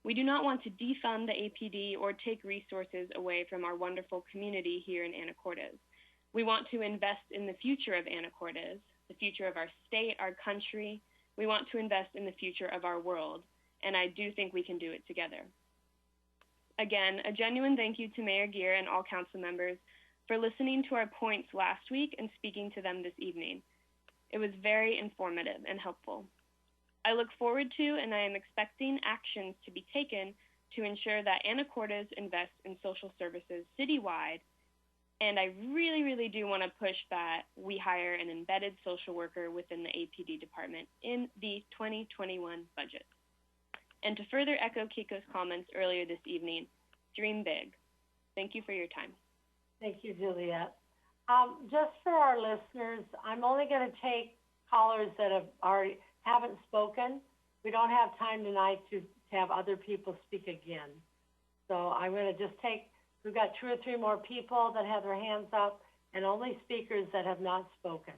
Speaker 5: We do not want to defund the APD or take resources away from our wonderful community here in Anacortes. We want to invest in the future of Anacortes, the future of our state, our country. We want to invest in the future of our world, and I do think we can do it together. Again, a genuine thank you to Mayor Geer and all council members for listening to our points last week and speaking to them this evening. It was very informative and helpful. I look forward to and I am expecting actions to be taken to ensure that Anacortes invests in social services citywide. And I really, really do want to push that we hire an embedded social worker within the APD department in the 2021 budget. And to further echo Kiko's comments earlier this evening, dream big. Thank you for your time.
Speaker 1: Thank you, Juliet. Just for our listeners, I'm only going to take callers that haven't spoken. We don't have time tonight to have other people speak again. So I'm going to just take, we've got 2 or 3 more people that have their hands up and only speakers that have not spoken.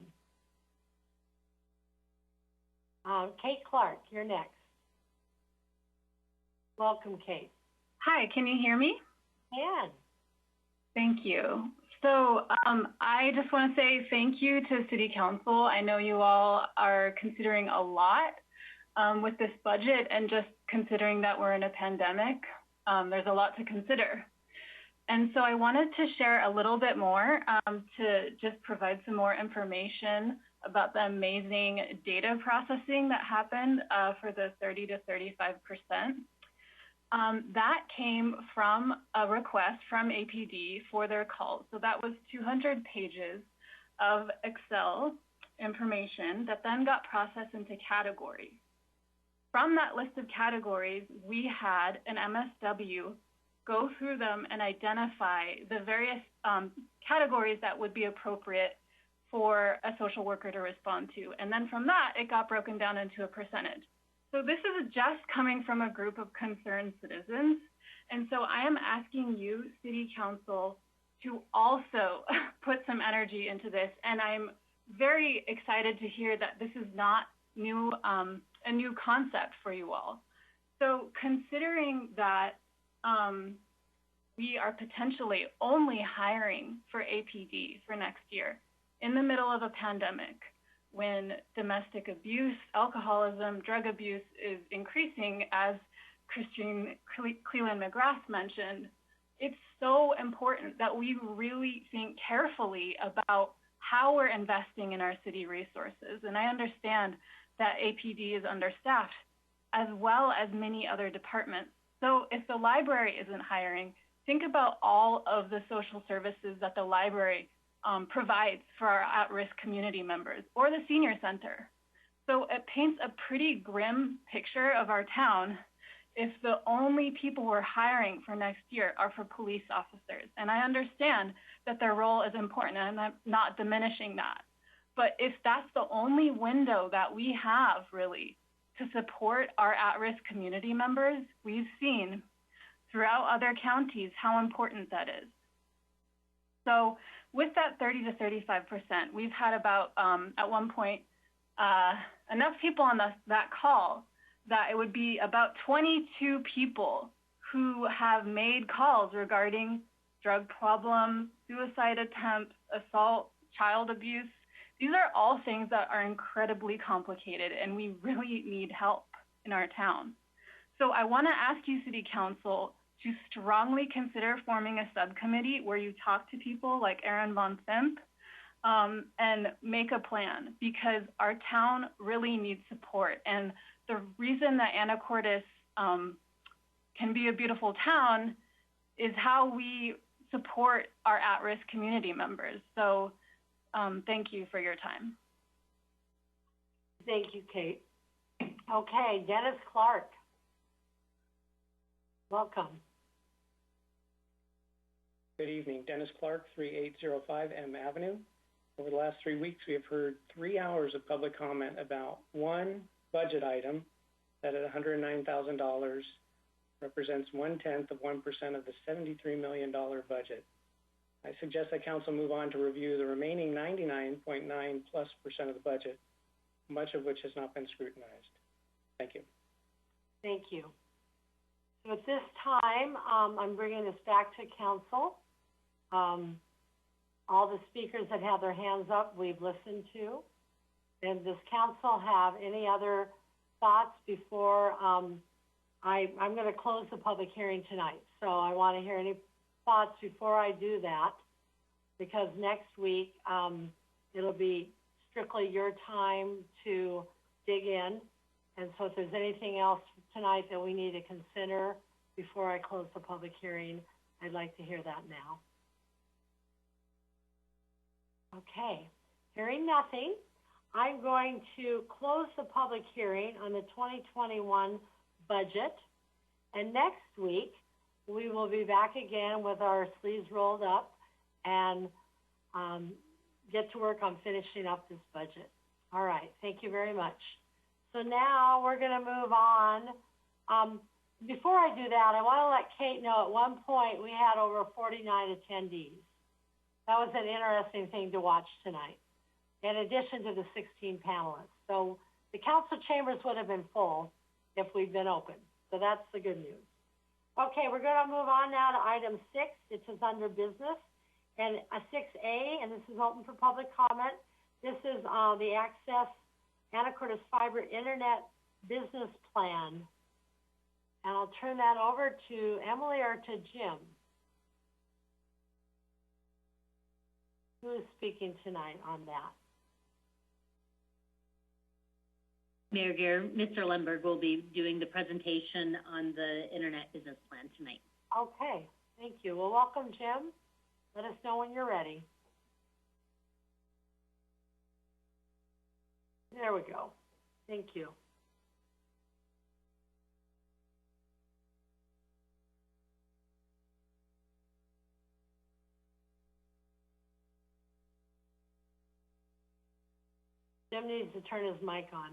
Speaker 1: Kate Clark, you're next. Welcome, Kate.
Speaker 9: Hi, can you hear me?
Speaker 1: Can.
Speaker 9: Thank you. So I just want to say thank you to City Council. I know you all are considering a lot with this budget, and just considering that we're in a pandemic, there's a lot to consider. And so I wanted to share a little bit more to just provide some more information about the amazing data processing that happened for the 30 to 35%. That came from a request from APD for their calls. So that was 200 pages of Excel information that then got processed into categories. From that list of categories, we had an MSW go through them and identify the various categories that would be appropriate for a social worker to respond to. And then from that, it got broken down into a percentage. So this is just coming from a group of concerned citizens. And so I am asking you, City Council, to also put some energy into this. And I'm very excited to hear that this is not new, a new concept for you all. So considering that we are potentially only hiring for APD for next year in the middle of a pandemic, when domestic abuse, alcoholism, drug abuse is increasing, as Christine Cleland McGrath mentioned, it's so important that we really think carefully about how we're investing in our city resources. And I understand that APD is understaffed, as well as many other departments. So if the library isn't hiring, think about all of the social services that the library provides for our at-risk community members, or the senior center. So it paints a pretty grim picture of our town if the only people we're hiring for next year are for police officers. And I understand that their role is important, and I'm not diminishing that. But if that's the only window that we have, really, to support our at-risk community members, we've seen throughout other counties how important that is. So with that 30 to 35%, we've had about, at one point, enough people on that call that it would be about 22 people who have made calls regarding drug problems, suicide attempts, assault, child abuse. These are all things that are incredibly complicated, and we really need help in our town. So I want to ask you, City Council, to strongly consider forming a subcommittee where you talk to people like Aaron Von Thimp and make a plan, because our town really needs support. And the reason that Anacortes can be a beautiful town is how we support our at-risk community members. So thank you for your time.
Speaker 1: Thank you, Kate. Okay, Dennis Clark. Welcome.
Speaker 13: Good evening. Dennis Clark, 3805 M Avenue. Over the last 3 weeks, we have heard 3 hours of public comment about one budget item that at $109,000 represents 1/10 of 1% of the $73 million budget. I suggest that council move on to review the remaining 99.9+% of the budget, much of which has not been scrutinized. Thank you.
Speaker 1: Thank you. So at this time, I'm bringing this back to council. all the speakers that have their hands up, we've listened to. And does council have any other thoughts before, I'm going to close the public hearing tonight. So I want to hear any thoughts before I do that, because next week, it'll be strictly your time to dig in. And so if there's anything else tonight that we need to consider before I close the public hearing, I'd like to hear that now. Okay, hearing nothing, I'm going to close the public hearing on the 2021 budget. And next week, we will be back again with our sleeves rolled up and get to work on finishing up this budget. All right, thank you very much. So now we're going to move on. Before I do that, I want to let Kate know at one point we had over 49 attendees. That was an interesting thing to watch tonight, in addition to the 16 panelists. So the council chambers would have been full if we'd been open. So that's the good news. Okay, we're going to move on now to item 6, which is under business. And 6A, and this is open for public comment. This is the Access Anacortes Fiber Internet Business Plan. And I'll turn that over to Emily or to Jim. Who is speaking tonight on that?
Speaker 8: Mayor Gear, Mr. Lundberg will be doing the presentation on the Internet Business Plan tonight.
Speaker 1: Okay, thank you. Well, welcome, Jim. Let us know when you're ready. There we go. Thank you. Jim needs to turn his mic on.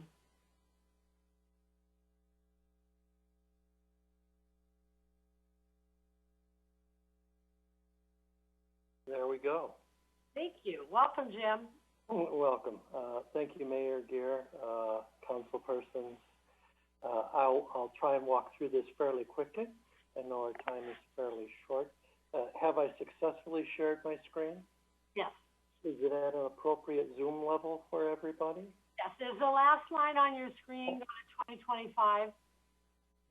Speaker 14: There we go.
Speaker 1: Thank you. Welcome, Jim.
Speaker 14: Welcome. Thank you, Mayor Gear, councilpersons. I'll try and walk through this fairly quickly. I know our time is fairly short. Have I successfully shared my screen?
Speaker 1: Yes.
Speaker 14: Is it at an appropriate Zoom level for everybody?
Speaker 1: Yes, there's the last line on your screen, go to 2025.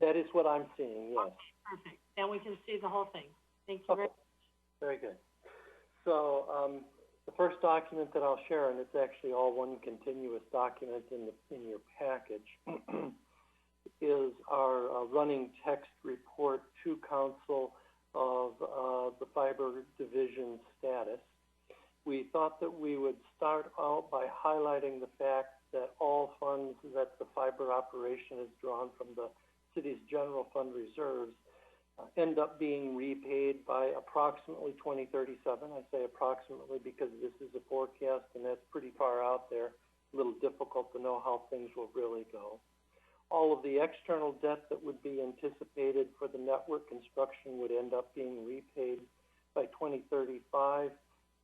Speaker 14: That is what I'm seeing, yes.
Speaker 1: Okay, perfect. Then we can see the whole thing. Thank you very much.
Speaker 14: Very good. So the first document that I'll share, and it's actually all one continuous document in your package, is our running text report to council of the fiber division status. We thought that we would start out by highlighting the fact that all funds that the fiber operation has drawn from the city's general fund reserves end up being repaid by approximately 2037. I say approximately because this is a forecast and that's pretty far out there, a little difficult to know how things will really go. All of the external debt that would be anticipated for the network construction would end up being repaid by 2035.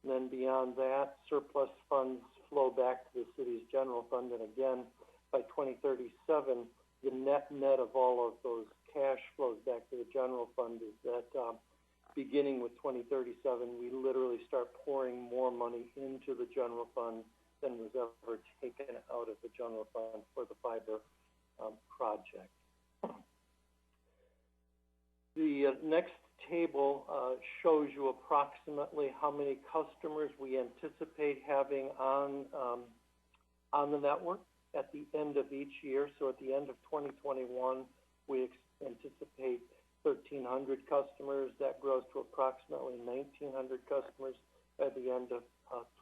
Speaker 14: And then beyond that, surplus funds flow back to the city's general fund. And again, by 2037, the net of all of those cash flows back to the general fund is that beginning with 2037, we literally start pouring more money into the general fund than was ever taken out of the general fund for the fiber project. The next table shows you approximately how many customers we anticipate having on the network at the end of each year. So at the end of 2021, we anticipate 1,300 customers. That grows to approximately 1,900 customers by the end of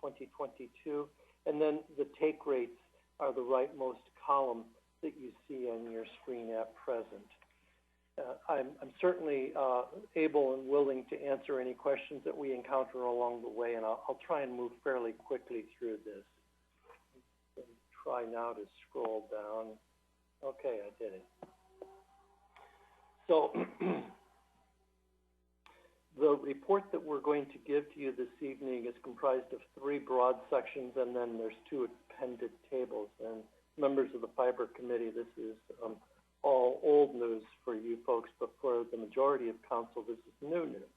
Speaker 14: 2022. And then the take rates are the rightmost column that you see on your screen at present. I'm certainly able and willing to answer any questions that we encounter along the way, and I'll try and move fairly quickly through this. Try now to scroll down. Okay, I did it. So the report that we're going to give to you this evening is comprised of 3 broad sections, and then there's 2 appended tables. And members of the Fiber Committee, this is all old news for you folks, but for the majority of council, this is new news.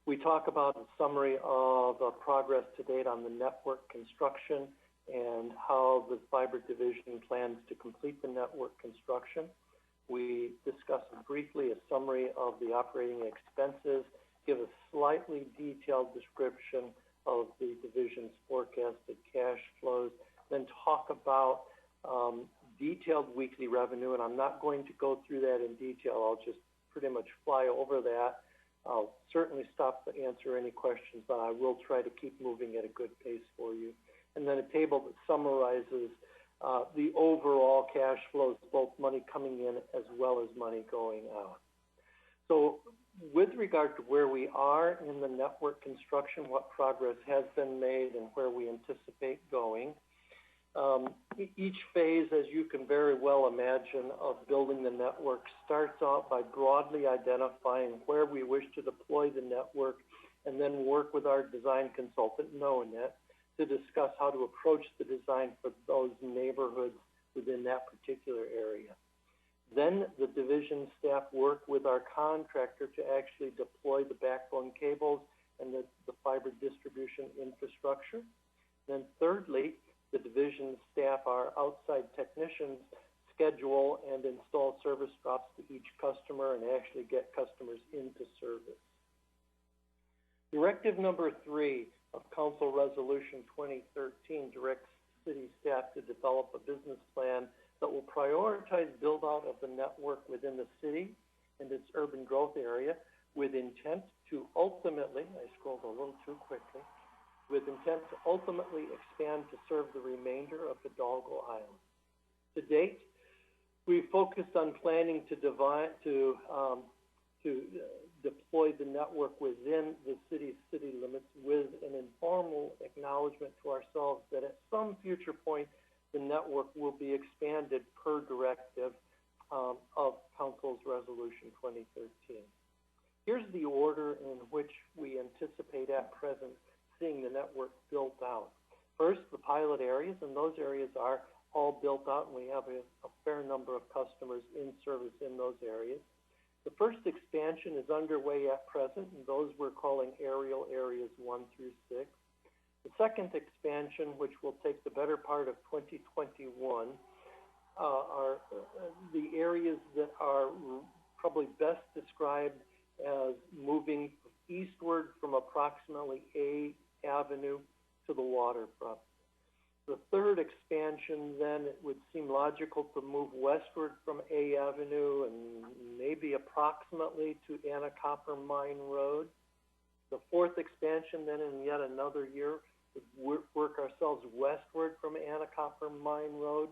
Speaker 14: We talk about a summary of progress to date on the network construction and how the fiber division plans to complete the network construction. We discuss briefly a summary of the operating expenses, give a slightly detailed description of the division's forecasted cash flows, then talk about detailed weekly revenue, and I'm not going to go through that in detail. I'll just pretty much fly over that. I'll certainly stop to answer any questions, but I will try to keep moving at a good pace for you. And then a table that summarizes the overall cash flows, both money coming in as well as money going out. So with regard to where we are in the network construction, what progress has been made and where we anticipate going, each phase, as you can very well imagine, of building the network starts out by broadly identifying where we wish to deploy the network and then work with our design consultant, KnowNet, to discuss how to approach the design for those neighborhoods within that particular area. Then the division staff work with our contractor to actually deploy the backbone cables and the fiber distribution infrastructure. Then thirdly, the division staff, our outside technicians, schedule and install service drops to each customer and actually get customers into service. Directive number 3 of Council Resolution 2013 directs city staff to develop a business plan that will prioritize build-out of the network within the city and its urban growth area with intent to ultimately, I scrolled a little too quickly, with intent to ultimately expand to serve the remainder of Hidalgo Island. To date, we've focused on planning to deploy the network within the city's city limits with an informal acknowledgement to ourselves that at some future point, the network will be expanded per directive of Council's Resolution 2013. Here's the order in which we anticipate at present seeing the network built out. First, the pilot areas, and those areas are all built out, and we have a fair number of customers in service in those areas. The first expansion is underway at present, and those we're calling aerial areas 1 through 6. The second expansion, which will take the better part of 2021, are the areas that are probably best described as moving eastward from approximately A Avenue to the waterfront. The third expansion, then, it would seem logical to move westward from A Avenue and maybe approximately to Anacortes Mine Road. The fourth expansion, then, in yet another year, would work ourselves westward from Anacortes Mine Road.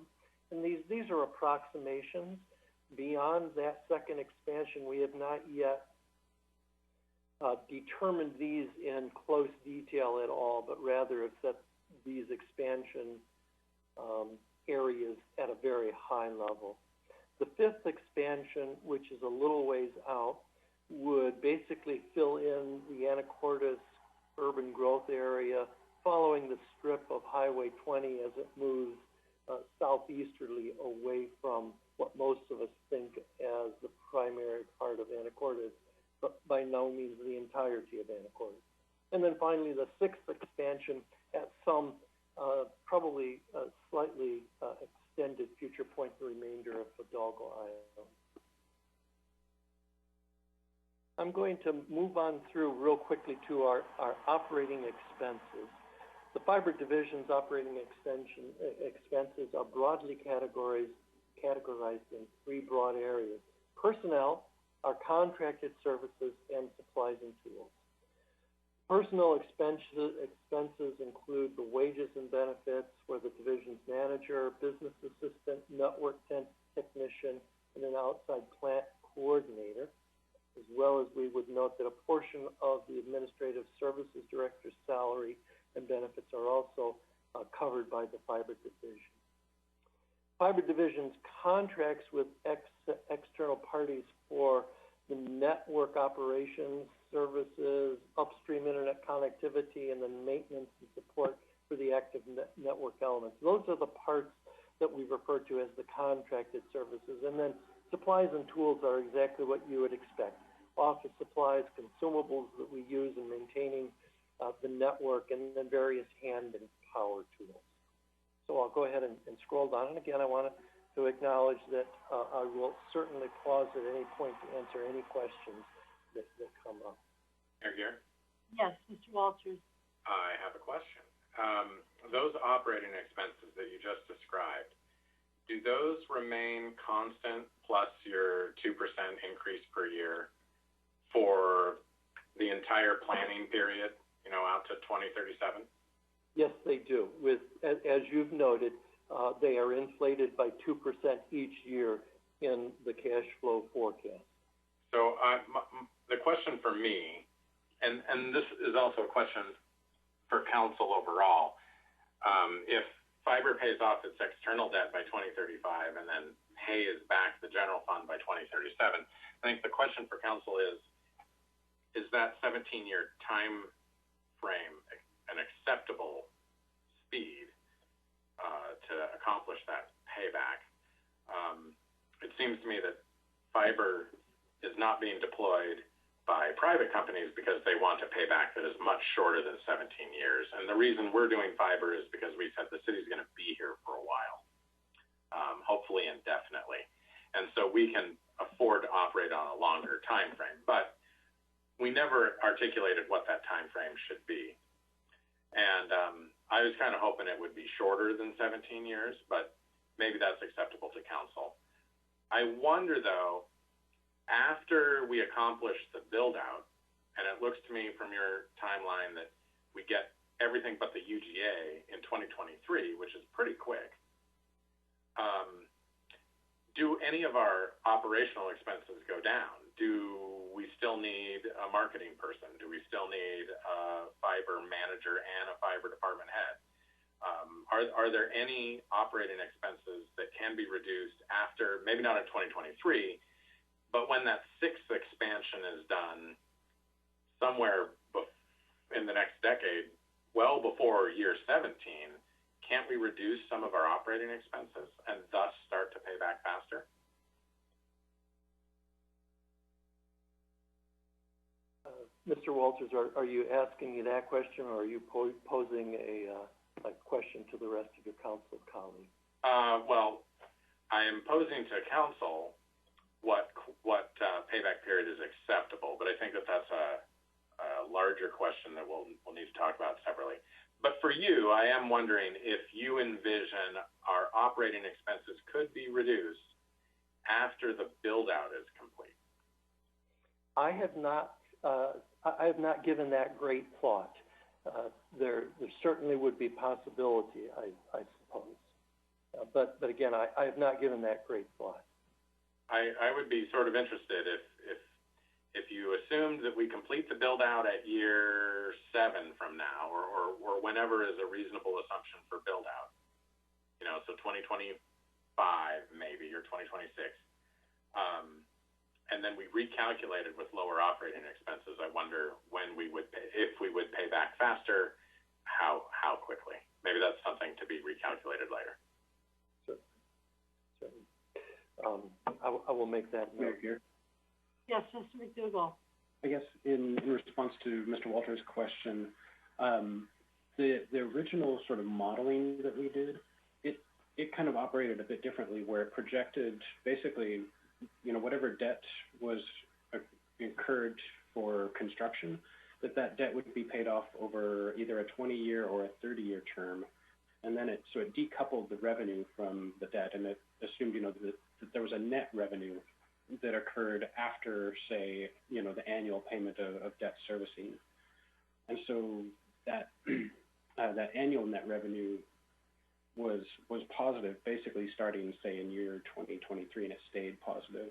Speaker 14: And these are approximations. Beyond that second expansion, we have not yet determined these in close detail at all, but rather have set these expansion areas at a very high level. The fifth expansion, which is a little ways out, would basically fill in the Anacortes urban growth area following the strip of Highway 20 as it moves southeasterly away from what most of us think as the primary part of Anacortes, but by no means the entirety of Anacortes. And then finally, the sixth expansion at some probably slightly extended future point, the remainder of Hidalgo Island. I'm going to move on through real quickly to our operating expenses. The fiber division's operating expenses are broadly categorized in three broad areas: personnel, our contracted services, and supplies and tools. Personnel expenses include the wages and benefits for the division's manager, business assistant, network technician, and an outside plant coordinator, as well as we would note that a portion of the administrative services director's salary and benefits are also covered by the fiber division. Fiber division's contracts with external parties for the network operations, services, upstream internet connectivity, and then maintenance and support for the active network elements. Those are the parts that we refer to as the contracted services. And then supplies and tools are exactly what you would expect. office supplies, consumables that we use in maintaining the network, and then various hand and power tools. So I'll go ahead and scroll down. And again, I want to acknowledge that I will certainly pause at any point to answer any questions that come up.
Speaker 11: Mayor Gear?
Speaker 1: Yes, Mr. Walters.
Speaker 11: I have a question. Those operating expenses that you just described, do those remain constant plus your 2% increase per year for the entire planning period, out to 2037?
Speaker 14: Yes, they do. As you've noted, they are inflated by 2% each year in the cash flow forecast.
Speaker 11: So the question for me, and this is also a question for council overall, if fiber pays off its external debt by 2035 and then pays back the general fund by 2037, I think the question for council is that 17-year time frame an acceptable speed to accomplish that payback? It seems to me that fiber is not being deployed by private companies because they want a payback that is much shorter than 17 years. And the reason we're doing fiber is because we said the city's going to be here for a while, hopefully indefinitely. And so we can afford to operate on a longer time frame. But we never articulated what that time frame should be. And I was kind of hoping it would be shorter than 17 years, but maybe that's acceptable to council. I wonder, though, after we accomplish the build-out, and it looks to me from your timeline that we get everything but the UGA in 2023, which is pretty quick, do any of our operational expenses go down? Do we still need a marketing person? Do we still need a fiber manager and a fiber department head? Are there any operating expenses that can be reduced after, maybe not in 2023, but when that sixth expansion is done somewhere in the next decade, well before year 17, can't we reduce some of our operating expenses and thus start to pay back faster?
Speaker 14: Mr. Walters, are you asking me that question, or are you posing a question to the rest of your council colleagues?
Speaker 11: Well, I am posing to council what payback period is acceptable, but I think that that's a larger question that we'll need to talk about separately. But for you, I am wondering if you envision our operating expenses could be reduced after the build-out is complete.
Speaker 14: I have not given that great thought. There certainly would be possibility, I suppose. But again, I have not given that great thought.
Speaker 11: I would be sort of interested if you assumed that we complete the build out at year 7 from now, or whenever is a reasonable assumption for build out, so 2025 maybe, or 2026, and then we recalculated with lower operating expenses. I wonder when we would pay, if we would pay back faster, how quickly. Maybe that's something to be recalculated later. I will make that note here.
Speaker 1: Yes, Mr. McDougall.
Speaker 10: I guess in response to Mr. Walters' question, the original sort of modeling that we did, it kind of operated a bit differently, where it projected basically, whatever debt was incurred for construction, that debt would be paid off over either a 20-year or a 30-year term. And then it decoupled the revenue from the debt, and it assumed, that there was a net revenue that occurred after, say, the annual payment of debt servicing. And so that that annual net revenue was positive, basically starting, say, in year 2023, and it stayed positive.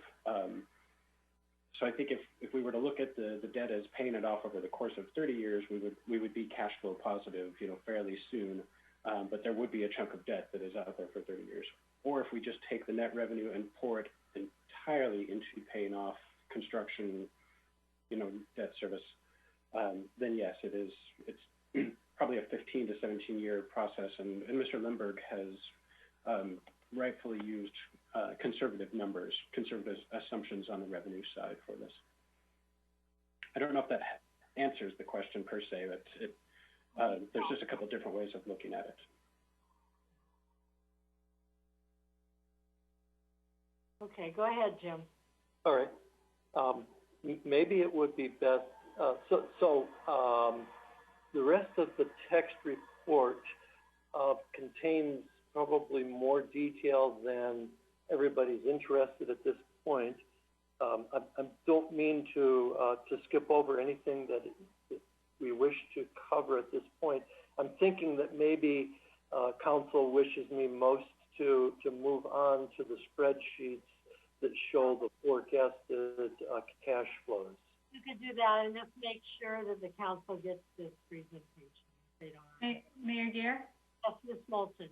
Speaker 10: So I think if we were to look at the debt as paying it off over the course of 30 years, we would be cash flow positive, fairly soon. But there would be a chunk of debt that is out there for 30 years. Or if we just take the net revenue and pour it entirely into paying off construction, debt service, then yes, it's probably a 15 to 17-year process. And Mr. Lemberg has rightfully used conservative numbers, conservative assumptions on the revenue side for this. I don't know if that answers the question per se, but there's just a couple different ways of looking at it.
Speaker 1: Okay, go ahead, Jim.
Speaker 14: All right. Maybe it would be best, the rest of the text report contains probably more detail than everybody's interested at this point. I don't mean to skip over anything that we wish to cover at this point. I'm thinking that maybe council wishes me most to move on to the spreadsheets that show the forecasted cash flows.
Speaker 1: You could do that and just make sure that the council gets this presentation. If they don't.
Speaker 2: Mayor Gear?
Speaker 1: Yes, Ms. Moulton.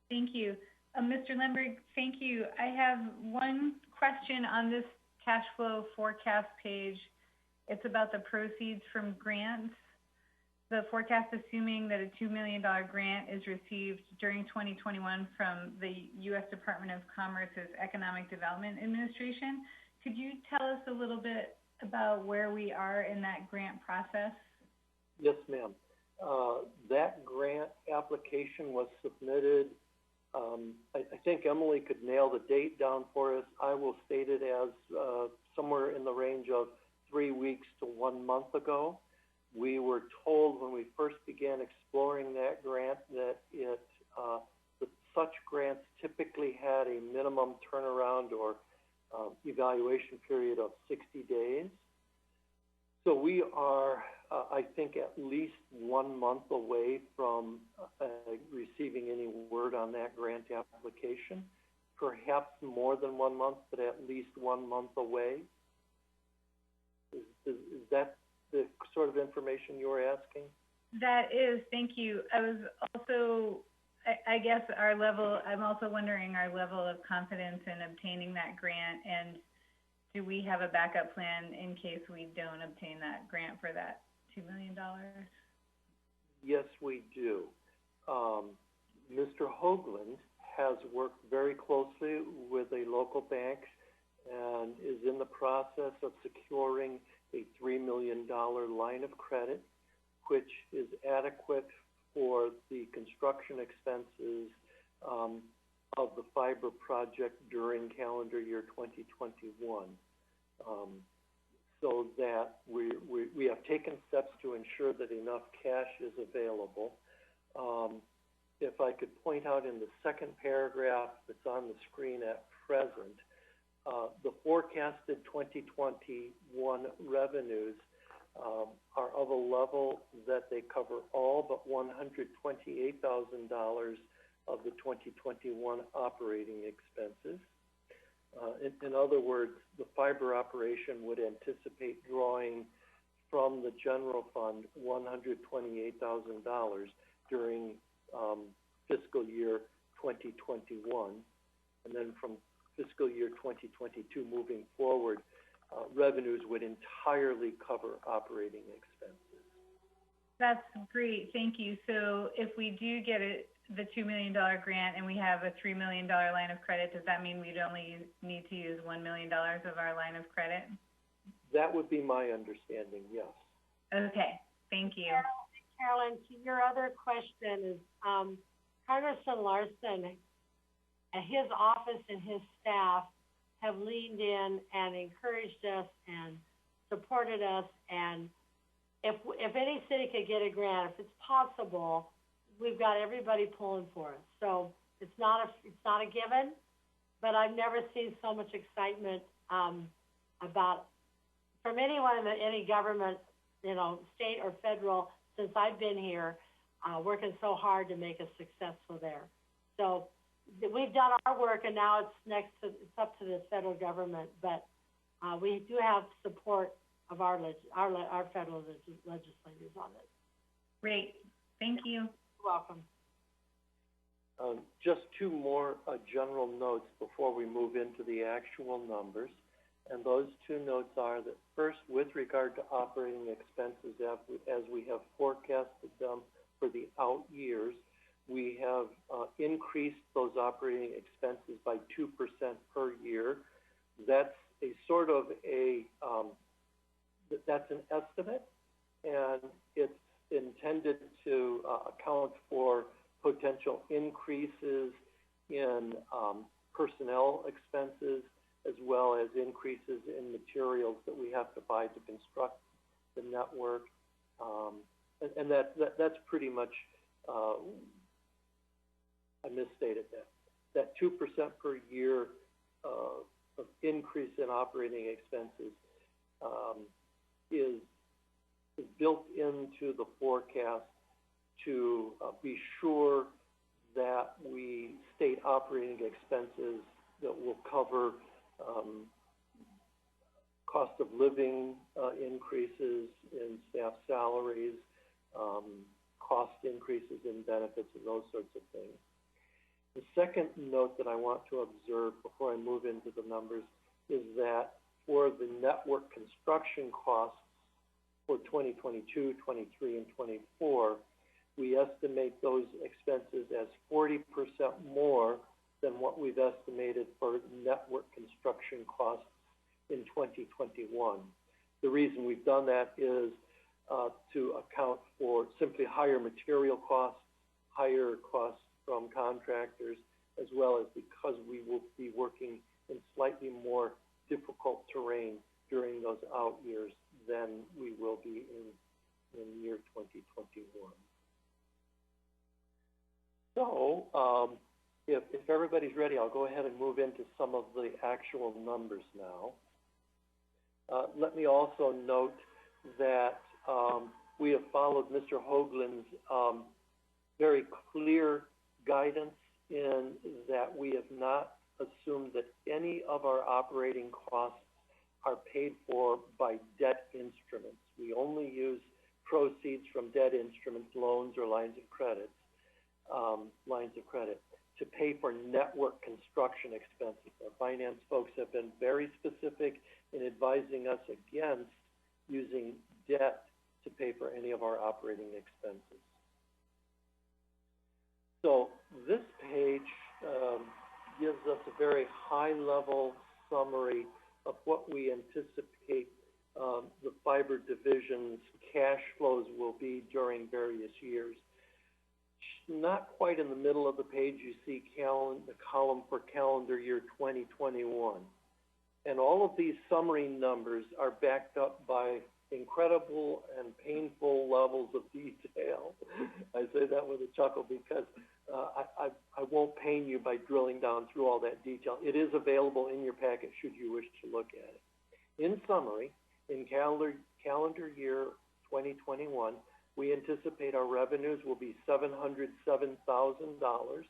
Speaker 2: Thank you. Mr. Lemberg, thank you. I have one question on this cash flow forecast page. It's about the proceeds from grants. The forecast assuming that a $2 million grant is received during 2021 from the U.S. Department of Commerce's Economic Development Administration. Could you tell us a little bit about where we are in that grant process?
Speaker 14: Yes, ma'am. That grant application was submitted. I think Emily could nail the date down for us. I will state it as somewhere in the range of 3 weeks to 1 month ago. We were told when we first began exploring that grant that that such grants typically had a minimum turnaround or evaluation period of 60 days. So we are, I think, at least 1 month away from receiving any word on that grant application. Perhaps more than 1 month, but at least 1 month away. Is that the sort of information you were asking?
Speaker 2: That is, thank you. I was also, I guess I'm also wondering our level of confidence in obtaining that grant, and do we have a backup plan in case we don't obtain that grant for that $2 million?
Speaker 14: Yes, we do. Mr. Hoagland has worked very closely with a local bank and is in the process of securing a $3 million line of credit, which is adequate for the construction expenses of the fiber project during calendar year 2021. So that we have taken steps to ensure that enough cash is available. If I could point out in the second paragraph that's on the screen at present, the forecasted 2021 revenues are of a level that they cover all but $128,000 of the 2021 operating expenses. In other words, the fiber operation would anticipate drawing from the general fund $128,000 during fiscal year 2021, and then from fiscal year 2022 moving forward, revenues would entirely cover operating expenses.
Speaker 2: That's great, thank you. So if we do get the $2 million grant and we have a $3 million line of credit, does that mean we'd only need to use $1 million of our line of credit?
Speaker 14: That would be my understanding, yes.
Speaker 2: Okay, thank you.
Speaker 1: Carolyn, to your other question is, Congressman Larson and his office and his staff have leaned in and encouraged us and supported us. And if any city could get a grant, if it's possible, we've got everybody pulling for us. So it's not a given, but I've never seen so much excitement from anyone in any government, state or federal, since I've been here, working so hard to make us successful there. So we've done our work, and now it's up to the federal government. But we do have support of our federal legislators on this.
Speaker 2: Great, thank you.
Speaker 1: You're welcome.
Speaker 14: Just two more general notes before we move into the actual numbers. And those two notes are that first, with regard to operating expenses, as we have forecasted them for the out years, we have increased those operating expenses by 2% per year. That's a sort of a that's an estimate, and it's intended to account for potential increases in personnel expenses, as well as increases in materials that we have to buy to construct the network. And that's pretty much, I misstated that. That 2% per year of increase in operating expenses is built into the forecast to be sure that we state operating expenses that will cover cost of living increases in staff salaries, cost increases in benefits, and those sorts of things. The second note that I want to observe before I move into the numbers is that for the network construction costs for 2022, 23, and 24, we estimate those expenses as 40% more than what we've estimated for network construction costs in 2021. The reason we've done that is to account for simply higher material costs, higher costs from contractors, as well as because we will be working in slightly more difficult terrain during those out years than we will be in year 2021. So, if everybody's ready, I'll go ahead and move into some of the actual numbers now. Let me also note that we have followed Mr. Hoagland's very clear guidance in that we have not assumed that any of our operating costs are paid for by debt instruments. We only use proceeds from debt instruments, loans, or lines of credit, to pay for network construction expenses. Our finance folks have been very specific in advising us against using debt to pay for any of our operating expenses. So this page gives us a very high-level summary of what we anticipate the fiber division's cash flows will be during various years. Not quite in the middle of the page, you see the column for calendar year 2021. And all of these summary numbers are backed up by incredible and painful levels of detail. I say that with a chuckle because I won't pain you by drilling down through all that detail. It is available in your packet should you wish to look at it. In summary, in calendar year 2021, we anticipate our revenues will be $707,000.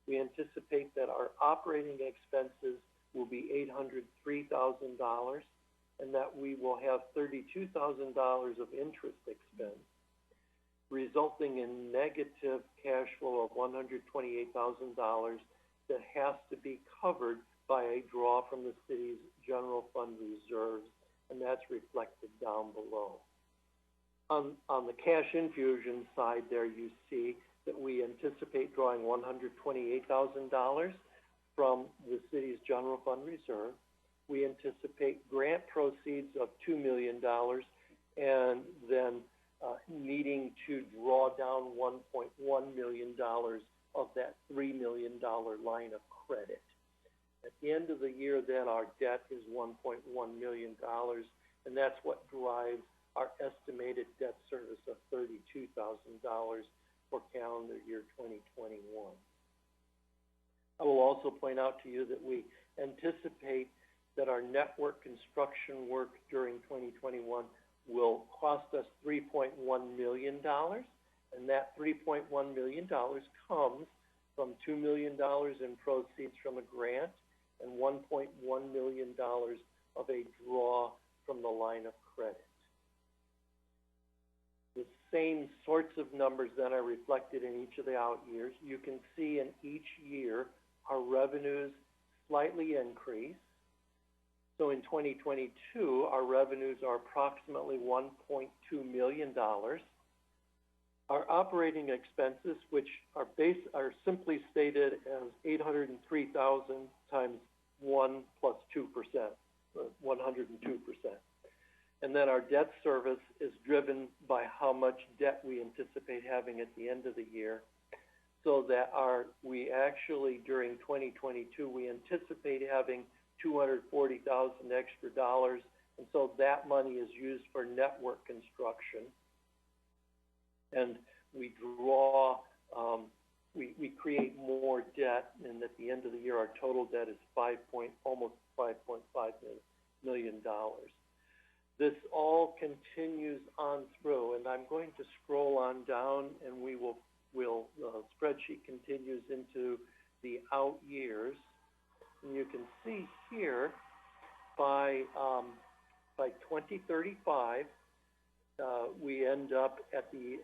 Speaker 14: We anticipate that our operating expenses will be $803,000, and that we will have $32,000 of interest expense, resulting in negative cash flow of $128,000 that has to be covered by a draw from the city's general fund reserves, and that's reflected down below. On the cash infusion side there, you see that we anticipate drawing $128,000 from the city's general fund reserve. We anticipate grant proceeds of $2 million and then needing to draw down $1.1 million of that $3 million line of credit. At the end of the year, then, our debt is $1.1 million, and that's what drives our estimated debt service of $32,000 for calendar year 2021. I will also point out to you that we anticipate that our network construction work during 2021 will cost us $3.1 million, and that $3.1 million comes from $2 million in proceeds from a grant and $1.1 million of a draw from the line of credit. The same sorts of numbers then are reflected in each of the out years. You can see in each year our revenues slightly increase. So in 2022, our revenues are approximately $1.2 million. Our operating expenses, which are simply stated as $803,000 times 1 plus 2%, 102%. And then our debt service is driven by how much debt we anticipate having at the end of the year. So that we actually, during 2022, we anticipate having $240,000 extra dollars. And so that money is used for network construction. And we draw, we create more debt, and at the end of the year, our total debt is almost $5.5 million. This all continues on through, and I'm going to scroll on down, and the spreadsheet continues into the out years. And you can see here, by 2035, we end up at the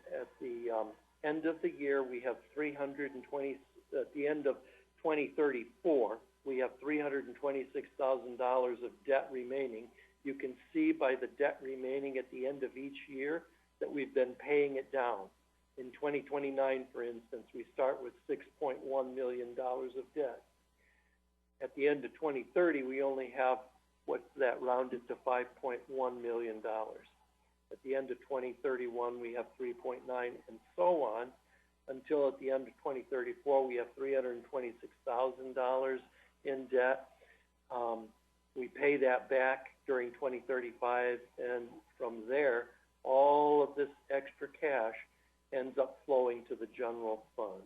Speaker 14: end of the year, we have at the end of 2034, we have $326,000 of debt remaining. You can see by the debt remaining at the end of each year that we've been paying it down. In 2029, for instance, we start with $6.1 million of debt. At the end of 2030, we only have, what's that, rounded to $5.1 million. At the end of 2031, we have 3.9, and so on, until at the end of 2034, we have $326,000 in debt. We pay that back during 2035, and from there, all of this extra cash ends up flowing to the general fund.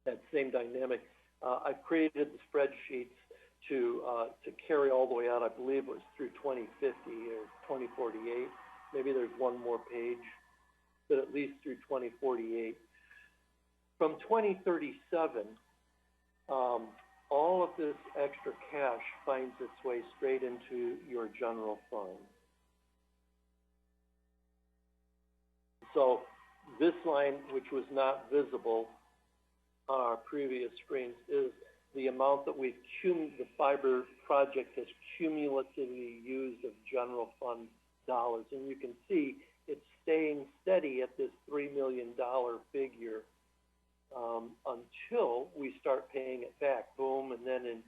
Speaker 14: That same dynamic. I've created the spreadsheets to carry all the way out. I believe it was through 2050 or 2048. Maybe there's one more page, but at least through 2048. From 2037, all of this extra cash finds its way straight into your general fund. So this line, which was not visible on our previous screens, is the amount that the fiber project has cumulatively used of general fund dollars. And you can see it's staying steady at this $3 million figure until we start paying it back. Boom, and then in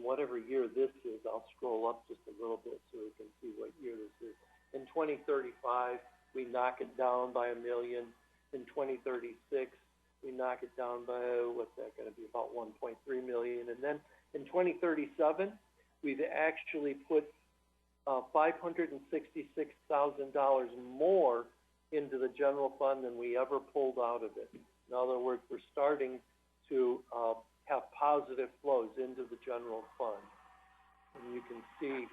Speaker 14: whatever year this is, I'll scroll up just a little bit so we can see what year this is. In 2035, we knock it down by $1 million. In 2036, we knock it down by, what's that going to be, about $1.3 million. And then in 2037, we've actually put $566,000 more into the general fund than we ever pulled out of it. In other words, we're starting to have positive flows into the general fund. And you can see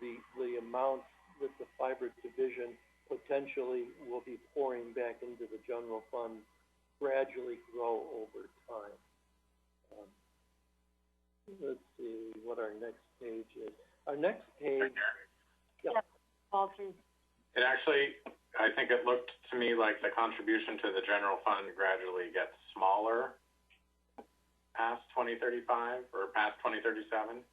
Speaker 14: the amounts that the fiber division potentially will be pouring back into the general fund gradually grow over time. Let's see what our next page is. Our next page,
Speaker 11: It actually, I think it looked to me like the contribution to the general fund gradually gets smaller past 2035 or past 2037.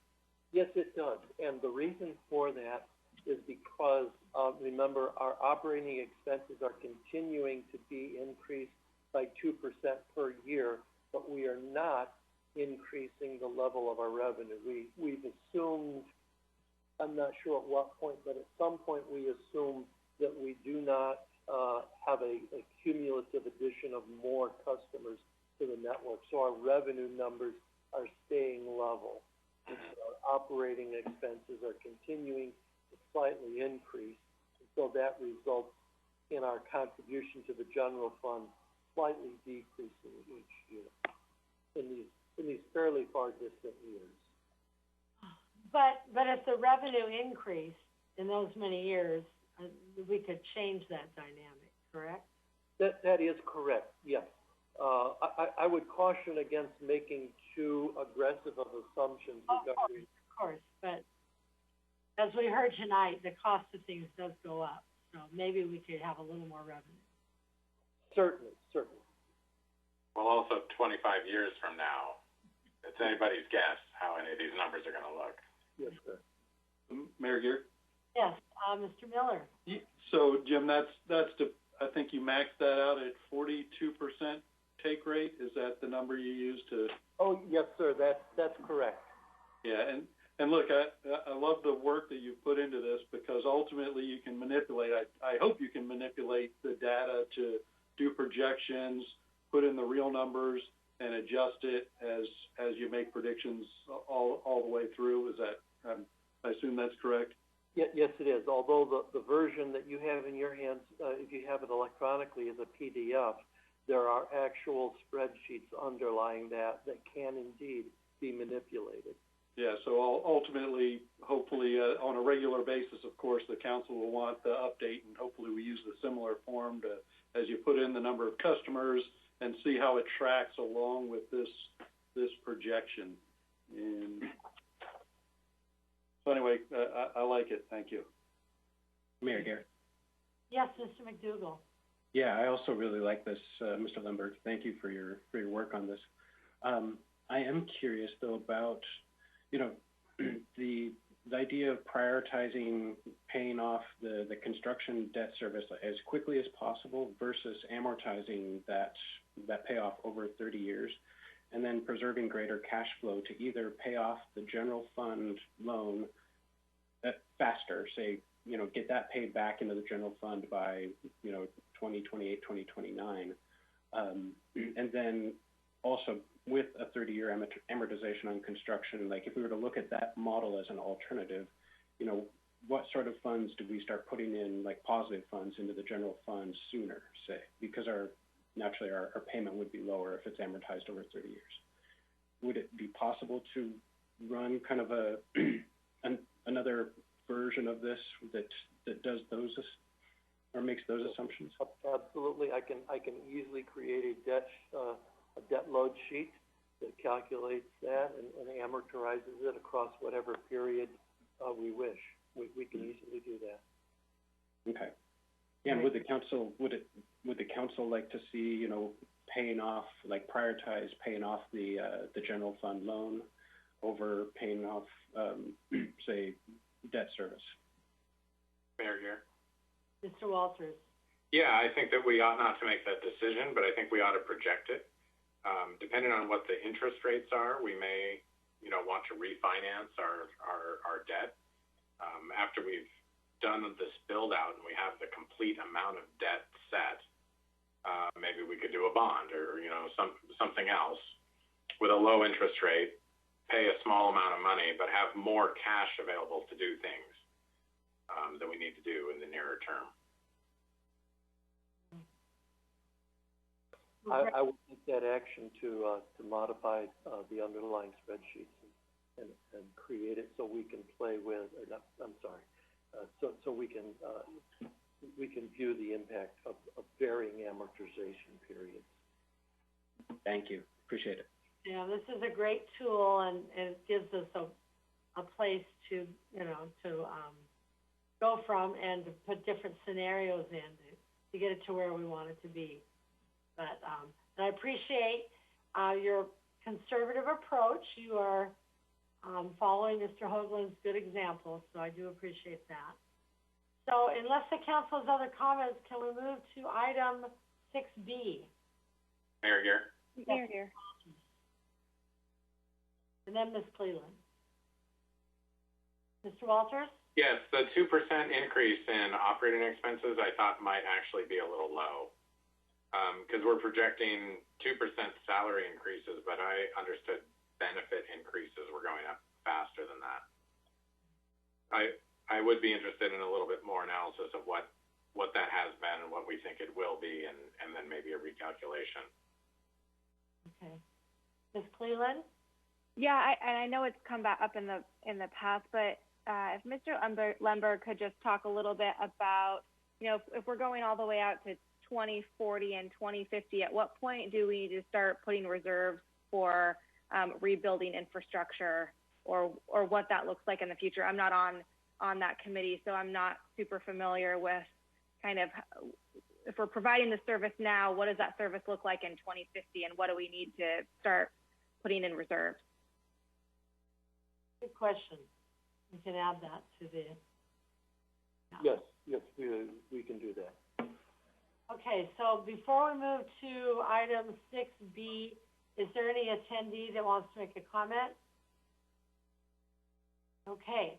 Speaker 14: Yes, it does. And the reason for that is because, remember, our operating expenses are continuing to be increased by 2% per year, but we are not increasing the level of our revenue. We've assumed, I'm not sure at what point, but at some point we assume that we do not have a cumulative addition of more customers to the network. So our revenue numbers are staying level. And so our operating expenses are continuing to slightly increase. And so that results in our contribution to the general fund slightly decreasing each year in these fairly far distant years.
Speaker 1: But if the revenue increased in those many years, we could change that dynamic, correct?
Speaker 14: That is correct, yes. I would caution against making too aggressive of assumptions regarding...
Speaker 1: Of course, but as we heard tonight, the cost of things does go up. So maybe we could have a little more revenue.
Speaker 14: Certainly.
Speaker 11: Well, also 25 years from now, it's anybody's guess how any of these numbers are going to look.
Speaker 14: Yes, sir.
Speaker 15: Mayor Gear?
Speaker 1: Yes, Mr. Miller.
Speaker 15: So, Jim, that's I think you maxed that out at 42% take rate. Is that the number you used to?
Speaker 14: Oh, yes, sir. That's correct.
Speaker 15: Yeah, And look, I love the work that you put into this, because ultimately you can manipulate, I hope you can manipulate the data to do projections, put in the real numbers, and adjust it as you make predictions all the way through. Is that, I assume that's correct?
Speaker 14: Yes, it is. Although the version that you have in your hands, if you have it electronically, is a PDF, there are actual spreadsheets underlying that can indeed be manipulated.
Speaker 15: Yeah, so ultimately, hopefully, on a regular basis, of course, the council will want the update, and hopefully we use the similar form as you put in the number of customers and see how it tracks along with this projection. And so anyway, I like it. Thank you.
Speaker 10: Mayor Garrett.
Speaker 1: Yes, Mr. McDougall.
Speaker 10: Yeah, I also really like this, Mr. Lemberg. Thank you for your work on this. I am curious though about, the idea of prioritizing paying off the construction debt service as quickly as possible versus amortizing that payoff over 30 years, and then preserving greater cash flow to either pay off the general fund loan faster, say, get that paid back into the general fund by, 2028, 2029. And then also with a 30-year amortization on construction, like if we were to look at that model as an alternative, what sort of funds do we start putting in, like positive funds into the general fund sooner, say, because naturally our payment would be lower if it's amortized over 30 years. Would it be possible to run kind of another version of this that does those or makes those assumptions?
Speaker 14: Absolutely. I can easily create a debt load sheet that calculates that and amortizes it across whatever period we wish. We can easily do that.
Speaker 10: Okay. And would the council like to see, paying off, like prioritize paying off the general fund loan over paying off, say, debt service?
Speaker 11: Mayor Gear.
Speaker 1: Mr. Walters.
Speaker 11: Yeah, I think that we ought not to make that decision, but I think we ought to project it. Depending on what the interest rates are, we may, want to refinance our debt. After we've done this build out and we have the complete amount of debt set, maybe we could do a bond or, something else with a low interest rate, pay a small amount of money, but have more cash available to do things that we need to do in the nearer term.
Speaker 14: I would take that action to modify the underlying spreadsheets and create it so we can play with, so we can view the impact of varying amortization periods.
Speaker 10: Thank you. Appreciate it.
Speaker 1: Yeah, this is a great tool, and it gives us a place to, go from and to put different scenarios in to get it to where we want it to be. But and I appreciate your conservative approach. You are following Mr. Hoagland's good example, so I do appreciate that. So unless the council has other comments, can we move to item 6B?
Speaker 11: Mayor Gear.
Speaker 12: Mayor Gear.
Speaker 1: And then Ms. Cleland. Mr. Walters?
Speaker 11: Yes, the 2% increase in operating expenses I thought might actually be a little low. Because we're projecting 2% salary increases, but I understood benefit increases were going up faster than that. I would be interested in a little bit more analysis of what that has been and what we think it will be, and then maybe a recalculation.
Speaker 1: Okay. Ms. Cleland?
Speaker 12: Yeah, I know it's come back up in the past, but if Mr. Lemberg could just talk a little bit about, if we're going all the way out to 2040 and 2050, at what point do we need to start putting reserves for rebuilding infrastructure, or what that looks like in the future? I'm not on that committee, so I'm not super familiar with kind of, if we're providing the service now, what does that service look like in 2050, and what do we need to start putting in reserves?
Speaker 1: Good question. We can add that to the...
Speaker 14: Yes, we can do that.
Speaker 1: Okay, so before we move to item 6B, is there any attendee that wants to make a comment? Okay,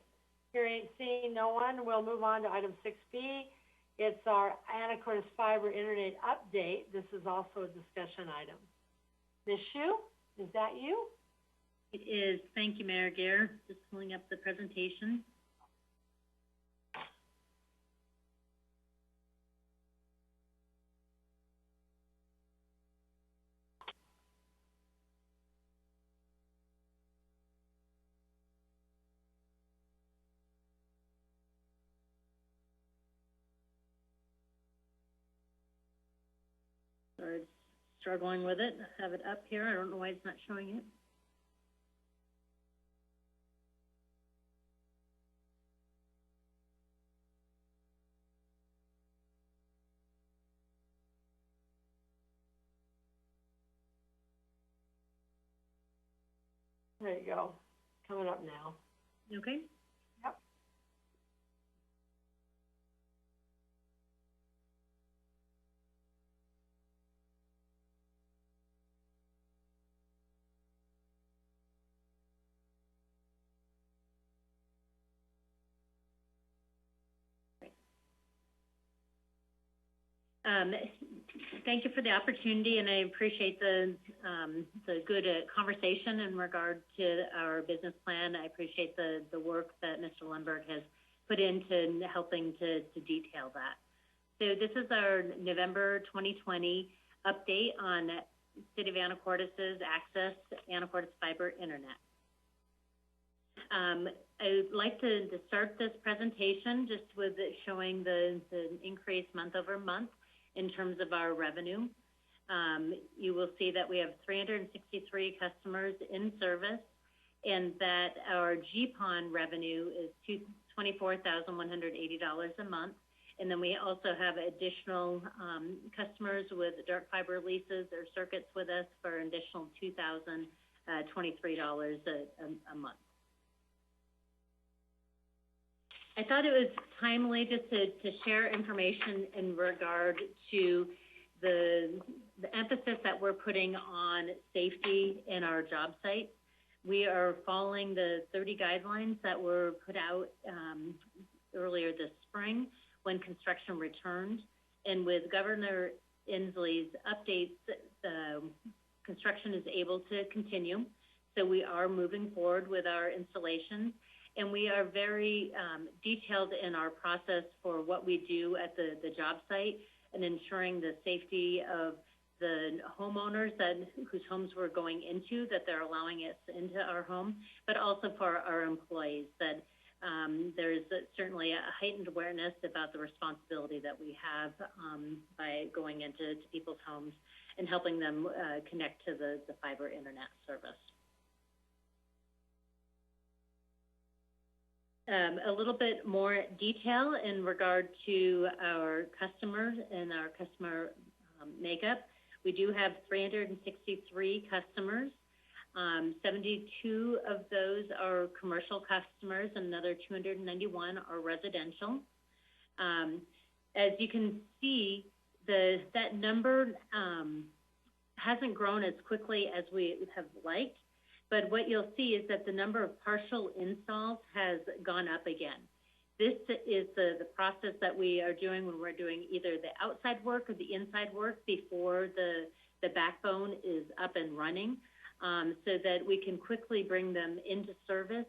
Speaker 1: seeing no one, we'll move on to item 6B. It's our Anacortes Fiber Internet update. This is also a discussion item. Ms. Shu, is that you?
Speaker 8: It is. Thank you, Mayor Gear. Just pulling up the presentation. Sorry, struggling with it. I have it up here. I don't know why it's not showing it.
Speaker 1: There you go. Coming up now.
Speaker 8: Okay.
Speaker 1: Yep.
Speaker 8: Thank you for the opportunity, and I appreciate the good conversation in regard to our business plan. I appreciate the work that Mr. Lundberg has put into helping to detail that. So this is our November 2020 update on City of Anacortes' access to Anacortes Fiber Internet. I'd like to start this presentation just with showing the increase month over month in terms of our revenue. You will see that we have 363 customers in service, and that our GPON revenue is $24,180 a month. And then we also have additional customers with dark fiber leases or circuits with us for an additional $2,023 a month. I thought it was timely just to share information in regard to the emphasis that we're putting on safety in our job sites. We are following the 30 guidelines that were put out earlier this spring when construction returned. And with Governor Inslee's updates, the construction is able to continue. So we are moving forward with our installations. And we are very detailed in our process for what we do at the job site and ensuring the safety of the homeowners whose homes we're going into, that they're allowing us into our home, but also for our employees, that there's certainly a heightened awareness about the responsibility that we have by going into people's homes and helping them connect to the fiber internet service. A little bit more detail in regard to our customers and our customer makeup. We do have 363 customers. 72 of those are commercial customers, and another 291 are residential. As you can see, that number hasn't grown as quickly as we have liked. But what you'll see is that the number of partial installs has gone up again. This is the process that we are doing when we're doing either the outside work or the inside work before the backbone is up and running, so that we can quickly bring them into service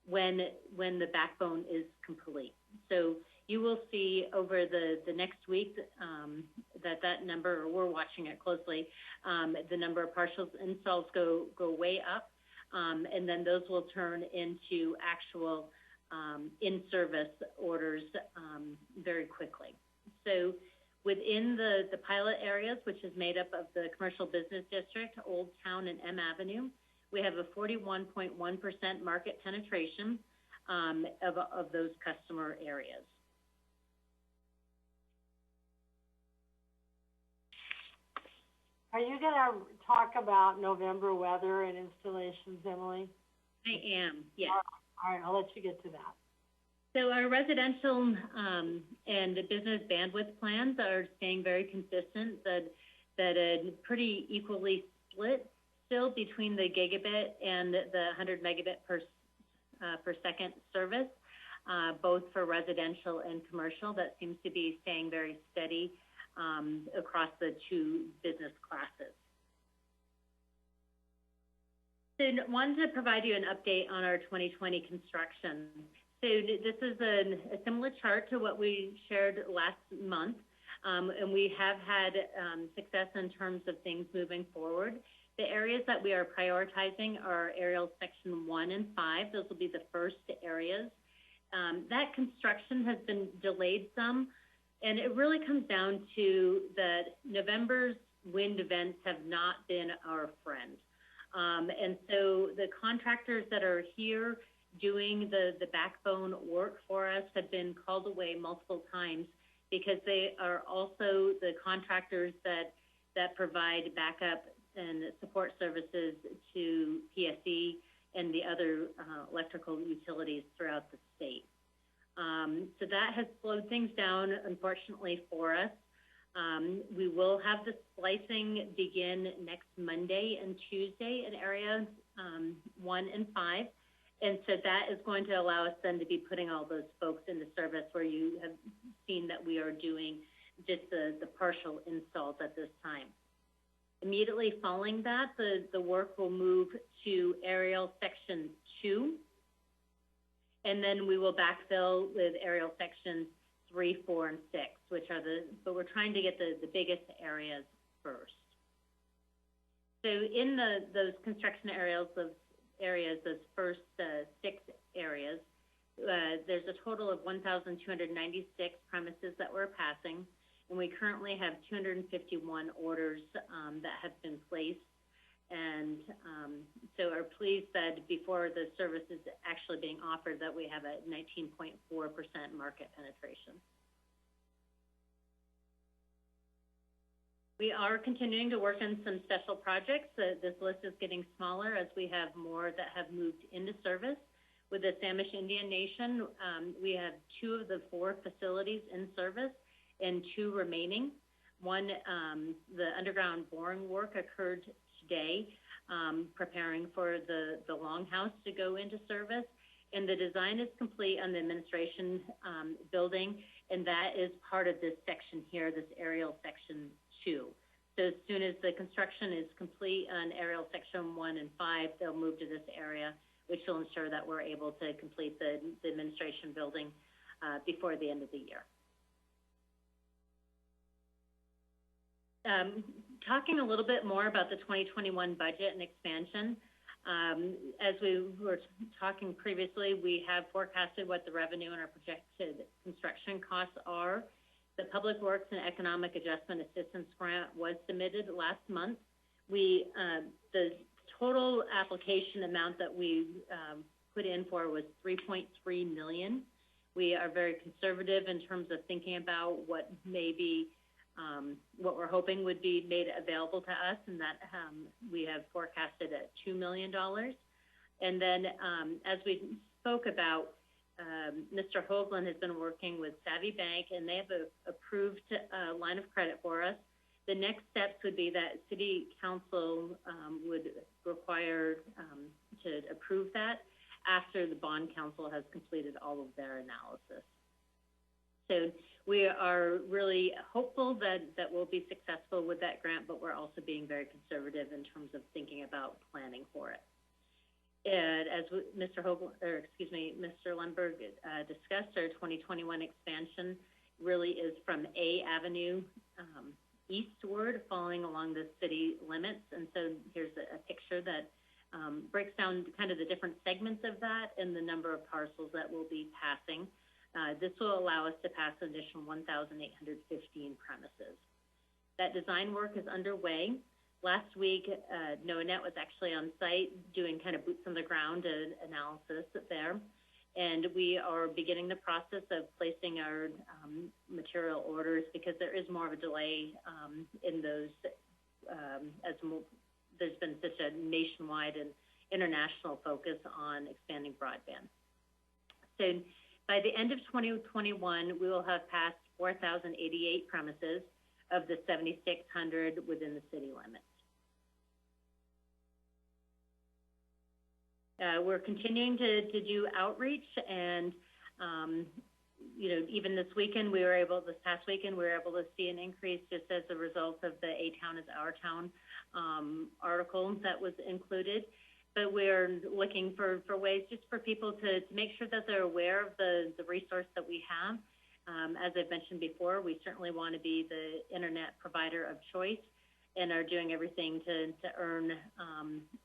Speaker 8: when the backbone is complete. So you will see over the next week that number, or we're watching it closely, the number of partial installs go way up. And then those will turn into actual in-service orders very quickly. So within the pilot areas, which is made up of the Commercial Business District, Old Town, and M Avenue, we have a 41.1% market penetration of those customer areas.
Speaker 1: Are you going to talk about November weather and installations, Emily?
Speaker 8: I am, yes.
Speaker 1: All right, I'll let you get to that.
Speaker 8: So our residential and business bandwidth plans are staying very consistent, that are pretty equally split still between the gigabit and the 100 megabit per for second service, both for residential and commercial. That seems to be staying very steady across the two business classes. So I wanted to provide you an update on our 2020 construction. So this is a similar chart to what we shared last month, and we have had success in terms of things moving forward. The areas that we are prioritizing are aerial section 1 and 5. Those will be the first areas. That construction has been delayed some, and it really comes down to that November's wind events have not been our friend. And so the contractors that are here doing the backbone work for us have been called away multiple times because they are also the contractors that provide backup and support services to PSE and the other electrical utilities throughout the state. So that has slowed things down, unfortunately, for us. We will have the splicing begin next Monday and Tuesday in areas 1 and 5. And so that is going to allow us then to be putting all those folks into service where you have seen that we are doing just the partial installs at this time. Immediately following that, the work will move to aerial section 2. And then we will backfill with aerial sections 3, 4, and 6, which are but we're trying to get the biggest areas first. So in those construction areas, those first 6 areas, there's a total of 1,296 premises that we're passing, and we currently have 251 orders that have been placed. And so are pleased that before the service is actually being offered that we have a 19.4% market penetration. We are continuing to work on some special projects. This list is getting smaller as we have more that have moved into service. With the Samish Indian Nation, we have 2 of the 4 facilities in service and 2 remaining. One, the underground boring work occurred today, preparing for the longhouse to go into service. And the design is complete on the administration building, and that is part of this section here, this aerial section 2. So as soon as the construction is complete on aerial section 1 and 5, they'll move to this area, which will ensure that we're able to complete the administration building before the end of the year. Talking a little bit more about the 2021 budget and expansion, as we were talking previously, we have forecasted what the revenue and our projected construction costs are. The Public Works and Economic Adjustment Assistance Grant was submitted last month. The total application amount that we put in for was $3.3 million. We are very conservative in terms of thinking about what may be what we're hoping would be made available to us, and that we have forecasted at $2 million. And then as we spoke about, Mr. Hoagland has been working with Savvy Bank, and they have an approved line of credit for us. The next steps would be that City Council would require to approve that after the Bond Council has completed all of their analysis. So we are really hopeful that we'll be successful with that grant, but we're also being very conservative in terms of thinking about planning for it. And as Mr. Lundberg discussed, our 2021 expansion really is from A Avenue eastward, following along the city limits. And so here's a picture that breaks down kind of the different segments of that and the number of parcels that we'll be passing. This will allow us to pass an additional 1,815 premises. That design work is underway. Last week, NOAANET was actually on site doing kind of boots on the ground analysis there. And we are beginning the process of placing our material orders because there is more of a delay in those as there's been such a nationwide and international focus on expanding broadband. So by the end of 2021, we will have passed 4,088 premises of the 7,600 within the city limits. We're continuing to do outreach, and even this past weekend, we were able to see an increase just as a result of the A Town is Our Town article that was included. But we're looking for ways just for people to make sure that they're aware of the resource that we have. As I've mentioned before, we certainly want to be the internet provider of choice and are doing everything to earn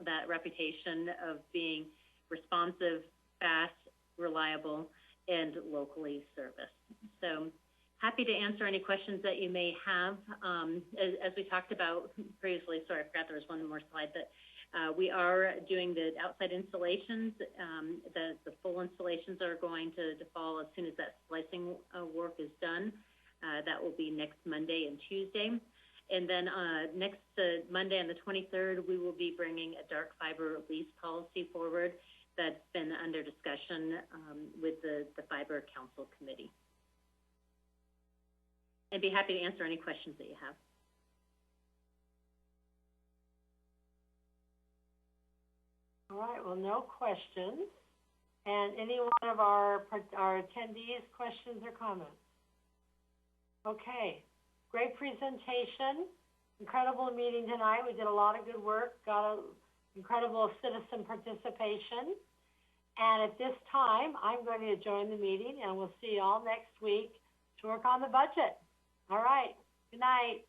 Speaker 8: that reputation of being responsive, fast, reliable, and locally serviced. So happy to answer any questions that you may have. As we talked about previously, sorry, I forgot there was one more slide, but we are doing the outside installations. The full installations are going to fall as soon as that splicing work is done. That will be next Monday and Tuesday. And then next Monday on the 23rd, we will be bringing a dark fiber lease policy forward that's been under discussion with the Fiber Council Committee. I'd be happy to answer any questions that you have.
Speaker 1: All right, well, no questions. And any one of our attendees, questions or comments? Okay, great presentation. Incredible meeting tonight. We did a lot of good work, got incredible citizen participation. And at this time, I'm going to join the meeting, and we'll see you all next week to work on the budget. All right, good night.